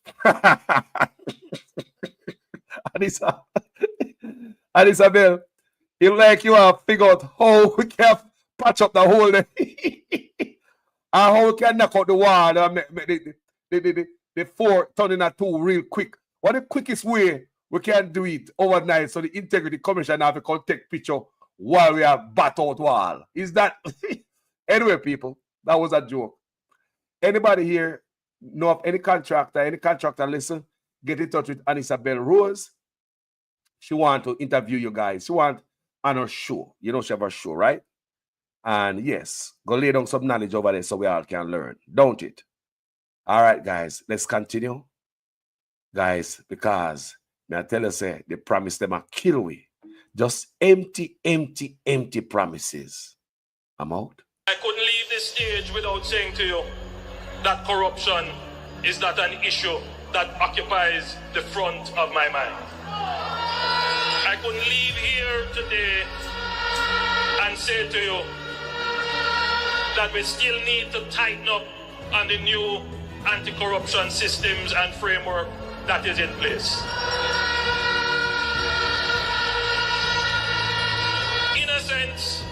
Anisabel, it like you have figured out how we can patch up the hole there. And how we can knock out the wall and make the 4 turn into 2 real quick. What the quickest way we can do it overnight so the Integrity Commission have to take picture while we are bat out wall? Is that anyway, people? That was a joke. Anybody here know of any contractor listen, get in touch with Anisabel Rose. She want to interview you guys. She want on her show. You know she have a show, right? And yes, go lay down some knowledge over there so we all can learn, don't it? All right, guys, let's continue. Guys, because may I tell you, say, they promise them a kill we. Just empty promises. I'm out. I couldn't leave this stage without saying to you that corruption is not an issue that occupies the front of my mind. I couldn't leave here today and say to you that we still need to tighten up on the new anti-corruption systems and framework that is in place. In a sense,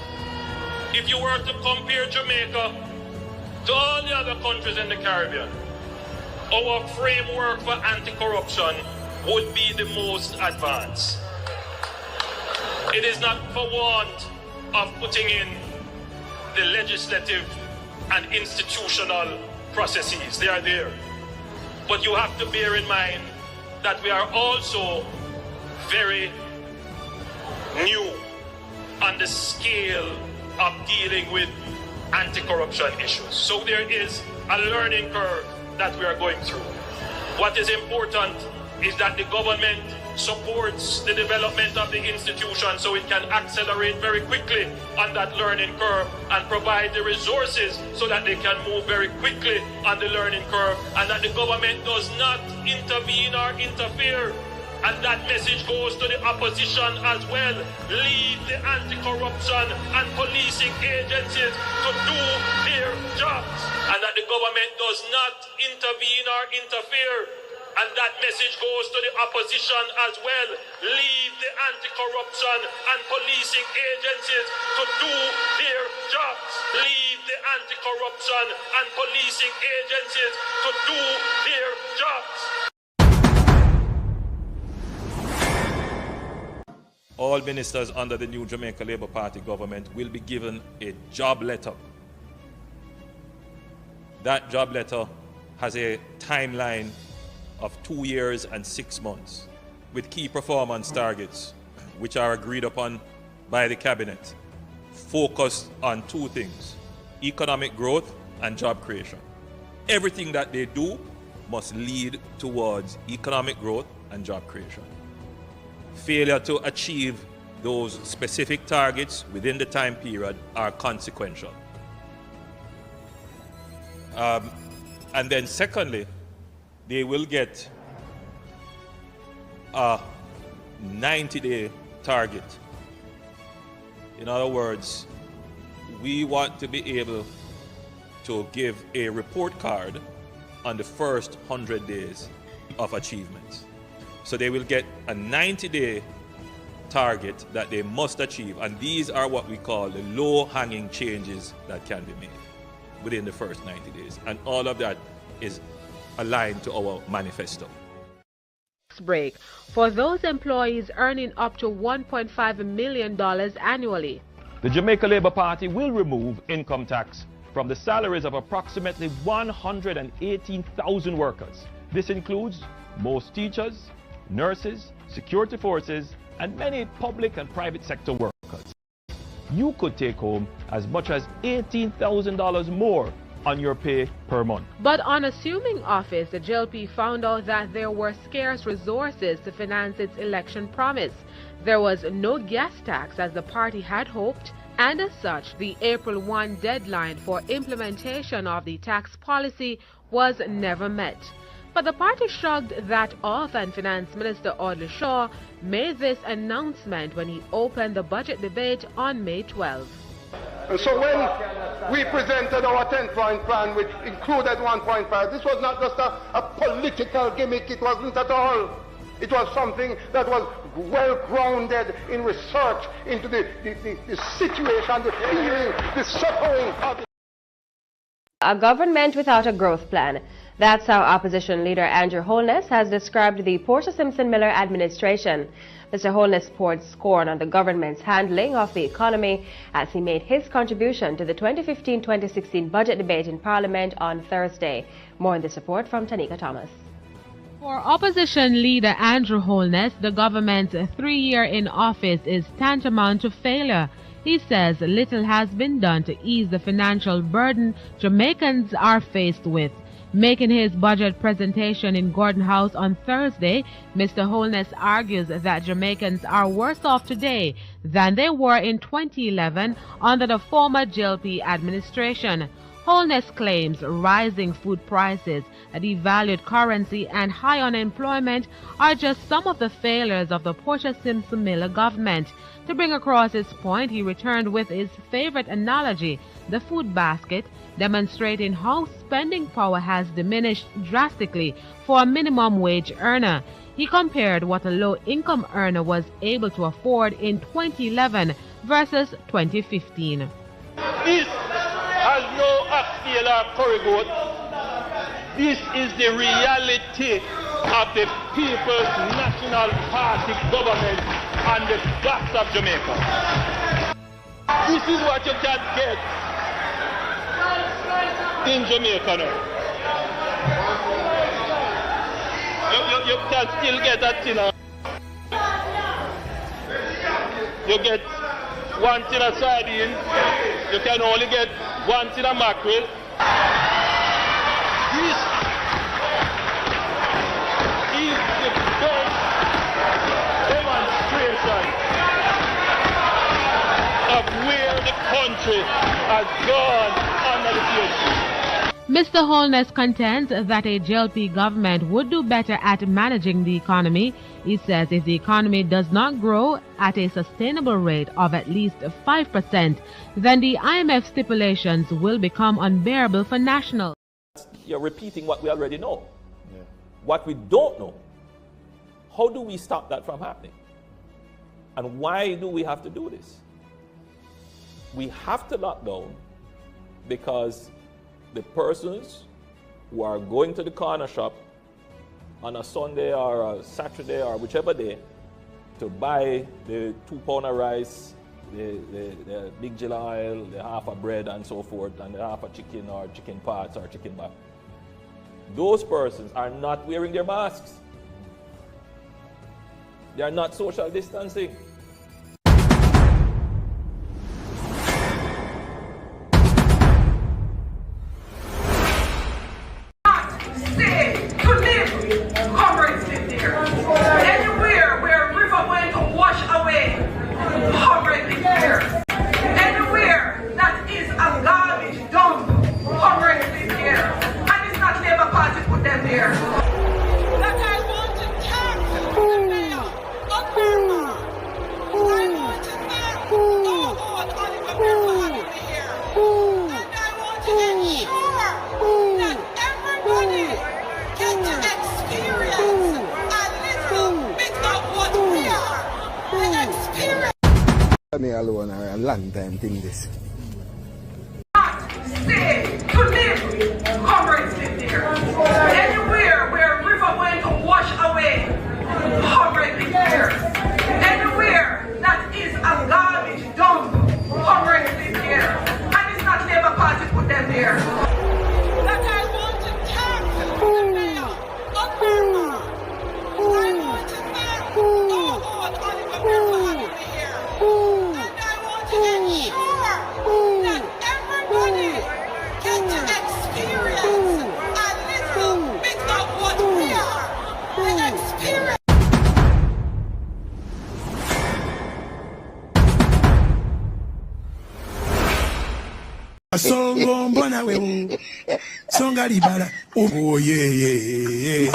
if you were to compare Jamaica to all the other countries in the Caribbean, our framework for anti-corruption would be the most advanced. It is not for want of putting in the legislative and institutional processes. They are there. But you have to bear in mind that we are also very new on the scale of dealing with anti-corruption issues. So there is a learning curve that we are going through. What is important is that the government supports the development of the institution so it can accelerate very quickly on that learning curve and provide the resources so that they can move very quickly on the learning curve, and that the government does not intervene or interfere. And that message goes to the opposition as well. Leave the anti-corruption and policing agencies to do their jobs, and that the government does not intervene or interfere. And that message goes to the opposition as well. Leave the anti-corruption and policing agencies to do their jobs. Leave the anti-corruption and policing agencies to do their jobs. All ministers under the new Jamaica Labour Party government will be given a job letter. That job letter has a timeline of 2 years and 6 months with key performance targets which are agreed upon by the cabinet, focused on 2 things: economic growth and job creation. Everything that they do must lead towards economic growth and job creation. Failure to achieve those specific targets within the time period are consequential. And then secondly, they will get a 90-day target. In other words, we want to be able to give a report card on the first 100 days of achievements. So they will get a 90-day target that they must achieve, and these are what we call the low-hanging changes that can be made within the first 90 days. And all of that is aligned to our manifesto. Break for those employees earning up to $1.5 million annually. The Jamaica Labour Party will remove income tax from the salaries of approximately 118,000 workers. This includes most teachers, nurses, security forces, and many public and private sector workers. You could take home as much as $18,000 more on your pay per month. But on assuming office, the JLP found out that there were scarce resources to finance its election promise. There was no gas tax as the party had hoped, and as such, the April 1 deadline for implementation of the tax policy was never met. But the party shrugged that off, and Finance Minister Audley Shaw made this announcement when he opened the budget debate on May 12. And so when we presented our 10-point plan, which included 1.5, this was not just a political gimmick, it wasn't at all. It was something that was well grounded in research into the situation, the feeling, the suffering of it. A government without a growth plan. That's how opposition leader Andrew Holness has described the Portia Simpson Miller administration. Mr. Holness poured scorn on the government's handling of the economy as he made his contribution to the 2015-2016 budget debate in Parliament on Thursday. More on this report from Tanika Thomas. For opposition leader Andrew Holness, the government's 3-year in office is tantamount to failure. He says little has been done to ease the financial burden Jamaicans are faced with. Making his budget presentation in Gordon House on Thursday, Mr. Holness argues that Jamaicans are worse off today than they were in 2011 under the former JLP administration. Holness claims rising food prices, a devalued currency, and high unemployment are just some of the failures of the Portia Simpson Miller government. To bring across his point, he returned with his favorite analogy, the food basket, demonstrating how spending power has diminished drastically for a minimum wage earner. He compared what a low-income earner was able to afford in 2011 versus 2015. This has no oxtail or curry goat. This is the reality of the People's National Party government on the backs of Jamaica. This is what you can get in Jamaica now. You can still get that tin. You get one tin of sardine. You can only get one tin of mackerel. This is the best demonstration of where the country has gone under the TNC. Mr. Holness contends that a JLP government would do better at managing the economy. He says if the economy does not grow at a sustainable rate of at least 5%, then the IMF stipulations will become unbearable for nationals. You're repeating what we already know. Yeah. What we don't know, how do we stop that from happening? And why do we have to do this? We have to lock down because the persons who are going to the corner shop on a Sunday or a Saturday or whichever day to buy the 2 pound of rice, the big jar of oil, the half of bread and so forth, and the half of chicken or chicken parts or chicken back. Those persons are not wearing their masks. They are not social distancing. Me alone are a long time thing this. Stay to live, comrades live there. Anywhere where a river went to wash away, comrades live there. Anywhere that is a garbage dump, Songo mbona wewe songa libala oh yeah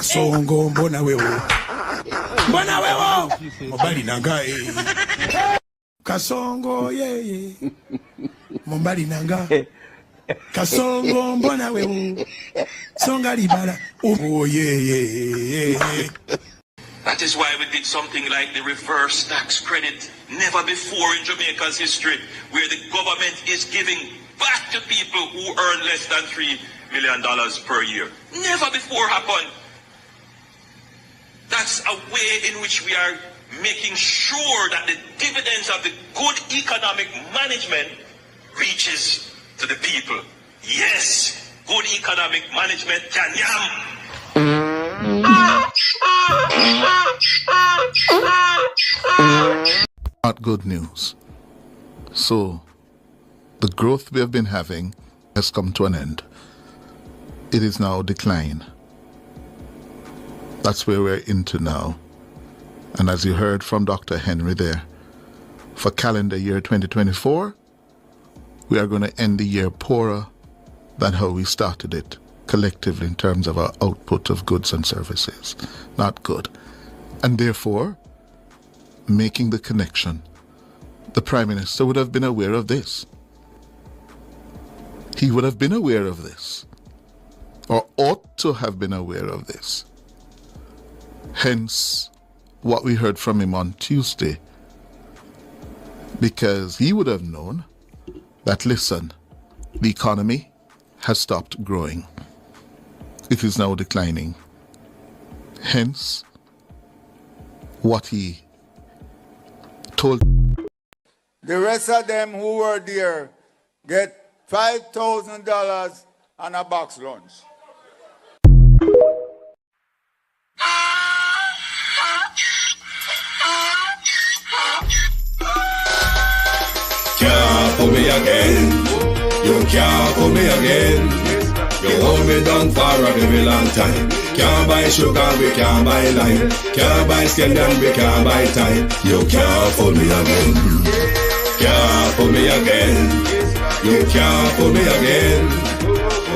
Songo mbona wewe mobali nanga Kasongo yeah mobali nanga Kasongo mbona wewe songa libala oh yeah That is why we did something like the reverse tax credit. Never before in Jamaica's history, where the government is giving back to people who earn less than $3 million per year. Never before happened. That's a way in which we are making sure that the dividends of the good economic management reaches to the people. Yes, good economic management can yam. Not good news. So, the growth we have been having has come to an end. It is now decline. That's where we're into now. And as you heard from Dr. Henry there, for calendar year 2024, we are going to end the year poorer than how we started it, collectively in terms of our output of goods and services. Not good. And therefore, making the connection, the Prime Minister would have been aware of this. He would have been aware of this, or ought to have been aware of this. Hence, what we heard from him on Tuesday, because he would have known that, listen, the economy has stopped growing. It is now declining. Hence, what he told. The rest of them who were there get $5,000 and a box lunch. Can't pull me again. You can't pull me again. You hold me down for a very long time. Can't buy sugar, we can't buy lime. Can't buy scandal, we can't buy time. You can't pull me again. Can't pull me again. You can't pull me again.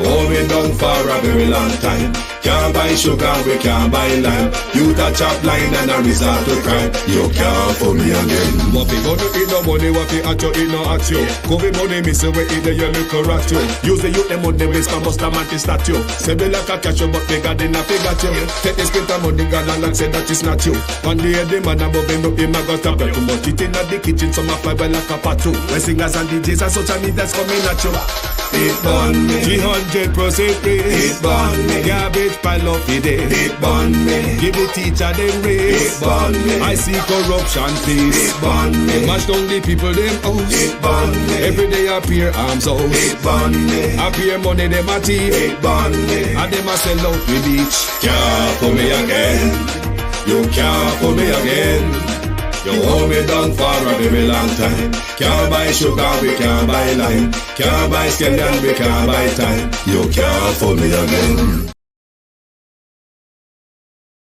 You hold me down for a very long time. Can't buy sugar, we can't buy lime. You touch up line and a resort to crime. You can't pull me again. What we gonna eat no money, what we at you, eat no at you. COVID money, miss away, either you look or at you. Use the youth, the money, waste my bust a man to statue. Say me like a cashew, but they got in a figure you. Take the spit of money, God and say that is not you. One day the man above him up, him a go stop you. But it in the kitchen, some a fiber like a patu. When singers and DJs and social media's coming at you. It burn me. 300% raise. It burn me. Garbage pile up the day. It burn me. Give the teacher them raise. It burn me. I see corruption face. It burn me. Mash down the people them house. It burn me. Every day appear arms out. It burn me. Appear money them a thief. It burn me. And them a sell out the beach. Can't pull me again. You can't pull me again. You hold me down for a very long time. Can't buy sugar, we can't buy lime. Can't buy scandal, we can't buy time. You can't pull me again.